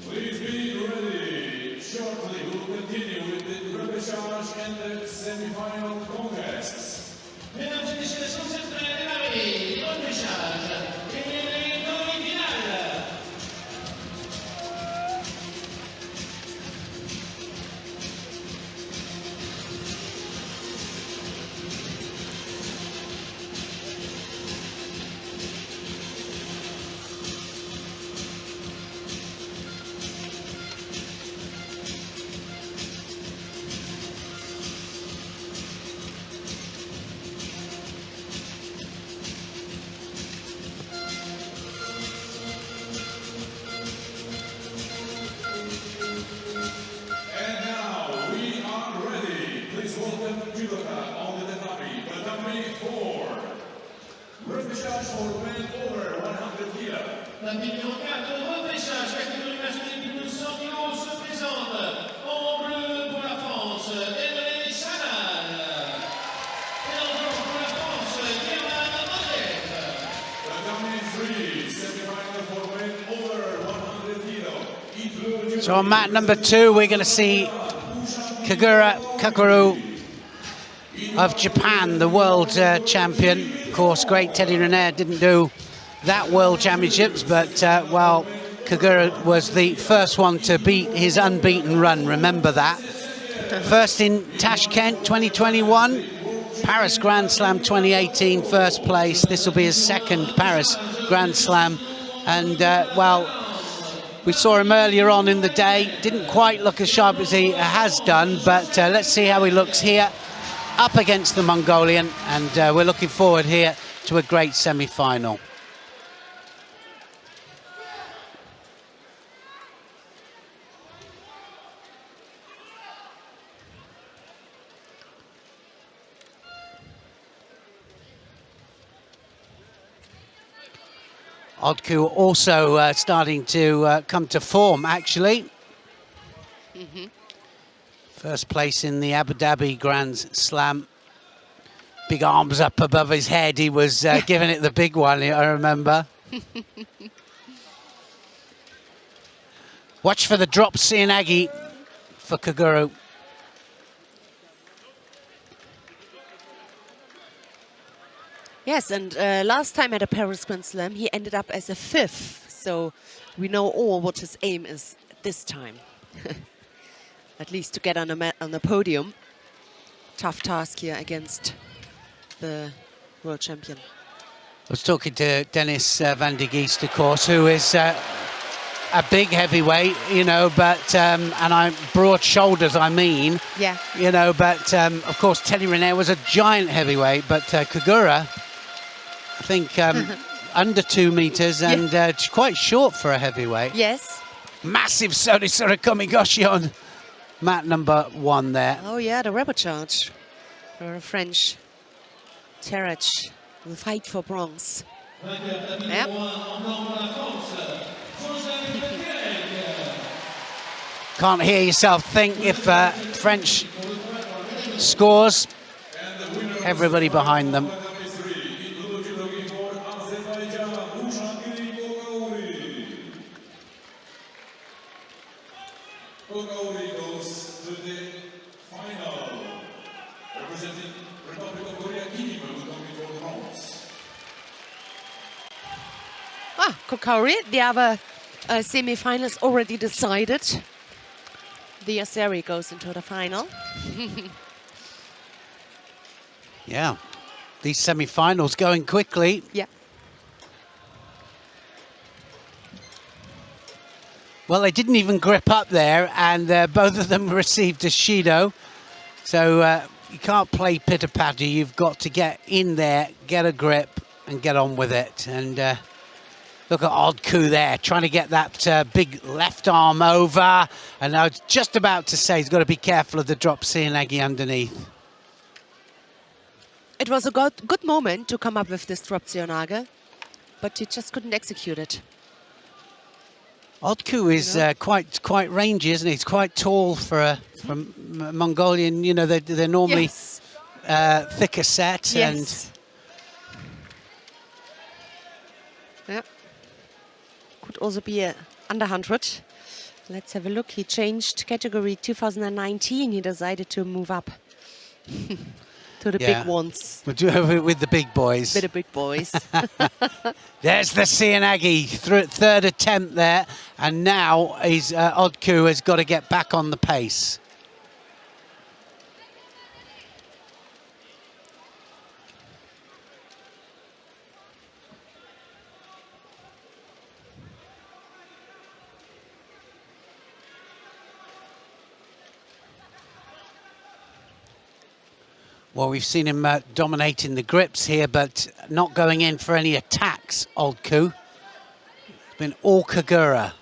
Please be ready. Shortly, we'll continue with the repechage and the semi-final contests. Mesdames et messieurs, sur cette démarrée, repechage et les demi-finales. repêchage for men over 100 kg. La numéro 4 au repêchage, catégorie masculine plus de 100 kg, se présente en bleu pour la France, Emily Chanal. Et en blanc pour la France, Guerman Motet. The coming three semi-final for men over 100 kg. So on mat number 2, we're going to see Kagura Kakuru of Japan, the world champion. Of course, great Teddy Riner didn't do that World Championships, but well, Kagura was the first one to beat his unbeaten run, remember that. First in Tashkent 2021, Paris Grand Slam 2018, first place. This will be his second Paris Grand Slam, and well, we saw him earlier on in the day, didn't quite look as sharp as he has done, but let's see how he looks here up against the Mongolian, and we're looking forward here to a great semi-final. Odku also starting to come to form, actually. First place in the Abu Dhabi Grand Slam. Big arms up above his head. He was giving it the big one, I remember. Watch for the drop Sianagi for Kaguru. Yes, and last time at a Paris Grand Slam, he ended up as a 5th. So we know all what his aim is this time. At least to get on the podium. Tough task here against the world champion. I was talking to Dennis van de Geest, of course, who is a big heavyweight, you know, but, and I'm broad shoulders, I mean. Yeah. You know, but of course, Teddy Riner was a giant heavyweight, but Kagura, I think under 2 meters and quite short for a heavyweight. Yes. Massive Sorisora Komigoshi on mat number 1 there. Oh yeah, the rebel charge for a French Terech will fight for bronze. Yep. Can't hear yourself think if French scores. Everybody behind them. Kogauri goes to the final. Representing Republic of Korea, Kim will compete for bronze. Kokauri, the other semi-finals already decided. The Azeri goes into the final. Yeah, these semi-finals going quickly. Yeah. Well, they didn't even grip up there, and both of them received a Shido. So you can't play pitter-patter. You've got to get in there, get a grip, and get on with it. And look at Odku there, trying to get that big left arm over. And I was just about to say he's got to be careful of the drop Sianagi underneath. It was a good moment to come up with this drop Sianagi, but he just couldn't execute it. Odku is quite rangy, isn't he? He's quite tall for Mongolian. You know, they're normally thicker set. Yes. And yeah. Could also be a under 100. Let's have a look. He changed category 2019. He decided to move up to the big ones. We'll do it with the big boys. With the big boys. There's the Sianagi, third attempt there, and now Odku has got to get back on the pace. Well, we've seen him dominating the grips here, but not going in for any attacks, Odku. It's been all Kagura.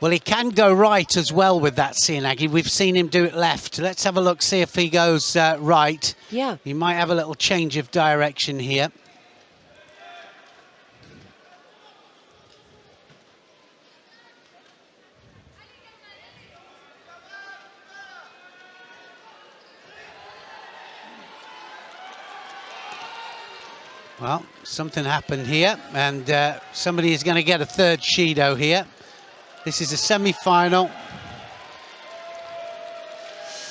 Well, he can go right as well with that Sianagi. We've seen him do it left. Let's have a look, see if he goes right. Yeah. He might have a little change of direction here. Well, something happened here, and somebody is going to get a third Shido here. This is a semi-final.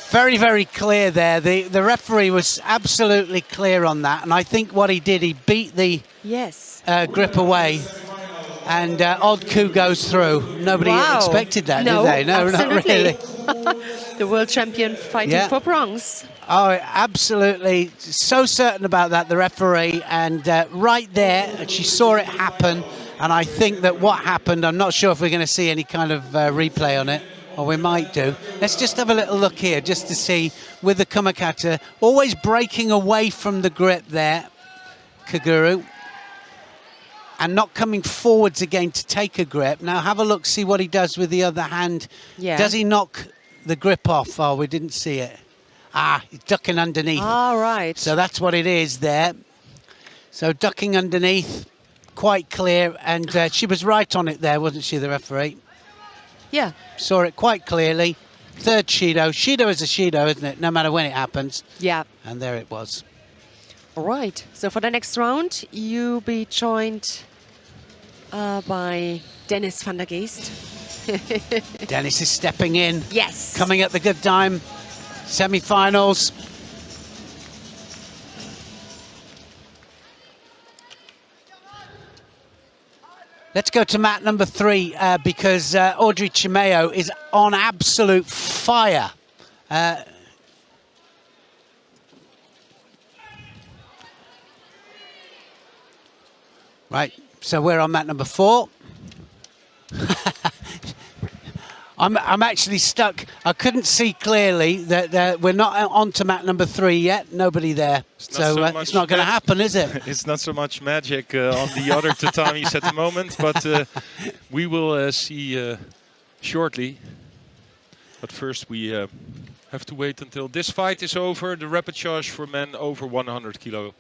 Very, very clear there. The referee was absolutely clear on that, and I think what he did, he beat the grip away, and Odd Coup goes through. Nobody expected that, did they? No, absolutely. not really. The world champion fighting for bronze. Oh, absolutely. So certain about that, the referee. And right there, she saw it happen. And I think that what happened, I'm not sure if we're going to see any kind of replay on it, or we might do. Let's just have a little look here, just to see with the Kumakata, always breaking away from the grip there, Kaguru, and not coming forwards again to take a grip. Now have a look, see what he does with the other hand. Yeah. Does he knock the grip off? Oh, we didn't see it. Ah, he's ducking underneath. All right. So that's what it is there. So ducking underneath, quite clear, and she was right on it there, wasn't she, the referee? Yeah. Saw it quite clearly. Third Shido. Shido is a Shido, isn't it? No matter when it happens. Yeah. And there it was. All right. So for the next round, you'll be joined by Dennis van der Geest. Dennis is stepping in. Yes. Coming at the good time. Semi-finals. Let's go to mat number 3 because Audrey Chimeo is on absolute fire. Right, so we're on mat number 4. I'm actually stuck. I couldn't see clearly that we're not on to mat number 3 yet. Nobody there. So it's not going to happen, is it? It's not so much magic on the other tatamis at the moment, but we will see shortly. But first we have to wait until this fight is over. The repechage for men over 100 kilo.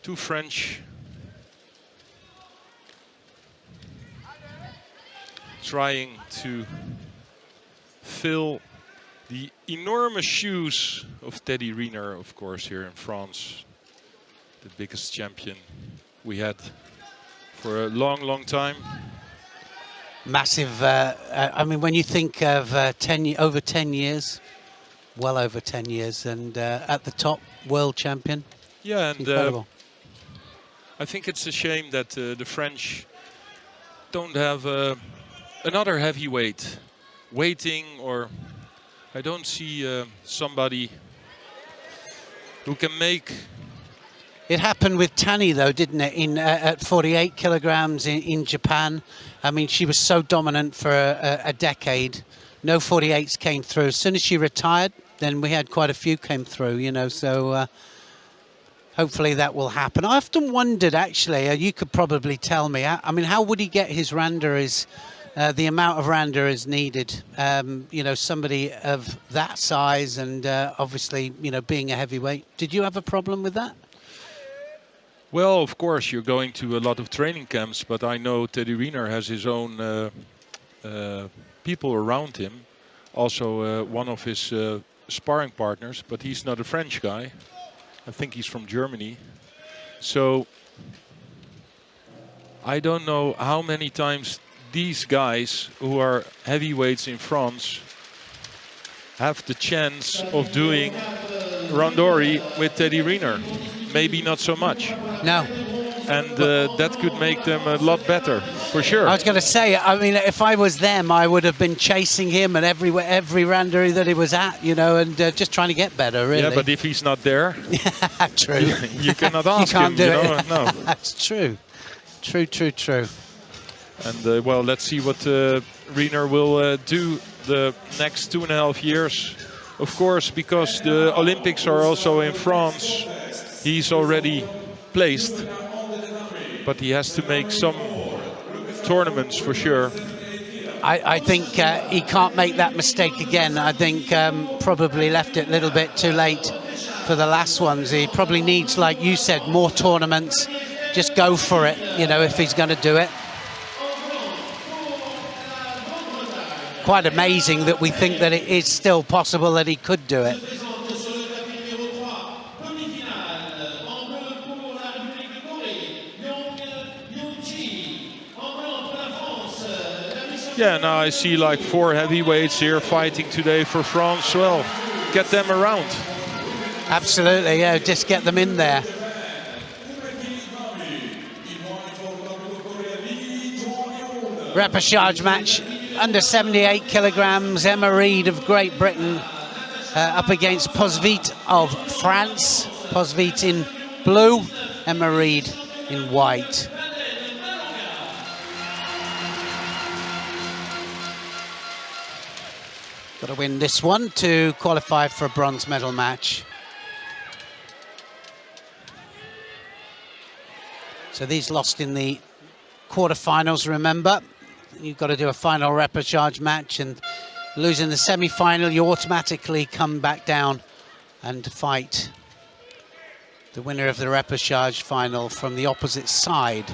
2 French. Trying to fill the enormous shoes of Teddy Riner, of course, here in France. The biggest champion we had for a long, long time. Massive. I mean, when you think of over 10 years, well over 10 years, and at the top, world champion. Yeah, and incredible. I think it's a shame that the French don't have another heavyweight waiting, or I don't see somebody who can make. It happened with Tani though, didn't it? At 48 kilograms in Japan. I mean, she was so dominant for a decade. No 48s came through. As soon as she retired, then we had quite a few came through. You know, so. Hopefully that will happen. I often wondered, actually, you could probably tell me. I mean, how would he get his randeris? The amount of randa is needed, you know, somebody of that size and obviously, you know, being a heavyweight. Did you have a problem with that? Well, of course, you're going to a lot of training camps, but I know Teddy Riner has his own people around him. Also, one of his sparring partners, but he's not a French guy. I think he's from Germany. So I don't know how many times these guys who are heavyweights in France have the chance of doing randori with Teddy Riner. Maybe not so much. No. And that could make them a lot better, for sure. I was going to say, I mean, if I was them, I would have been chasing him and every randori that he was at, you know, and just trying to get better, really. Yeah, but if he's not there, true. You cannot ask you can't him, do you it. know? No. That's true. True. And well, let's see what Riner will do the next 2.5 years. Of course, because the Olympics are also in France, he's already placed. But he has to make some tournaments for sure. I think he can't make that mistake again. I think probably left it a little bit too late for the last ones. He probably needs, like you said, more tournaments. Just go for it, you know, if he's going to do it. Quite amazing that we think that it is still possible that he could do it. Yeah, now I see like 4 heavyweights here fighting today for France. Well, get them around. Absolutely, yeah, just get them in there. Repechage match, under 78 kilograms. Emma Reid of Great Britain up against Posvit of France. Posvit in blue, Emma Reid in white. Got to win this one to qualify for a bronze medal match. So these lost in the quarterfinals, remember. You've got to do a final repechage match, and losing the semi-final, you automatically come back down and fight the winner of the repechage final from the opposite side.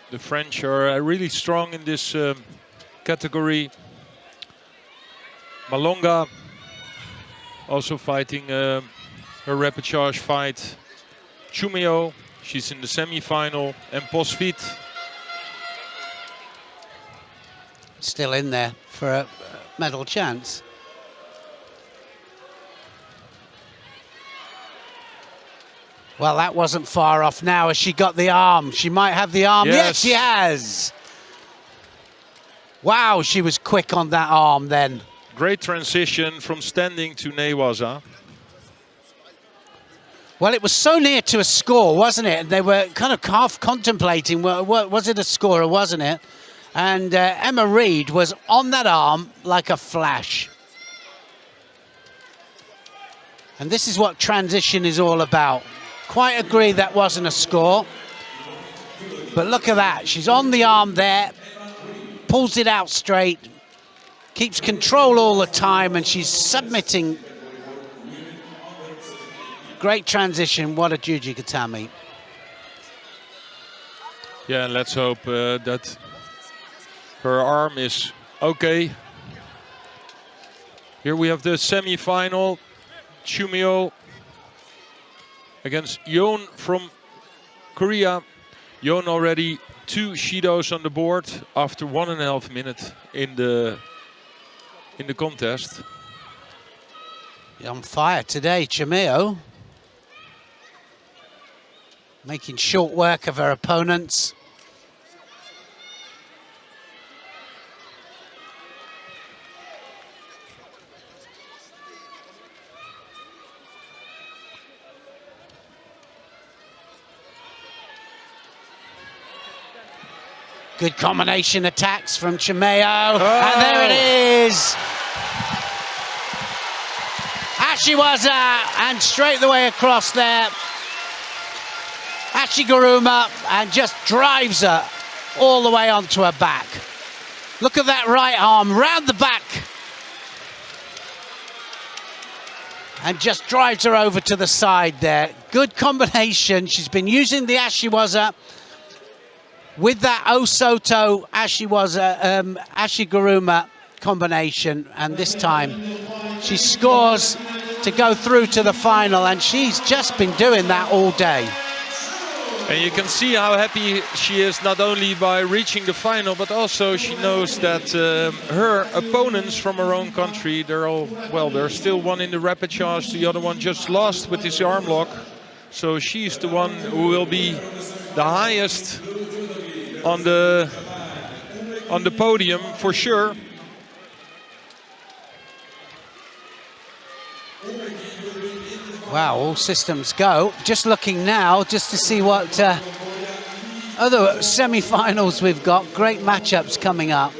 The French are really strong in this category. Malonga also fighting her repechage fight. Chumeo, she's in the semi-final, and Posvit still in there for a medal chance. Well, that wasn't far off now. Has she got the arm? She might have the arm. Yes, she has. Wow, she was quick on that arm then. Great transition from standing to newaza. Well, it was so near to a score, wasn't it? They were kind of half contemplating, was it a score or wasn't it? And Emma Reid was on that arm like a flash. And this is what transition is all about. Quite agree that wasn't a score. But look at that, she's on the arm there, pulls it out straight, keeps control all the time, and she's submitting. Great transition, what a Juji Gatami. Yeah, and let's hope that her arm is okay. Here we have the semi-final, Chumeo against Yeon from Korea. Yeon already 2 Shidos on the board after 1.5 minutes in the contest. On fire today, Chumeo. Making short work of her opponents. Good combination attacks from Chumeo. Oh. And there it is. Ashiwaza, and straight the way across there. Ashiguruma, and just drives her all the way onto her back. Look at that right arm round the back. And just drives her over to the side there. Good combination. She's been using the Ashiwaza with that Osoto Ashiguruma combination, and this time she scores to go through to the final, and she's just been doing that all day. And you can see how happy she is, not only by reaching the final, but also she knows that her opponents from her own country, they're all, well, there's still one in the repechage, the other one just lost with this arm lock. So she's the one who will be the highest on the podium for sure. Wow, all systems go. Just looking now, just to see what other semi-finals we've got. Great matchups coming up.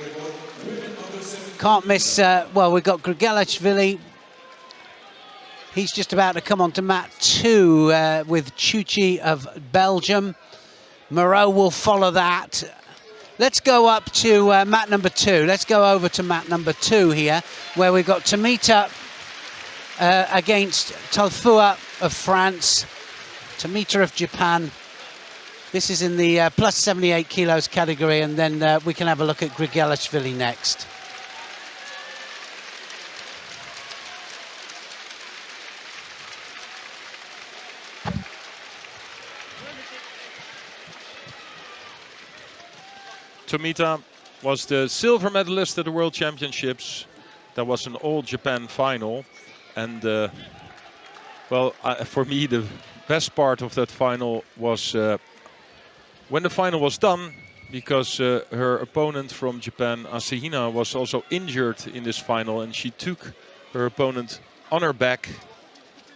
Can't miss, well, we've got Grigelashvili He's just about to come on to mat 2 with Chuchi of Belgium. Moreau will follow that. Let's go up to mat number 2. Let's go over to mat number 2 here, where we've got Tomita against Talfua of France, Tomita of Japan. This is in the plus 78 kilos category, and then we can have a look at Grigelashvili next. Tomita was the silver medalist at the World Championships. That was an all-Japan final. And, well, for me, the best part of that final was when the final was done, because her opponent from Japan, Asahina, was also injured in this final, and she took her opponent on her back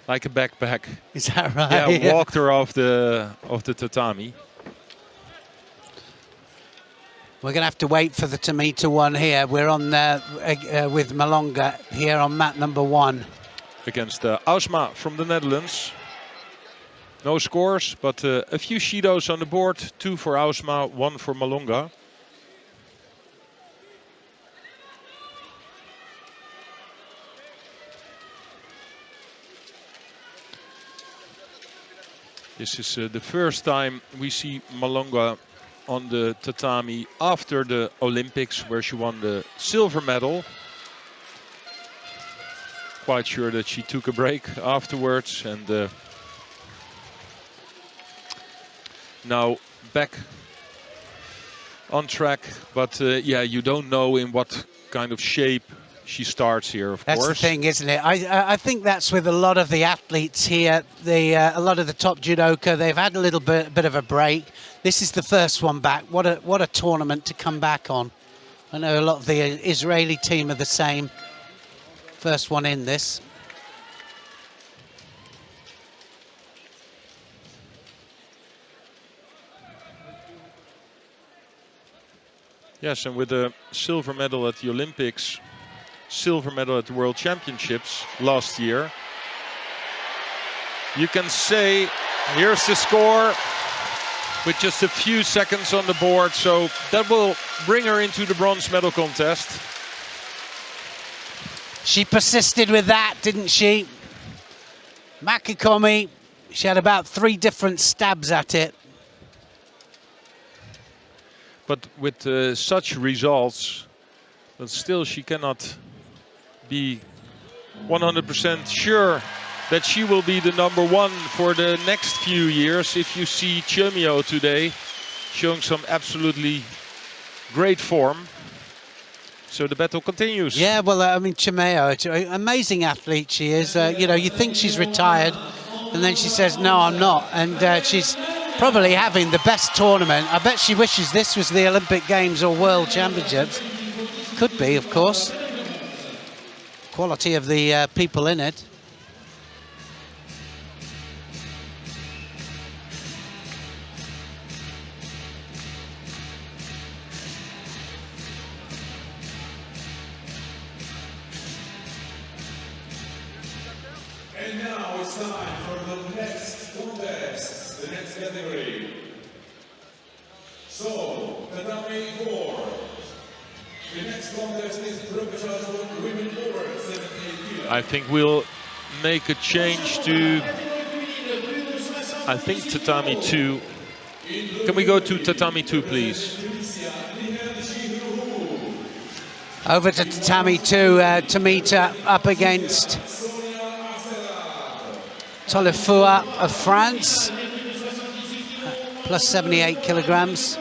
like a backpack. Is that right? Yeah, walked her off the tatami. We're going to have to wait for the Tomita one here. We're on with Malonga here on mat number 1. Against Ausma from the Netherlands. No scores, but a few Shidos on the board. 2 for Ausma, 1 for Malonga. This is the first time we see Malonga on the tatami after the Olympics, where she won the silver medal. Quite sure that she took a break afterwards, and now back on track. But yeah, you don't know in what kind of shape she starts here, of course. That's the thing, isn't it? I think that's with a lot of the athletes here. A lot of the top judoka, they've had a little bit of a break. This is the first one back. What a tournament to come back on. I know a lot of the Israeli team are the same. First one in this. Yes, and with a silver medal at the Olympics, silver medal at the World Championships last year, you can say, here's the score with just a few seconds on the board. So that will bring her into the bronze medal contest. She persisted with that, didn't she? Makikomi, she had about 3 different stabs at it. But with such results, but still she cannot be 100% sure that she will be the #1 for the next few years. If you see Chumio today showing some absolutely great form. So the battle continues. Yeah, well, I mean, Chumeo, amazing athlete she is. You know, you think she's retired, and then she says, no, I'm not. And she's probably having the best tournament. I bet she wishes this was the Olympic Games or World Championships. Could be, of course. Quality of the people in it. And now it's time for the next contest, the next category. So, tatami 4. The next contest is professional for women over 78 kilos. I think we'll make a change to, I think, tatami 2. Can we go to tatami 2, please? Over to tatami 2, Tomita up against Tolifua of France, plus 78 kilograms.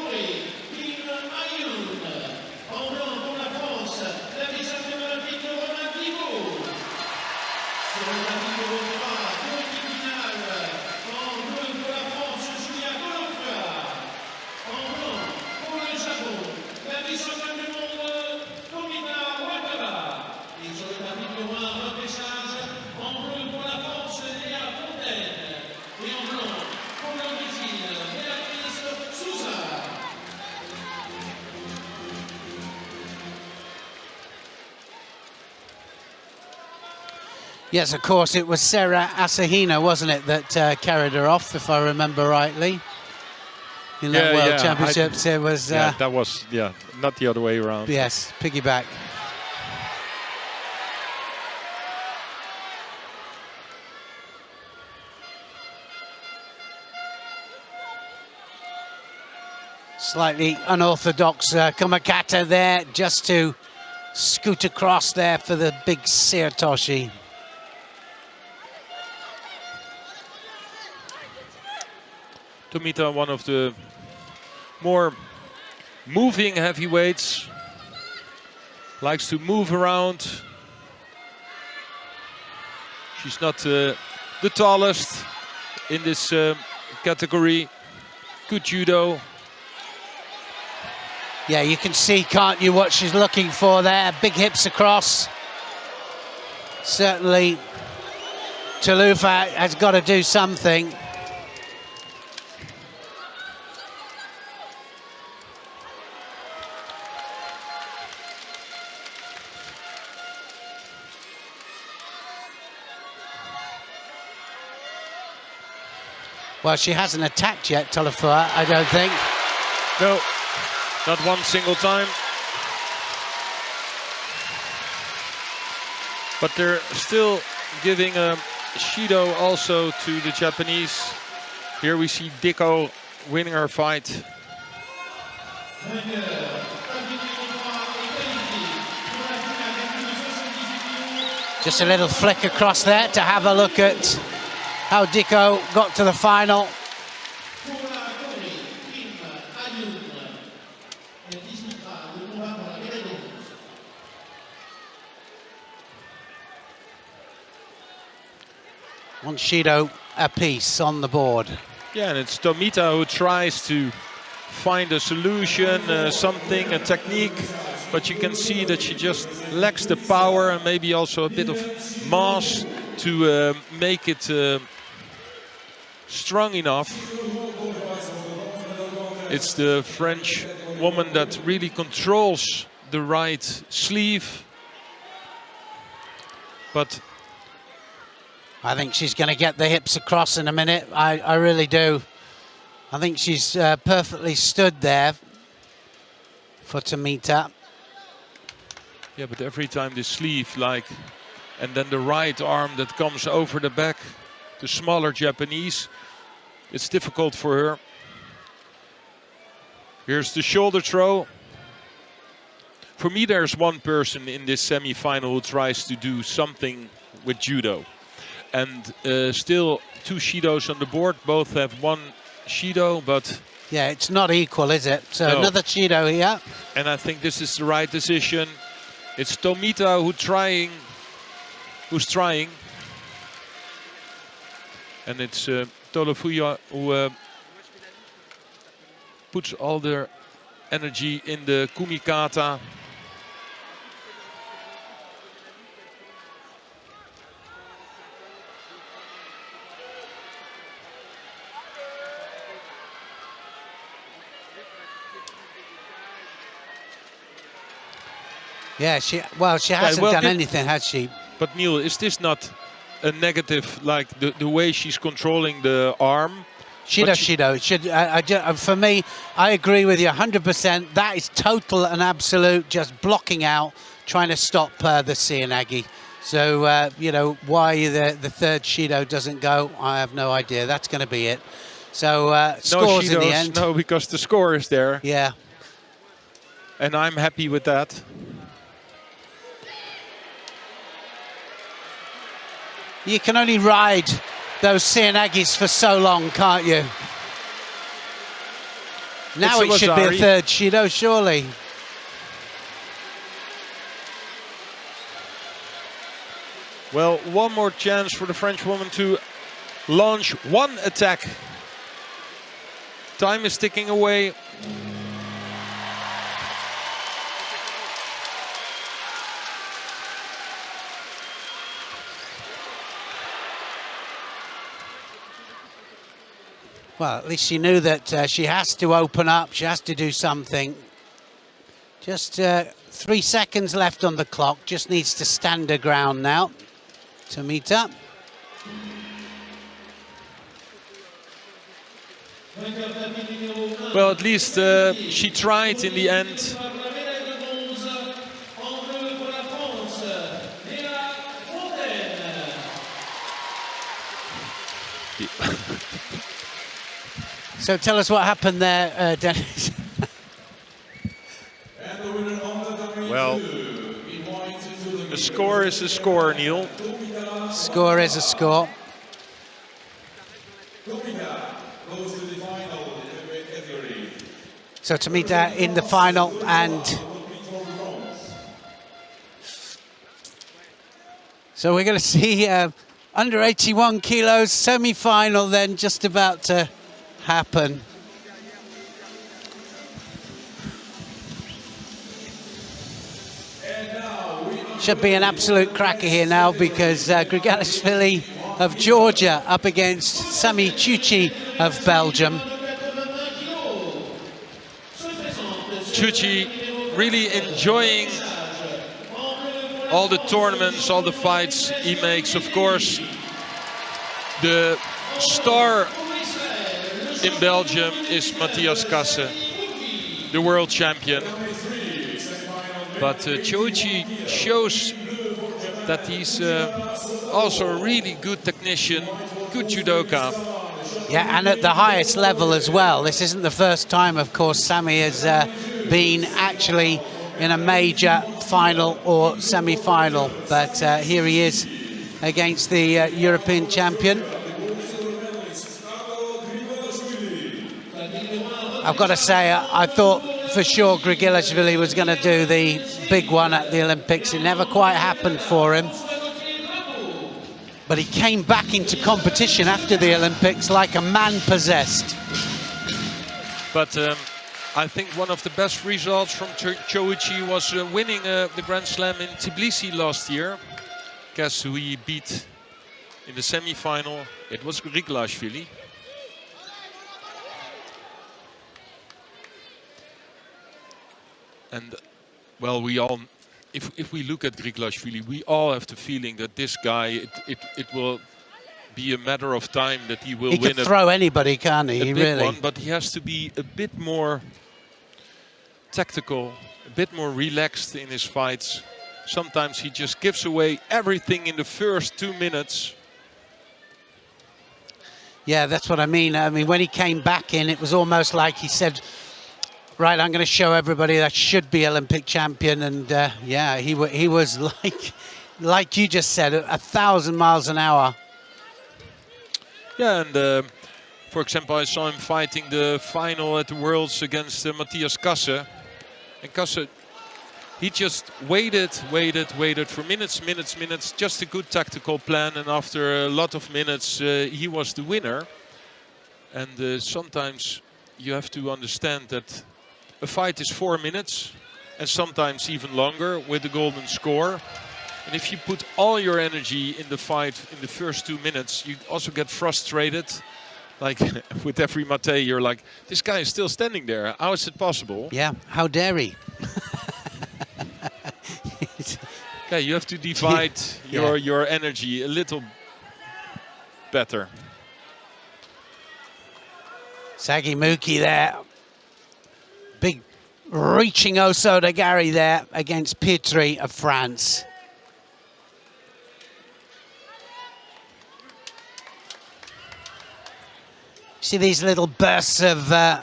Yes, of course, it was Sarah Asahino, wasn't it, that carried her off, if I remember rightly. In that World Championships, it was... that was, not the other way around. Yes, piggyback. Slightly unorthodox Kata there, just to scoot across there for the big Seotoshi. Tomita, one of the more moving heavyweights, likes to move around. She's not the tallest in this category. Good judo. Yeah, you can see, can't you, what she's looking for there. Big hips across. Certainly, Talufa has got to do something. Well, she hasn't attacked yet, Talufa, I don't think. No, not one single time. But they're still giving a Shido also to the Japanese. Here we see Diko winning her fight. Just a little flick across there to have a look at how Diko got to the final. One Shido apiece on the board. Yeah, and it's Tomita who tries to find a solution, something, a technique, but you can see that she just lacks the power and maybe also a bit of mass to make it strong enough. It's the French woman that really controls the right sleeve, but I think she's going to get the hips across in a minute. I really do. I think she's perfectly stood there for Tomita. Yeah, but every time the sleeve, and then the right arm that comes over the back, the smaller Japanese, it's difficult for her. Here's the shoulder throw. For me, there's one person in this semi-final who tries to do something with judo. And still two Shidos on the board. Both have one Shido, but... Yeah, it's not equal, is it? So no. Another Shido here. And I think this is the right decision. It's Tomita who's trying. And it's Tolofuya who puts all their energy in the Kumikata. Yeah, she hasn't done anything, has she? But Neil, is this not a negative, like the way she's controlling the arm? Shido. For me, I agree with you 100%. That is total and absolute, just blocking out, trying to stop the Seoinage. So, you know, why the third Shido doesn't go, I have no idea. That's going to be it. So, scores in the end. No, because the score is there. Yeah. And I'm happy with that. You can only ride those Seoinages for so long, can't you? Now it should be a third Shido, surely. Well, one more chance for the French woman to launch one attack. Time is ticking away. Well, at least she knew that she has to open up, she has to do something. Just 3 seconds left on the clock, just needs to stand her ground now. Tomita. Well, at least she tried in the end. So tell us what happened there, Dennis. Well, a score is a score, Neil. Score is a score. So Tomita in the final, and so we're going to see under 81 kilos semi-final then just about to happen. Should be an absolute cracker here now, because Grigalishvili of Georgia up against Sami Chuchi of Belgium. Chuchi really enjoying all the tournaments, all the fights he makes. Of course, the star in Belgium is Matthias Kasse, the world champion. But Chuchi shows that he's also a really good technician, good judoka. Yeah, and at the highest level as well. This isn't the first time, of course, Sami has been actually in a major final or semi-final. But here he is against the European champion. I've got to say, I thought for sure Grigilashvili was going to do the big one at the Olympics. It never quite happened for him. But he came back into competition after the Olympics like a man possessed. But I think one of the best results from Choichi was winning the Grand Slam in Tbilisi last year. Guess who he beat in the semi-final? It was Grigalashvili. And well, we all, if we look at Grigalashvili, we all have the feeling that this guy, it will be a matter of time that he will win. He can throw anybody, can't he? A big Really. one, but he has to be a bit more tactical, a bit more relaxed in his fights. Sometimes he just gives away everything in the first 2 minutes. Yeah, that's what I mean. I mean, when he came back in, it was almost like he said, right, I'm going to show everybody that I should be Olympic champion. And yeah, he was like you just said, 1,000 miles an hour. Yeah, and for example, I saw him fighting the final at the Worlds against Matthias Kasse. And Kasse, he just waited for minutes, just a good tactical plan. And after a lot of minutes, he was the winner. And sometimes you have to understand that a fight is 4 minutes and sometimes even longer with the golden score. And if you put all your energy in the fight in the first 2 minutes, you also get frustrated. Like with every mate, you're like, this guy is still standing there. How is it possible? Yeah, how dare he? Okay, you have to divide your energy a little better. Sagi Muki there. Big reaching Oso de Gary there against Prix of France. See these little bursts of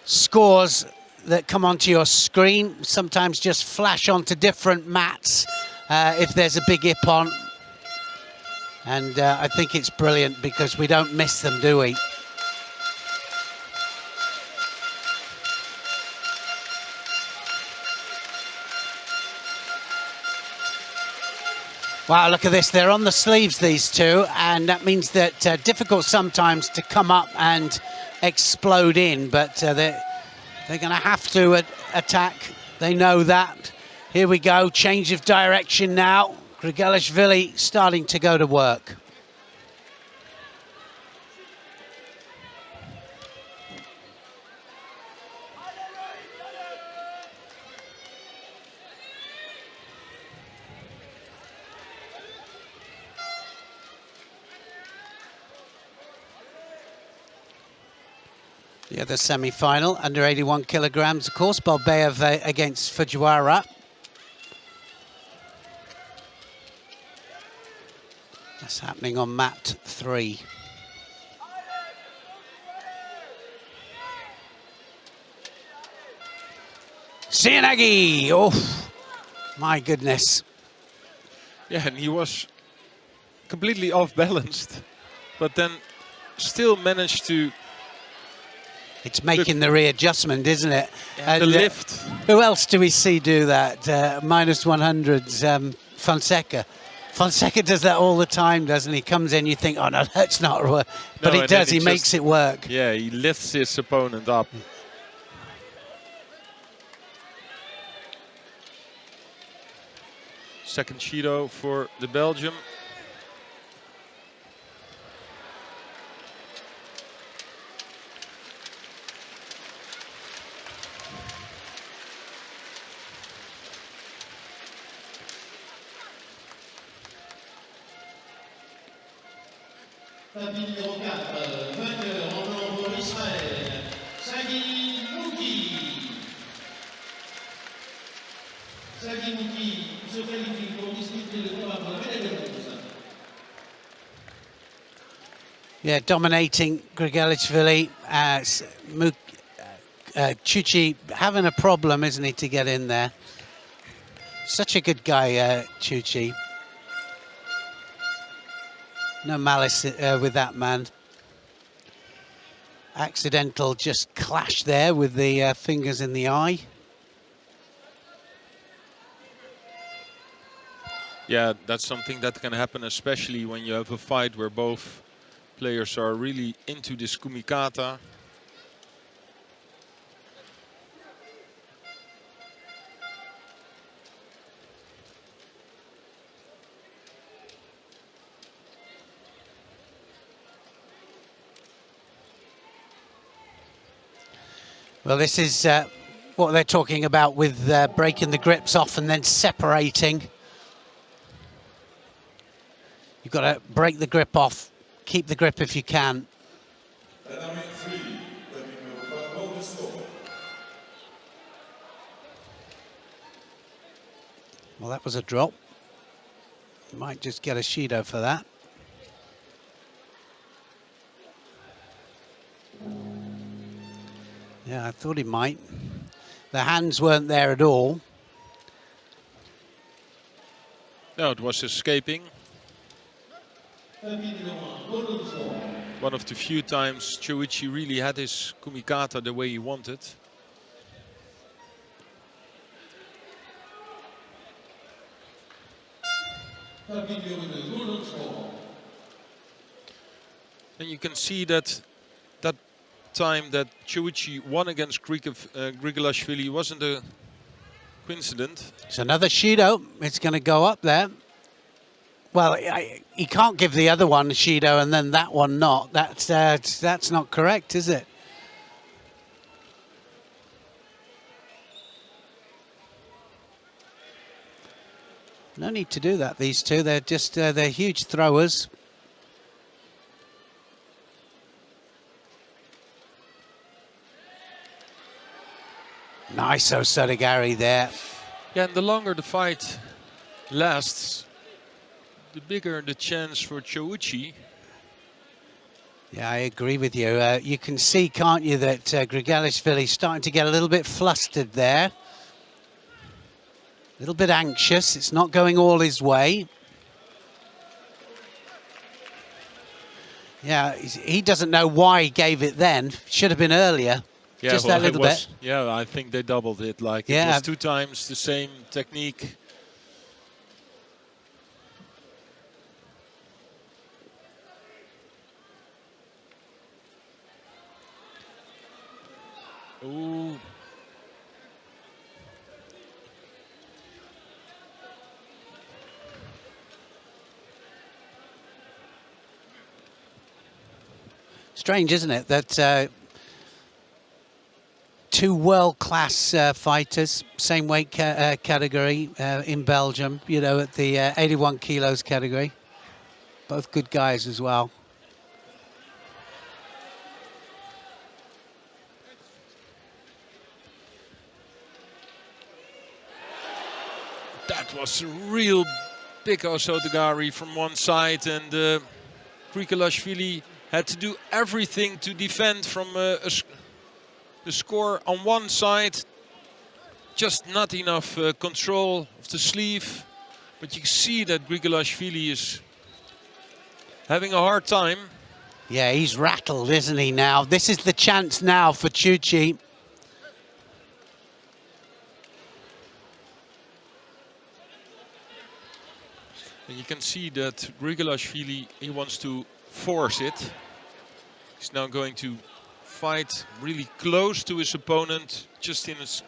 scores that come onto your screen, sometimes just flash onto different mats if there's a big ippon. And I think it's brilliant because we don't miss them, do we? Wow, look at this. They're on the sleeves, these two, and that means that difficult sometimes to come up and explode in, but they're going to have to attack. They know that. Here we go, change of direction now. Grigalashvili starting to go to work. The other semi-final, under 81 kilograms, of course, Balbaev against Fujiwara. That's happening on mat 3. Sianagi! Oh, my goodness. Yeah, and he was completely off-balanced, but then still managed to... It's making the readjustment, isn't it? And the lift. Who else do we see do that? Minus 100s, Fonseca. Fonseca does that all the time, doesn't he? Comes in, you think, oh no, that's not work. But No, he and does, then he makes it work. Yeah, he lifts his opponent up. Second Shido for the Belgium. Tapis numéro 4, vainqueur en or pour Israël, Sagi Mouki. Sagi Mouki se qualifie pour disputer le combat pour la médaille de bronze. Yeah, dominating Grigalichvili. Chuchi having a problem, isn't he, to get in there. Such a good guy, Chuchi. No malice with that man. Accidental just clash there with the fingers in the eye. Yeah, that's something that can happen, especially when you have a fight where both players are really into this kumikata. Well, this is what they're talking about with breaking the grips off and then separating. You've got to break the grip off, keep the grip if you can. Well, that was a drop. Might just get a Shido for that. Yeah, I thought he might. The hands weren't there at all. No, it was escaping. One of the few times Choichi really had his kumikata the way he wanted. And you can see that time that Choichi won against Grigalichvili wasn't a coincidence. It's another Shido. It's going to go up there. Well, he can't give the other one a Shido and then that one not. That's not correct, is it? No need to do that, these two. They're just, they're huge throwers. Nice Osotogari there. Yeah, and the longer the fight lasts, the bigger the chance for Choichi. Yeah, I agree with you. You can see, can't you, that Grigalichvili's starting to get a little bit flustered there. A little bit anxious. It's not going all his way. Yeah, he doesn't know why he gave it then. Should have been earlier. Yeah, just well, that little bit. Yeah, I think they doubled it. Like yeah. It was 2 times the same technique. Ooh. Strange, isn't it, that two world-class fighters, same weight category in Belgium, you know, at the 81 kilos category. Both good guys as well. was a real big Osotogari from one side, and Grigolashvili had to do everything to defend from the score on one side. Just not enough control of the sleeve. But you see that Grigolashvili is having a hard time. Yeah, he's rattled, isn't he, now? This is the chance now for Chuchi. And you can see that Grigolashvili, he wants to force it. He's now going to fight really close to his opponent. Just in his,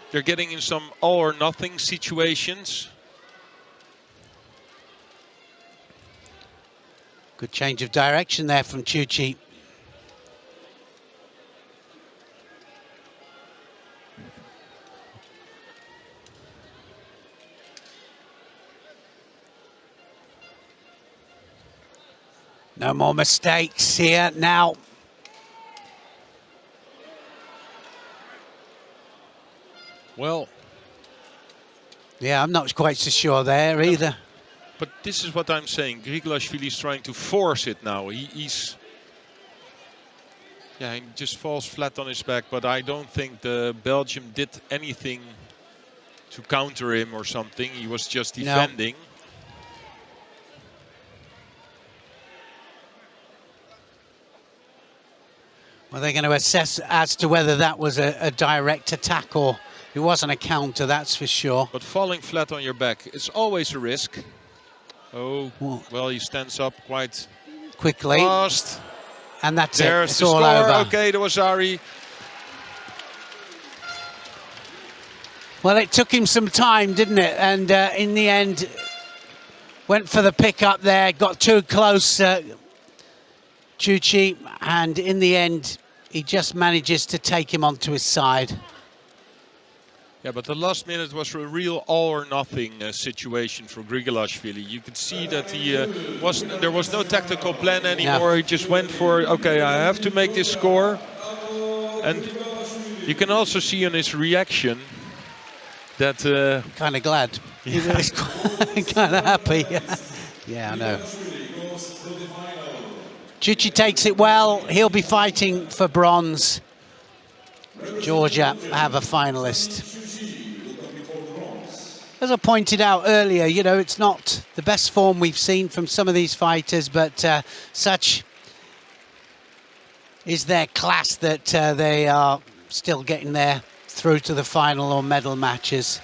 they're getting in some all or nothing situations. Good change of direction there from Chuchi. No more mistakes here now. Well, yeah, I'm not quite so sure there either. But this is what I'm saying. Grigolashvili is trying to force it now. He's he just falls flat on his back. But I don't think the Belgium did anything to counter him or something. He was just defending. No. Well, they're going to assess as to whether that was a direct attack or it wasn't a counter, that's for sure. But falling flat on your back, it's always a risk. Oh, well, he stands up quite quickly. Fast. And that's There's it. It's the all score. over. Okay, there was Ari. Well, it took him some time, didn't it? And in the end, went for the pickup there, got too close, Chuchi, and in the end, he just manages to take him onto his side. Yeah, but the last minute was a real all or nothing situation for Grigolashvili. You could see that there was no tactical plan anymore. He just went for, okay, I have to make this score. And you can also see on his reaction that... kind of glad. He was kind of happy. Yeah, I know. Chuchi takes it well. He'll be fighting for bronze. Georgia have a finalist. As I pointed out earlier, you know, it's not the best form we've seen from some of these fighters, but such is their class that they are still getting there through to the final or medal matches.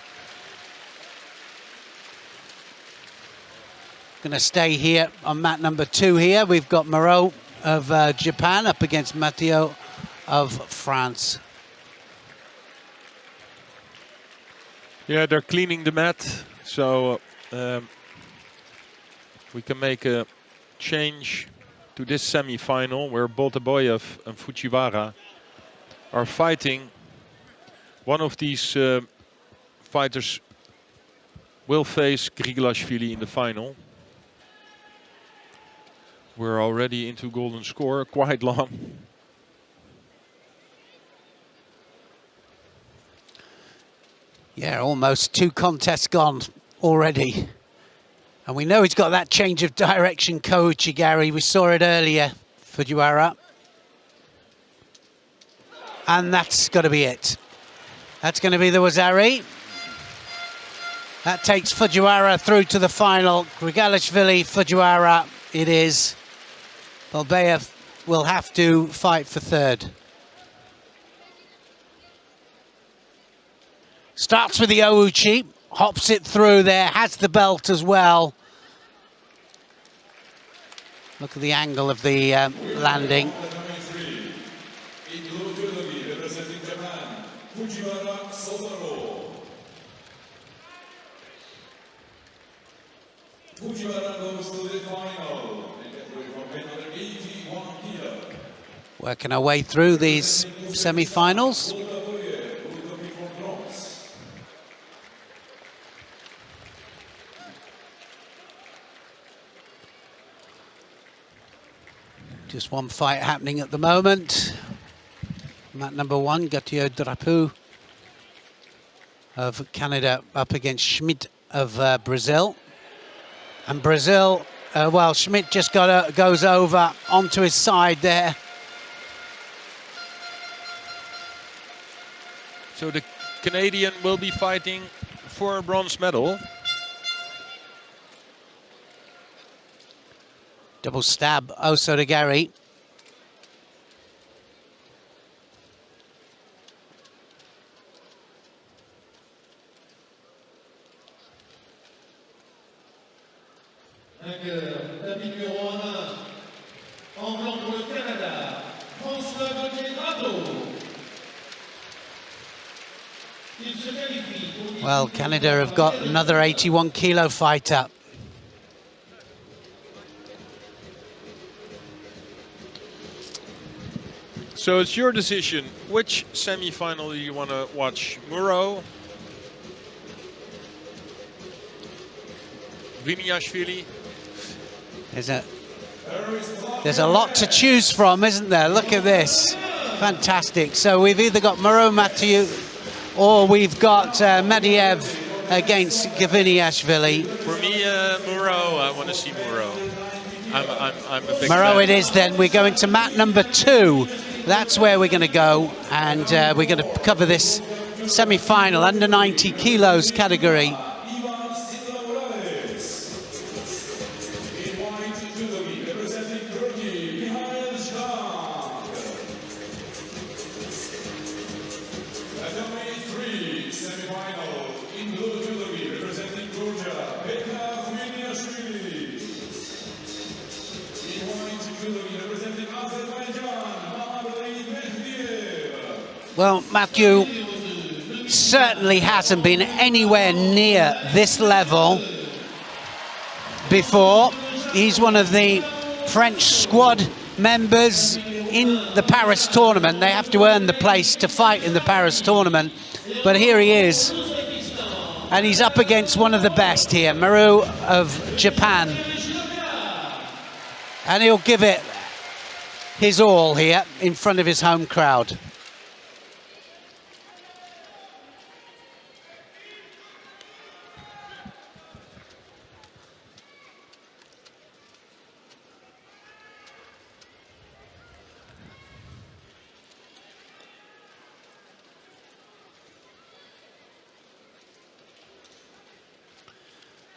Going to stay here on mat number 2 here. We've got Moreau of Japan up against Matteo of France. Yeah, they're cleaning the mat, so we can make a change to this semi-final where Boltaboyev and Fujiwara are fighting. One of these fighters will face Grigolashvili in the final. We're already into golden score, quite long. Yeah, almost 2 contests gone already. And we know he's got that change of direction, Coach Gary. We saw it earlier, Fujiwara. And that's got to be it. That's going to be the Wazari. That takes Fujiwara through to the final. Grigolashvili, Fujiwara, it is. Boltaboyev will have to fight for 3rd. Starts with the Ouchi, hops it through there, has the belt as well. Look at the angle of the landing. Working our way through these semi-finals. Just one fight happening at the moment. Mat number 1, Gauthier Drapeau of Canada up against Schmidt of Brazil. And Brazil, well, Schmidt just goes over onto his side there. So the Canadian will be fighting for a bronze medal. Double stab, also to Gary. Tapis numéro 1, en blanc pour le Canada, François Gauthier-Grateau. Il se qualifie pour... Well, Canada have got another 81 kilo fighter. So it's your decision. Which semi-final do you want to watch? Muro, Viniashvili? There's a lot to choose from, isn't there? Look at this. Fantastic. So we've either got Moreau Mathieu or we've got Medvedev against Gaviniashvili. For me, Muro. I want to see Muro. I'm a big Moreau fan. it is then. We're going to mat number 2. That's where we're going to go, and we're going to cover this semi-final, under 90 kilos category. Well, Matthew certainly hasn't been anywhere near this level before. He's one of the French squad members in the Paris tournament. They have to earn the place to fight in the Paris tournament. But here he is. And he's up against one of the best here, Maru of Japan. And he'll give it his all here in front of his home crowd.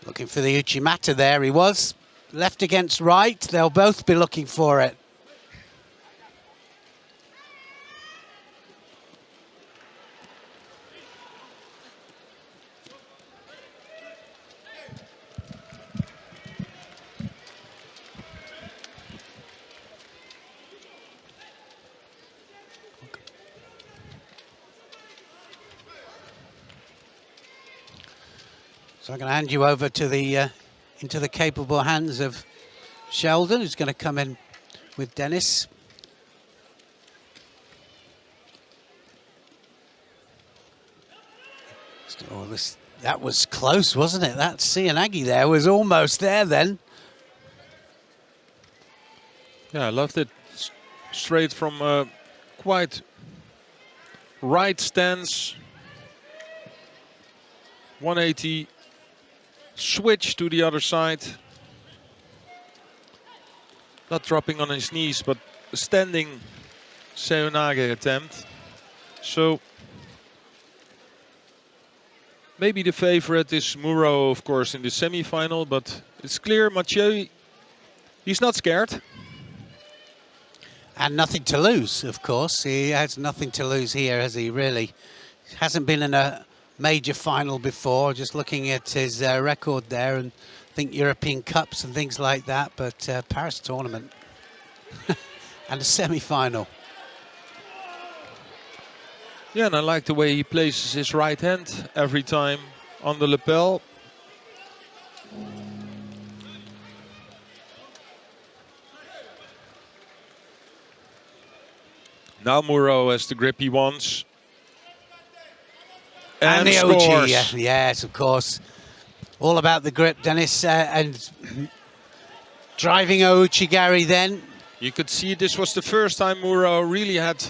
Looking for the Uchimata there, he was. Left against right, they'll both be looking for it. So I'm going to hand you over to the into the capable hands of Sheldon, who's going to come in with Dennis. Oh, that was close, wasn't it? That Cianagi there was almost there then. Yeah, I loved it. Straight from quite right stance. 180. Switch to the other side. Not dropping on his knees, but a standing Seoinage attempt. So maybe the favorite is Muro, of course, in the semi-final, but it's clear Mathieu, he's not scared. And nothing to lose, of course. He has nothing to lose here, has he, really? Hasn't been in a major final before, just looking at his record there, and I think European Cups and things like that, but Paris tournament and a semi-final. Yeah, and I like the way he places his right hand every time on the lapel. Now Muro has the grip he wants. And the scores. OG, yes, of course. All about the grip, Dennis, and driving Ouchigari then. You could see this was the first time Muro really had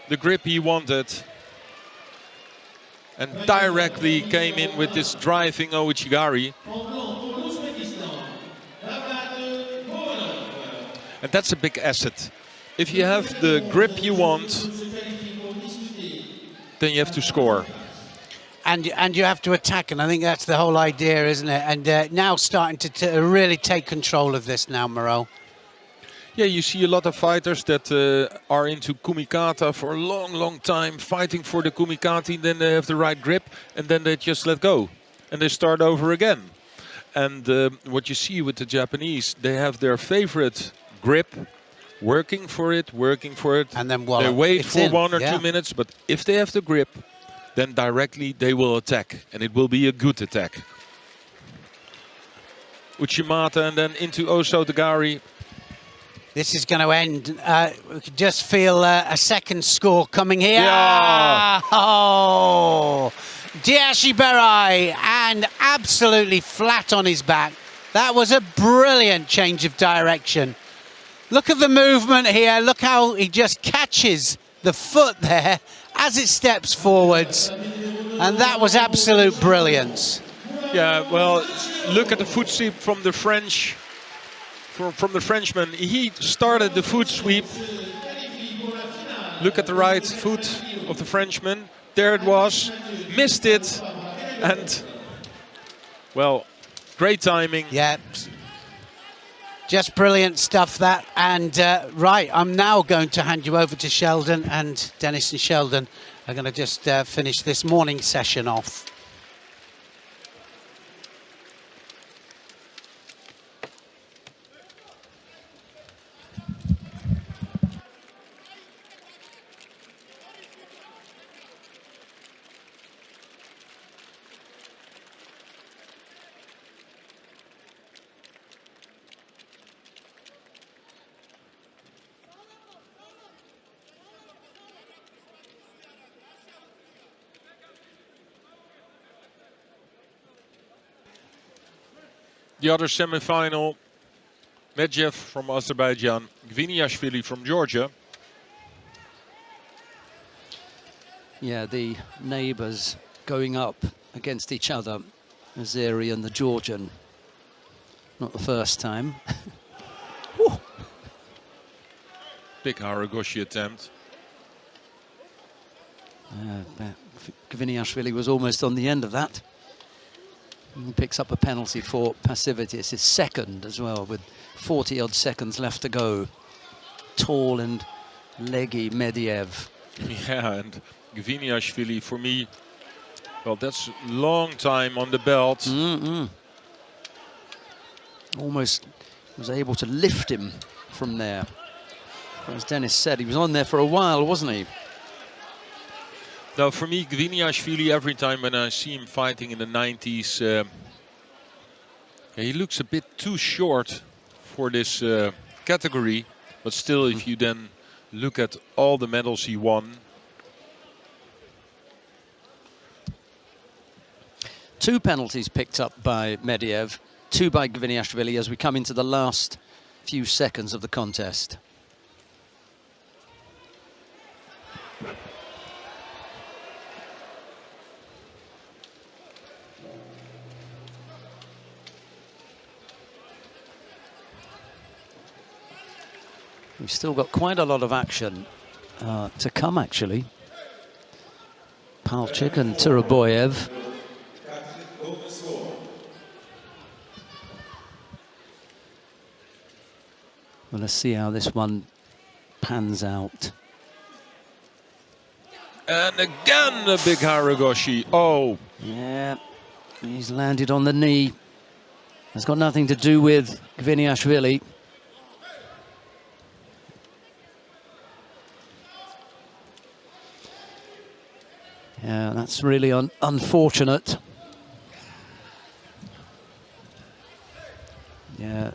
the grip he wanted. and directly came in with this driving Ouchigari. And that's a big asset. If you have the grip you want, then you have to score. And you have to attack, and I think that's the whole idea, isn't it? And now starting to really take control of this now, Moreau. Yeah, you see a lot of fighters that are into kumikata for a long, long time, fighting for the kumikati, then they have the right grip, and then they just let go, and they start over again. And what you see with the Japanese, they have their favorite grip, working for it, and then voila, they wait for in. 1 or 2 minutes, but if they have the grip, then directly they will attack, and it will be a good attack. Uchimata and then into Osotogari. This is going to end. We can just feel a second score coming here. Yeah. Oh, Diashi Berai, and absolutely flat on his back. That was a brilliant change of direction. Look at the movement here. Look how he just catches the foot there as it steps forwards. And that was absolute brilliance. Yeah, well, look at the foot sweep from the French. From the Frenchman, he started the foot sweep. Look at the right foot of the Frenchman. There it was, missed it, and well, great timing. Yeah, just brilliant stuff that. And right, I'm now going to hand you over to Sheldon, and Dennis and Sheldon are going to just finish this morning session off. The other semi-final, Medvedev from Azerbaijan, Gviniashvili from Georgia. Yeah, the neighbours going up against each other, Azeri and the Georgian. Not the first time. Big Haragoshi attempt. Gviniashvili was almost on the end of that. He picks up a penalty for passivity. It's his second as well, with 40-odd seconds left to go. Tall and leggy Medvedev. Yeah, and Gviniashvili, for me, well, that's a long time on the belt. Almost was able to lift him from there. As Dennis said, he was on there for a while, wasn't he? Now, for me, Gviniashvili, every time when I see him fighting in the 90s, he looks a bit too short for this category. But still, if you then look at all the medals he won. 2 penalties picked up by Medvedev, 2 by Gviniashvili as we come into the last few seconds of the contest. We've still got quite a lot of action to come, actually. Palchik and Turaboyev. Well, let's see how this one pans out. And again, a big Haragoshi. Oh. Yeah, he's landed on the knee. It's got nothing to do with Gviniashvili. Yeah, that's really unfortunate. Yeah,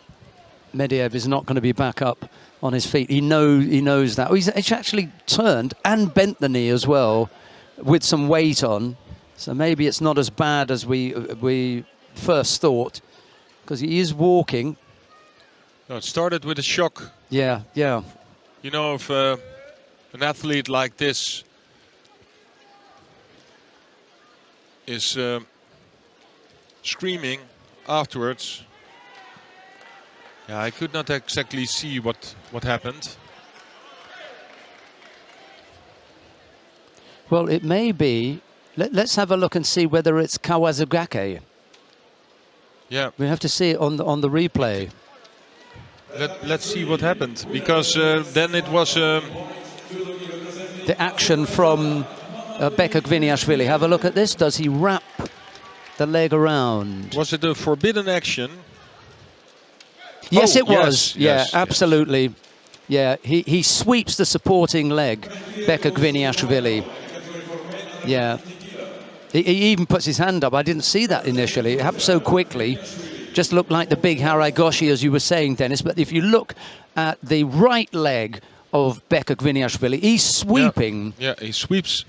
Medvedev is not going to be back up on his feet. He knows that. He's actually turned and bent the knee as well, with some weight on. So maybe it's not as bad as we first thought, because he is walking. No, it started with a shock. Yeah, yeah. You know, if an athlete like this is screaming afterwards. Yeah, I could not exactly see what happened. Well, it may be. Let's have a look and see whether it's Kawasugake. Yeah. We have to see it on the replay. Let's see what happened, because then it was the action from Beka Gviniashvili. Have a look at this. Does he wrap the leg around? Was it a forbidden action? Yes, Oh, it was. yes, Yeah, yes, absolutely. Yeah, he sweeps the supporting leg, Beka Gviniashvili. Yeah. He even puts his hand up. I didn't see that initially. It happened so quickly. Just looked like the big Haragoshi, as you were saying, Dennis. But if you look at the right leg of Beka Gviniashvili, he's sweeping. Yeah, he sweeps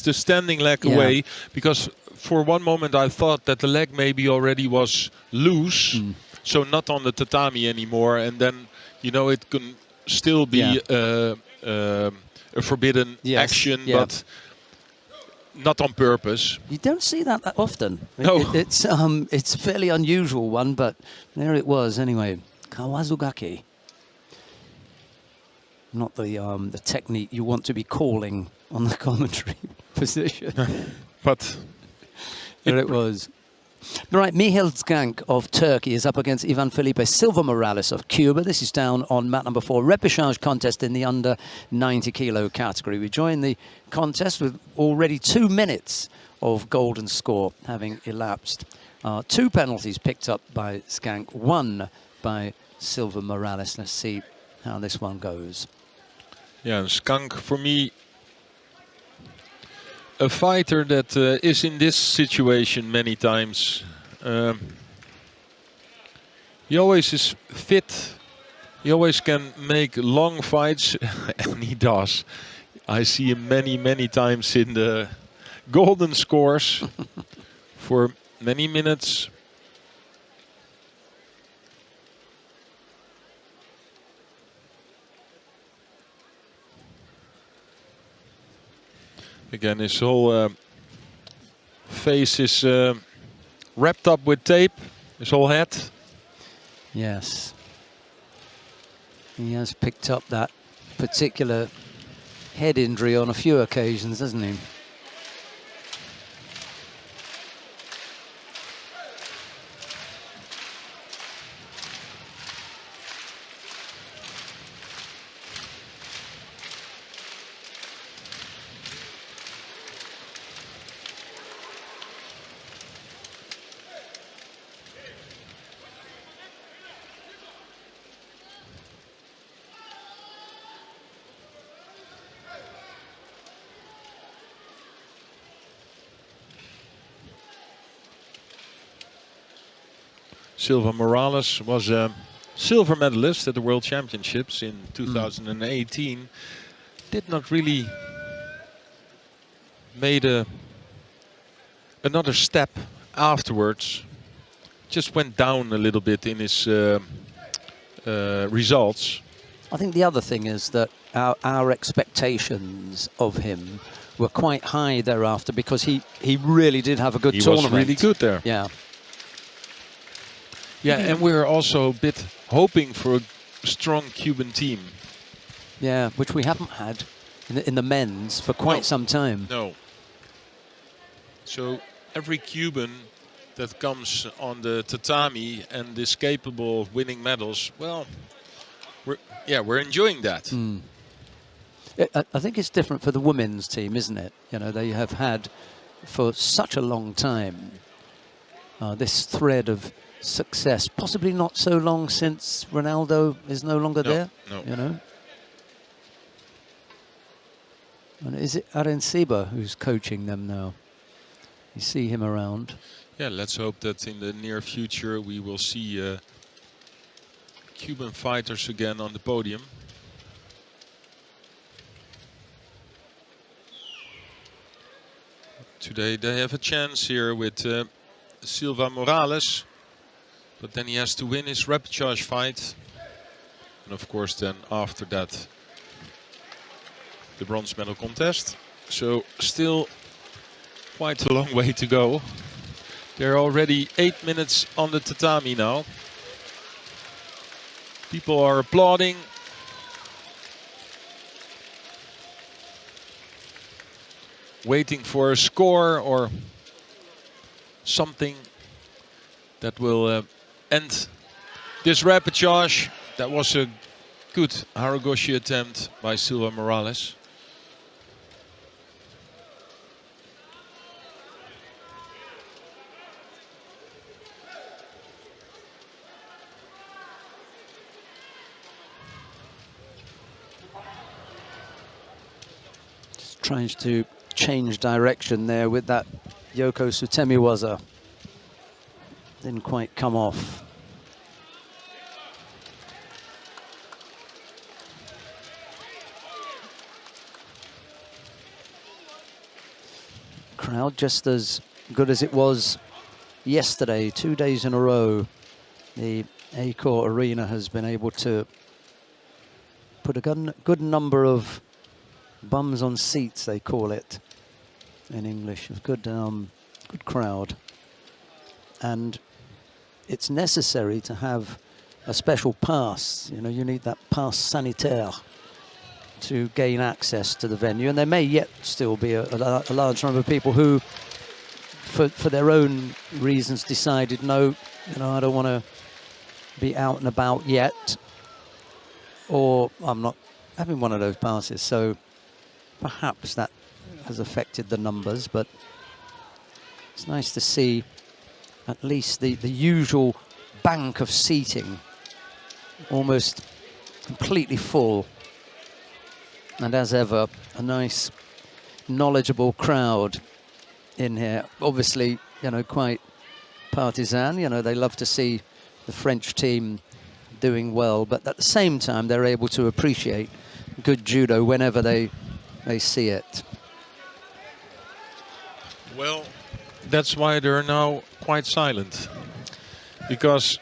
the standing leg away, because for one moment I thought that the leg maybe already was loose, so not on the tatami anymore, and then, you know, it can still be a forbidden action, but not on purpose. You don't see that often. No. It's a fairly unusual one, but there it was anyway. Kawasugake. Not the technique you want to be calling on the commentary position. But there it was. Right, Mihail Zgank of Turkey is up against Ivan Felipe Silva Morales of Cuba. This is down on mat number 4, repechage contest in the under 90 kilo category. We join the contest with already 2 minutes of golden score having elapsed. 2 penalties picked up by Zgank, 1 by Silva Morales. Let's see how this one goes. Yeah, Zgank, for me, a fighter that is in this situation many times. He always is fit. He always can make long fights, and he does. I see him many times in the golden scores for many minutes. Again, his whole face is wrapped up with tape, his whole head. Yes. He has picked up that particular head injury on a few occasions, hasn't he? Silva Morales was a silver medalist at the World Championships in 2018. Did not really made another step afterwards. Just went down a little bit in his results. I think the other thing is that our expectations of him were quite high thereafter, because he really did have a good tournament. He was really good there. Yeah. Yeah, and we're also a bit hoping for a strong Cuban team. Yeah, which we haven't had in the men's for quite some time. No. So every Cuban that comes on the tatami and is capable of winning medals, well, we're enjoying that. I think it's different for the women's team, isn't it? You know, they have had for such a long time this thread of success, possibly not so long since Ronaldo is no longer there. No. You know. And is it Arenciba who's coaching them now? You see him around. Yeah, let's hope that in the near future we will see Cuban fighters again on the podium. Today they have a chance here with Silva Morales, but then he has to win his repechage fight, and of course then after that the bronze medal contest. So still quite a long way to go. They're already 8 minutes on the tatami now. People are applauding. Waiting for a score or something that will end this repechage. That was a good Haragoshi attempt by Silva Morales. Just trying to change direction there with that Yoko Sutemi waza. Didn't quite come off. Crowd just as good as it was yesterday, 2 days in a row. The Acor Arena has been able to put a good number of bums on seats, they call it in English. A good crowd. And it's necessary to have a special pass. You know, you need that pass sanitaire to gain access to the venue. And there may yet still be a large number of people who, for their own reasons, decided, no, you know, I don't want to be out and about yet, or I'm not having one of those passes. So perhaps that has affected the numbers, but it's nice to see at least the usual bank of seating almost completely full. And as ever, a nice, knowledgeable crowd in here. Obviously, you know, quite partisan. You know, they love to see the French team doing well, but at the same time, they're able to appreciate good judo whenever they see it. Well, that's why they're now quite silent, because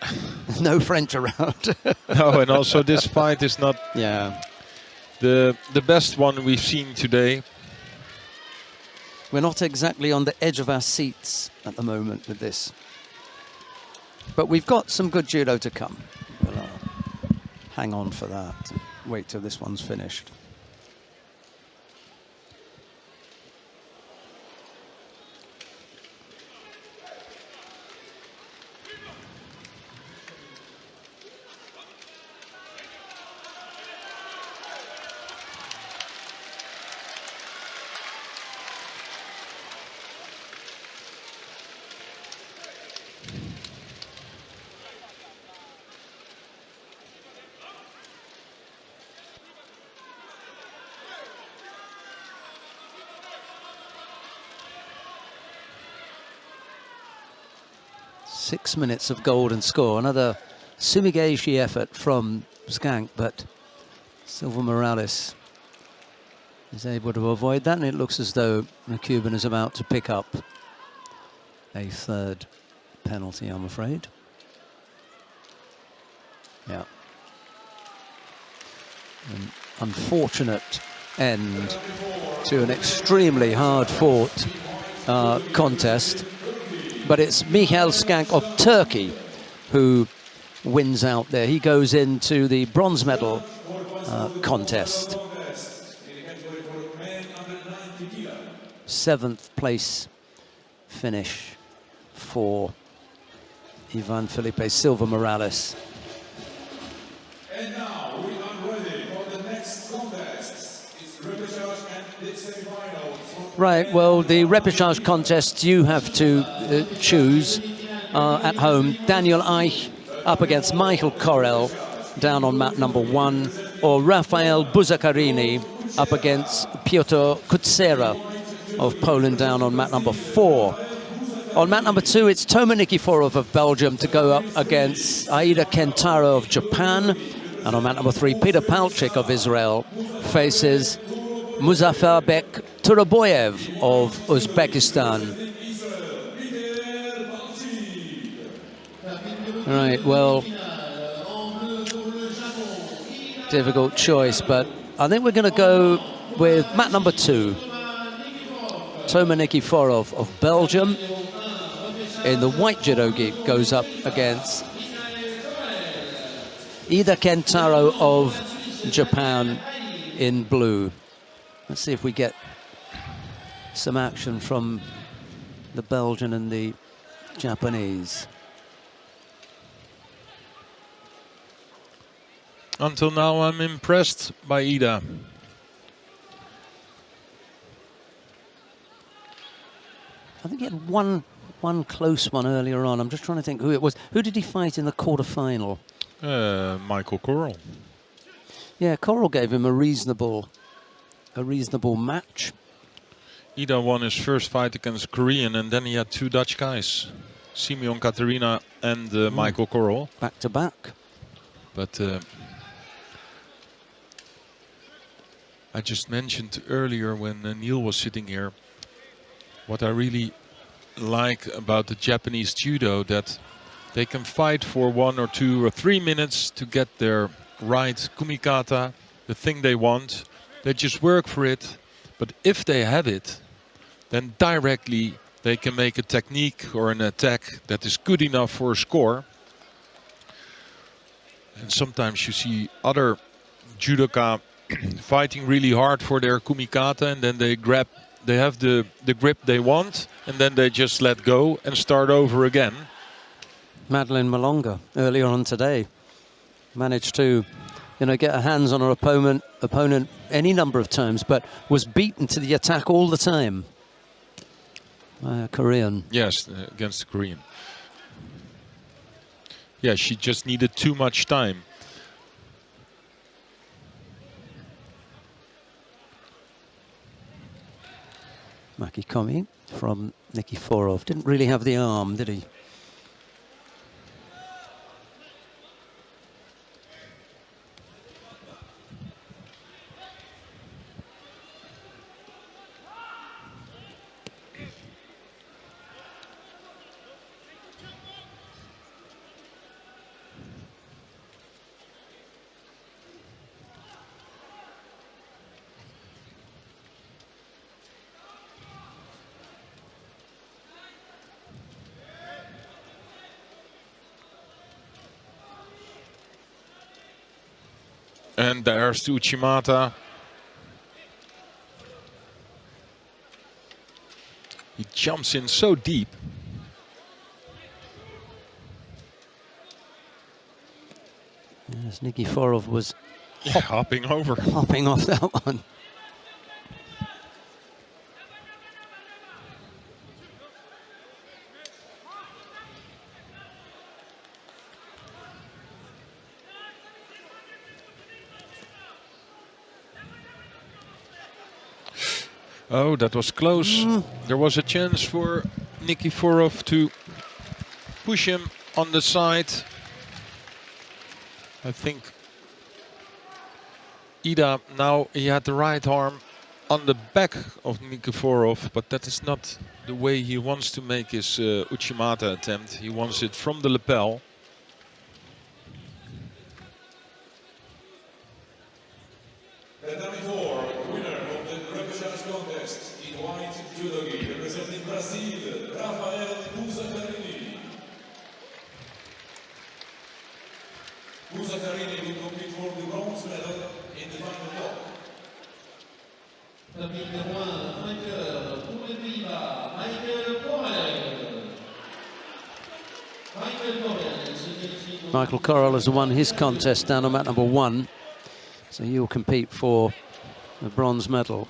no French around. no, and also this fight is not the best one we've seen today. We're not exactly on the edge of our seats at the moment with this, but we've got some good judo to come. We'll hang on for that. Wait till this one's finished. .6 minutes of golden score. Another Sumigeishi effort from Skank, but Silva Morales is able to avoid that, and it looks as though the Cuban is about to pick up a third penalty, I'm afraid. Yeah. An unfortunate end to an extremely hard-fought contest. But it's Mihail Skank of Turkey who wins out there. He goes into the bronze medal contest. 7th place finish for Ivan Felipe Silva Morales. And now we are ready for the next contest. It's repechage and the semi-finals. Right, well, the repechage contest you have to choose at home. Daniel Eich up against Michael Korel down on mat number 1, or Rafael Buzakarini up against Piotr Kutsera of Poland down on mat number 4. On mat number 2, it's Toma Nikiforov of Belgium to go up against Aida Kentaro of Japan. And on mat number 3, Peter Palchik of Israel faces Muzaffarbek Turaboyev of Uzbekistan. Right, well, difficult choice, but I think we're going to go with mat number 2. Toma Nikiforov of Belgium. In the white judo gi goes up against Ida Kentaro of Japan in blue. Let's see if we get some action from the Belgian and the Japanese. Until now, I'm impressed by Ida. I think he had one close one earlier on. I'm just trying to think who it was. Who did he fight in the quarter-final? Michael Coral. Yeah, Coral gave him a reasonable match. Ida won his first fight against Korean, and then he had 2 Dutch guys, Simeon Katerina and Michael Coral. Back to back. But I just mentioned earlier when Neil was sitting here, what I really like about the Japanese judo, that they can fight for 1 or 2 or 3 minutes to get their right kumikata, the thing they want. They just work for it. But if they have it, then directly they can make a technique or an attack that is good enough for a score. And sometimes you see other judoka fighting really hard for their kumikata, and then they have the grip they want, and then they just let go and start over again. Madeline Malonga earlier on today managed to, get her hands on her opponent any number of times, but was beaten to the attack all the time by a Korean. Yes, against the Korean. Yeah, she just needed too much time. Makikomi from Nikiforov. Didn't really have the arm, did he? And there's to Uchimata. He jumps in so deep. Yes, Nikiforov was hopping off that one. Oh, that was close. There was a chance for Nikiforov to push him on the side. I think Ida, now he had the right arm on the back of Nikiforov, but that is not the way he wants to make his Uchimata attempt. He wants it from the lapel. Michael Coral has won his contest down on mat number 1, so he'll compete for the bronze medal.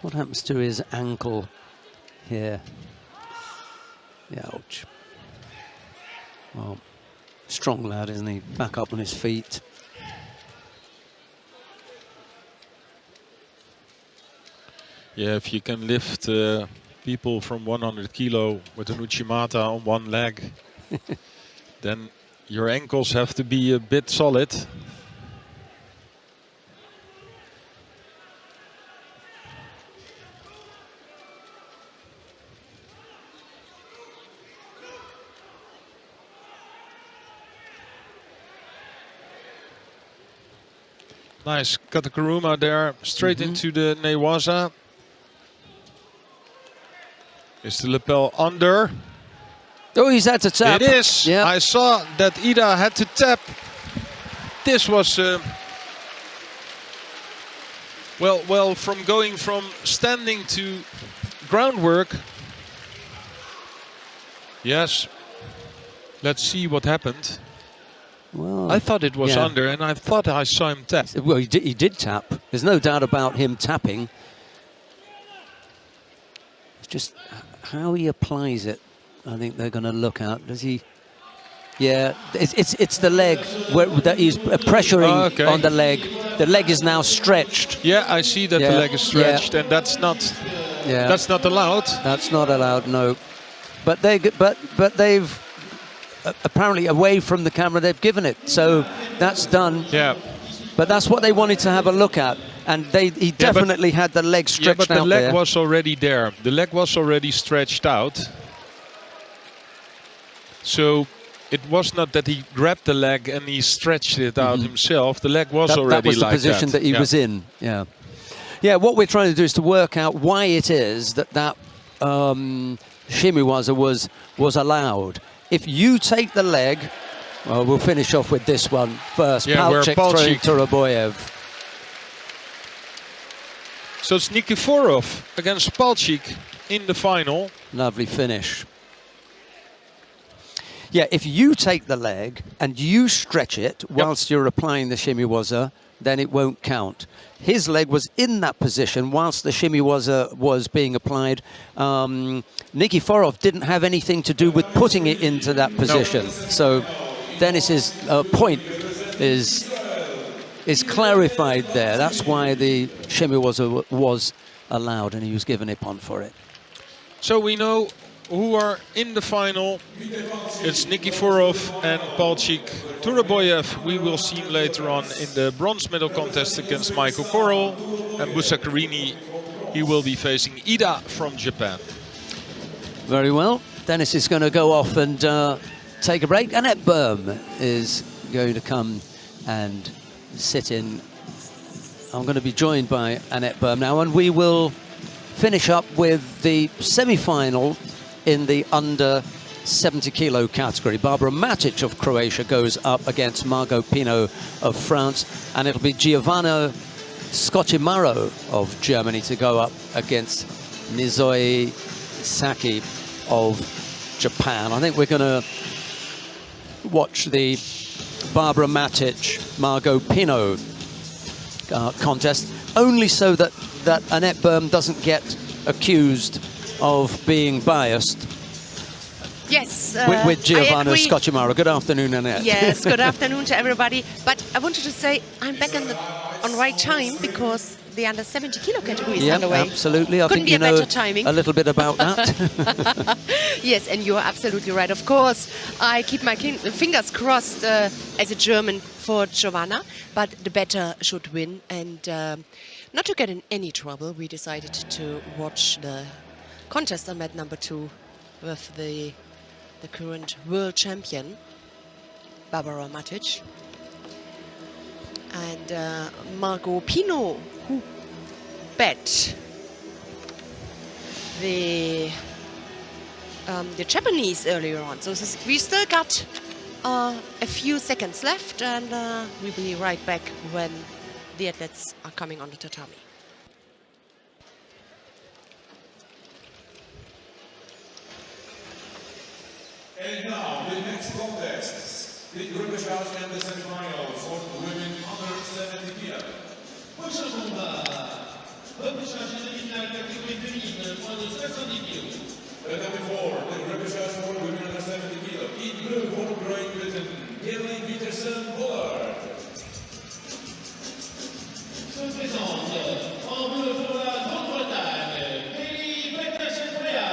What happens to his ankle here? Ouch. Well, strong lad, isn't he? Back up on his feet. Yeah, if you can lift people from 100 kilo with an Uchimata on one leg, then your ankles have to be a bit solid. Nice katakuruma there, straight into the newaza. Is the lapel under? Oh, he's had to tap. It is. Yeah. I saw that Ida had to tap. This was well, from going from standing to groundwork. Yes. Let's see what happened. Well, I thought it was under, and I thought I saw him tap. Well, he did tap. There's no doubt about him tapping. It's just how he applies it. I think they're going to look at. Does he? Yeah, it's the leg where that he's pressuring on the leg. The leg is now stretched. Yeah, I see that the leg is stretched, and that's not. Yeah. That's not allowed. That's not allowed. No, but they've. Apparently away from the camera they've given it, so that's done. Yeah, but that's what they wanted to have a look at, and he definitely had the leg stretched out. Yeah, but the leg there. was already there. The leg was already stretched out, so it was not that he grabbed the leg and he stretched it out himself. The leg was already like that. That was the position that he was in. Yeah, yeah. What we're trying to do is to work out why it is that shimiwaza was allowed. If you take the leg, well, we'll finish off with this one first. Yeah, Palchik throwing Turaboyev. So it's Nikiforov against Palchik in the final. Lovely finish. Yeah, if you take the leg and you stretch it whilst you're applying the shimiwaza, then it won't count. His leg was in that position whilst the shimiwaza was being applied. Nikiforov didn't have anything to do with putting it into that position. No. So Dennis's point is clarified there. That's why the shimiwaza was allowed and he was given a point for it. So we know who are in the final. It's Nikiforov and Palchik. Turaboyev, we will see him later on in the bronze medal contest against Michael Corral. And Busakarini, he will be facing Ida from Japan. Very well. Dennis is going to go off and take a break. Annette Berm is going to come and sit in. I'm going to be joined by Annette Berm now, and we will finish up with the semi-final in the under 70 kilo category. Barbara Matic of Croatia goes up against Margot Pino of France, and it'll be Giovanna Scocchimaro of Germany to go up against Nizoi Saki of Japan. I think we're going to watch the Barbara Matic, Margot Pino contest, only so that Annette Berm doesn't get accused of being biased. Yes. With Giovanna Scocchimaro. Good afternoon, Annette. Yes, good afternoon to everybody. But I wanted to say I'm back on right time because the under 70 kilo category is underway. Absolutely. I Couldn't think be you know better timing. a little bit about that. Yes, and you're absolutely right. Of course, I keep my fingers crossed as a German for Giovanna, but the better should win. And not to get in any trouble, we decided to watch the contest on mat number 2 with the current world champion, Barbara Matic, and Margot Pino, who bet the Japanese earlier on. So we still got a few seconds left, and we'll be right back when the athletes are coming on the tatami. And now the next contest, the repechage and the semifinals for women under 70 kg. Prochain combat, repêchage demi-finale catégorie féminine, moins de 70 kg. And number 4, the repechage for women under 70 kg. In blue for Great Britain, Kelly Peterson-Bullard. Se présente en bleu pour la Grande-Bretagne, Kelly Peterson-Bullard.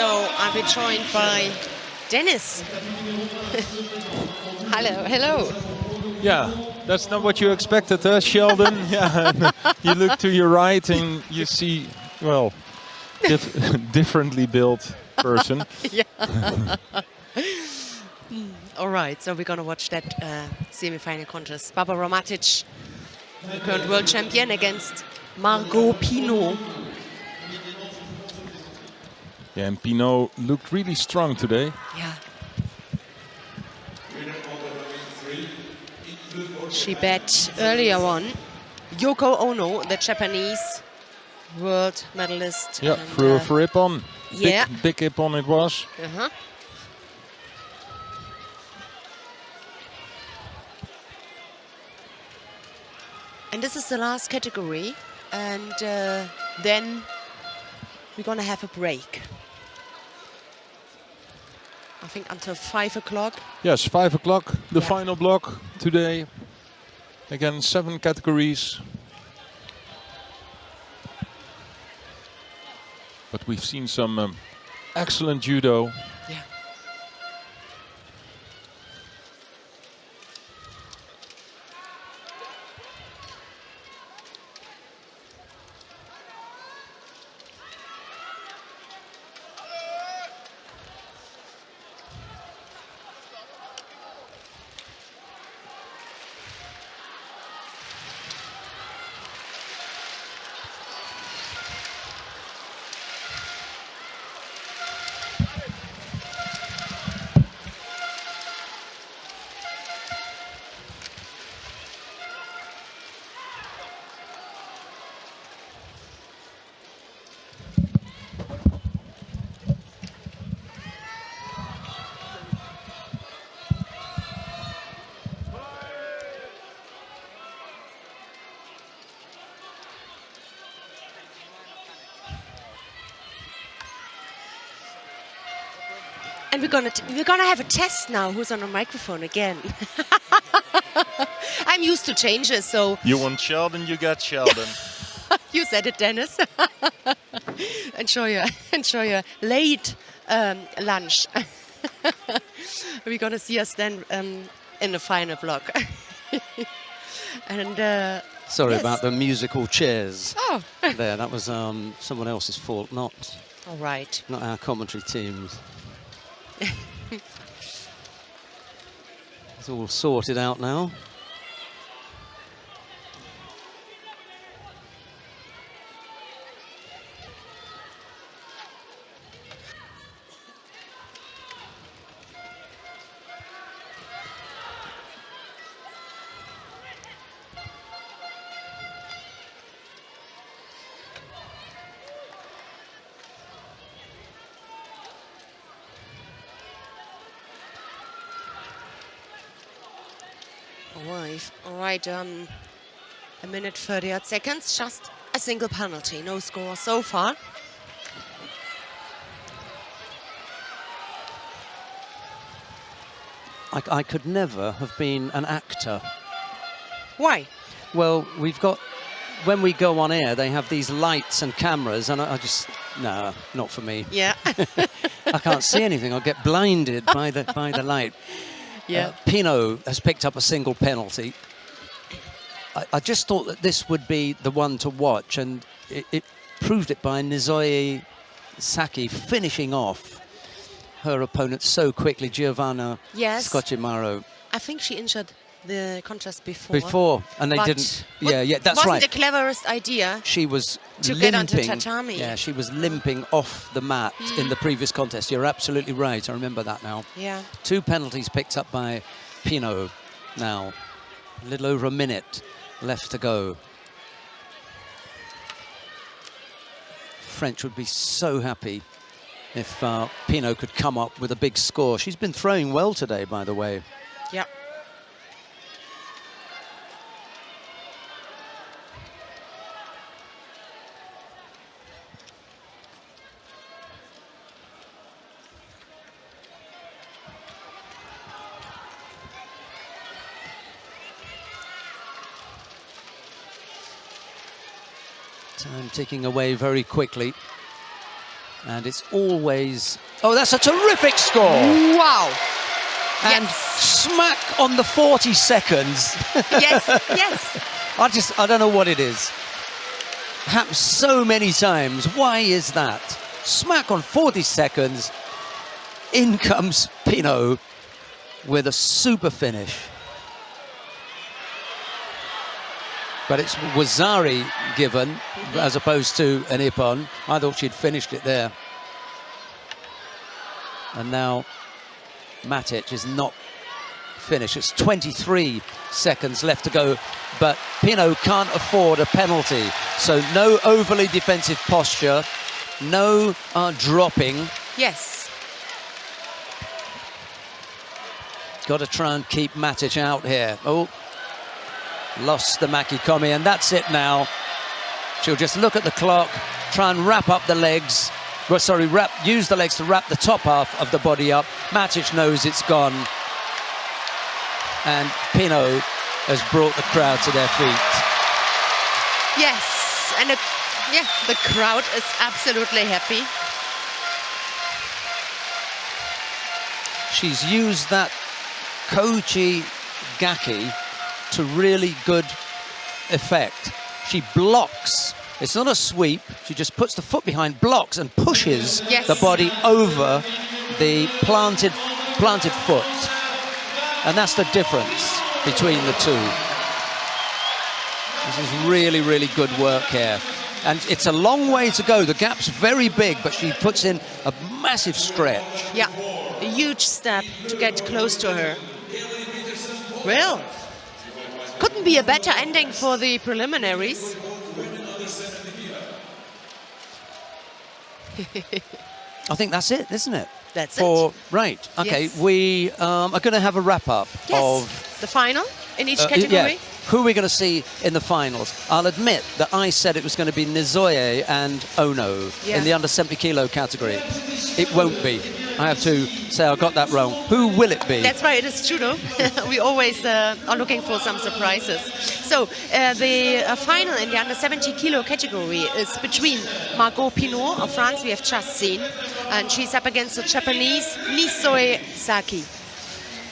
So I'll be joined by Dennis. Hello. Yeah, that's not what you expected, Sheldon. Yeah, you look to your right and you see, well, differently built person. Yeah. All right, so we're gonna watch that semi-final contest. Barbara Matic, the current world champion, against Margot Pinot. Yeah, and Pinot looked really strong today. Yeah. She bet earlier on Yoko Ono, the Japanese world medalist. Yeah, and, threw a rip on. Yeah. Big hip on it was. Uh-huh. And this is the last category, and then we're gonna have a break. I think until 5 o'clock. Yes, 5 o'clock, the Yeah. final block today. Again, 7 categories. But we've seen some excellent judo. Yeah. And we're gonna have a test now. Who's on the microphone again? I'm used to changes, so You want Sheldon, you got Sheldon. you said it, Dennis. enjoy your late lunch. We're gonna see us then in the final block. And Sorry yes. about the musical chairs. Oh, There, that was someone else's fault, not all right. our commentary team's. It's all sorted out now. All right, a minute 38 seconds, just a single penalty, no score so far. I could never have been an actor. Why? Well, when we go on air, they have these lights and cameras, and I just, no, not for me. Yeah. I can't see anything. I'll get blinded by the light. Yeah. Pinot has picked up a single penalty. I just thought that this would be the one to watch, and it proved it by Nizoe Saki finishing off her opponent so quickly, Giovanna Scocimaro. I think she injured the contest before. And they but didn't. Yeah, that's right. Wasn't the cleverest idea. She was to limping. get onto tatami. Yeah, she was limping off the mat in the previous contest. You're absolutely right. I remember that now. Yeah. 2 penalties picked up by Pinot now. A little over a minute left to go. French would be so happy if Pinot could come up with a big score. She's been throwing well today, by the way. Yeah. Time ticking away very quickly. And it's always... Oh, that's a terrific score! Wow. And smack on the 40 seconds. Yes, yes. I don't know what it is. Happens so many times. Why is that? Smack on 40 seconds. In comes Pino with a super finish. But it's Wazari given as opposed to an Ippon. I thought she'd finished it there. And now Matic is not finished. It's 23 seconds left to go, but Pino can't afford a penalty. So no overly defensive posture, no dropping. Yes. Got to try and keep Matic out here. Oh, lost the Makikomi, and that's it now. She'll just look at the clock, try and wrap up the legs. Well, sorry, use the legs to wrap the top half of the body up. Matic knows it's gone. And Pino has brought the crowd to their feet. Yes, and the crowd is absolutely happy. She's used that Kochi Gaki to really good effect. She blocks. It's not a sweep. She just puts the foot behind, blocks, and pushes the body over the planted foot. And that's the difference between the two. This is really, really good work here. And it's a long way to go. The gap's very big, but she puts in a massive stretch. Yeah, a huge step to get close to her. Well, couldn't be a better ending for the preliminaries. I think that's it, isn't it? That's it. Right, okay, Yes. we are going to have a wrap-up of... the final in each category. Who are we going to see in the finals? I'll admit that I said it was going to be Nizoye and Ono in the under 70 kilo category. It won't be. I have to say I got that wrong. Who will it be? That's right, it is judo. We always are looking for some surprises. So the final in the under 70 kilo category is between Margot Pinot of France, we have just seen, and she's up against the Japanese Nisoe Saki.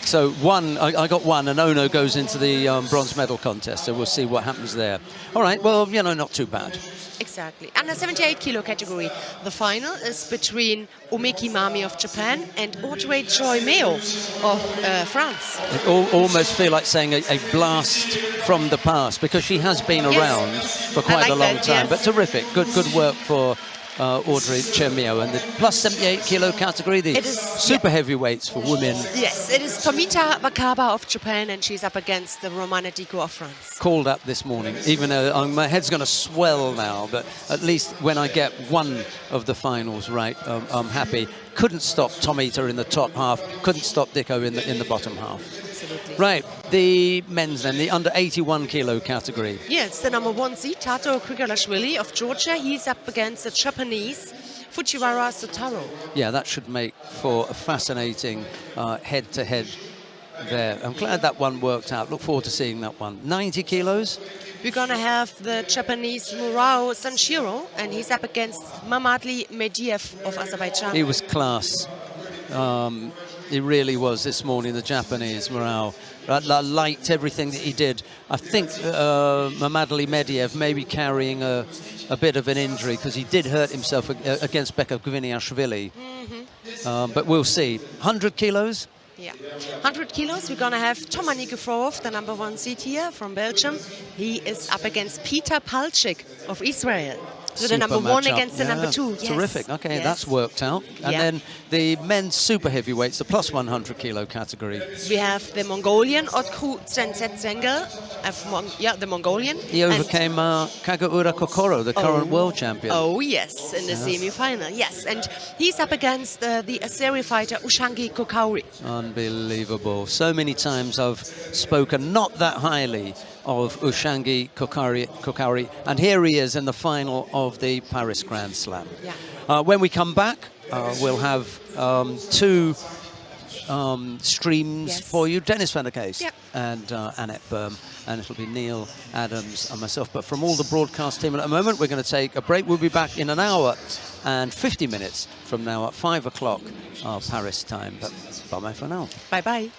So I got one, and Ono goes into the bronze medal contest, so we'll see what happens there. All right, well, you know, not too bad. Exactly. Under 78 kilo category, the final is between Omeki Mami of Japan and Audrey Joy Meo of France. I almost feel like saying a blast from the past, because she has been around for quite a long time. But terrific, good work for Audrey Chemio, and the plus 78 kilo category, the super heavyweights for women. Yes, it is Tomita Wakaba of Japan, and she's up against the Romana Diko of France. Called up this morning, even though my head's going to swell now, but at least when I get one of the finals right, I'm happy. Couldn't stop Tomita in the top half, couldn't stop Diko in the bottom half. Absolutely. Right, the men's then, the under 81 kilo category. Yes, the number 1 seed, Tato Krigolashvili of Georgia. He's up against the Japanese Fujiwara Sotaro. Yeah, that should make for a fascinating head-to-head there. I'm glad that one worked out. Look forward to seeing that one. 90 kilos. We're going to have the Japanese Murao Sanshiro, and he's up against Mamadli Mediev of Azerbaijan. He was class. He really was this morning, the Japanese Murao. I liked everything that he did. I think Mamadli Mediev may be carrying a bit of an injury, because he did hurt himself against Beka Gviniashvili. But we'll see. 100 kilos? Yeah. 100 kilos, we're going to have Toma Nikiforov, the number 1 seed here from Belgium. He is up against Peter Palchik of Israel. So the number 1 against the number 2. Yes. Terrific. Okay, that's worked out. And then the men's super heavyweights, the plus 100 kilo category. We have the Mongolian Otku Tsengel, the Mongolian. He overcame Kagaura Kokoro, the current world champion. Oh, yes, in the semi-final. Yes, and he's up against the Aseri fighter Ushangi Kokauri. Unbelievable. So many times I've spoken not that highly of Ushangi Kokauri, and here he is in the final of the Paris Grand Slam. Yeah. When we come back, we'll have 2 streams for you. Dennis van der Kees and Annette Berm, and it'll be Neil Adams and myself. But from all the broadcast team at the moment, we're going to take a break. We'll be back in an hour and 50 minutes from now at 5 o'clock our Paris time. But bye-bye for now. Bye-bye.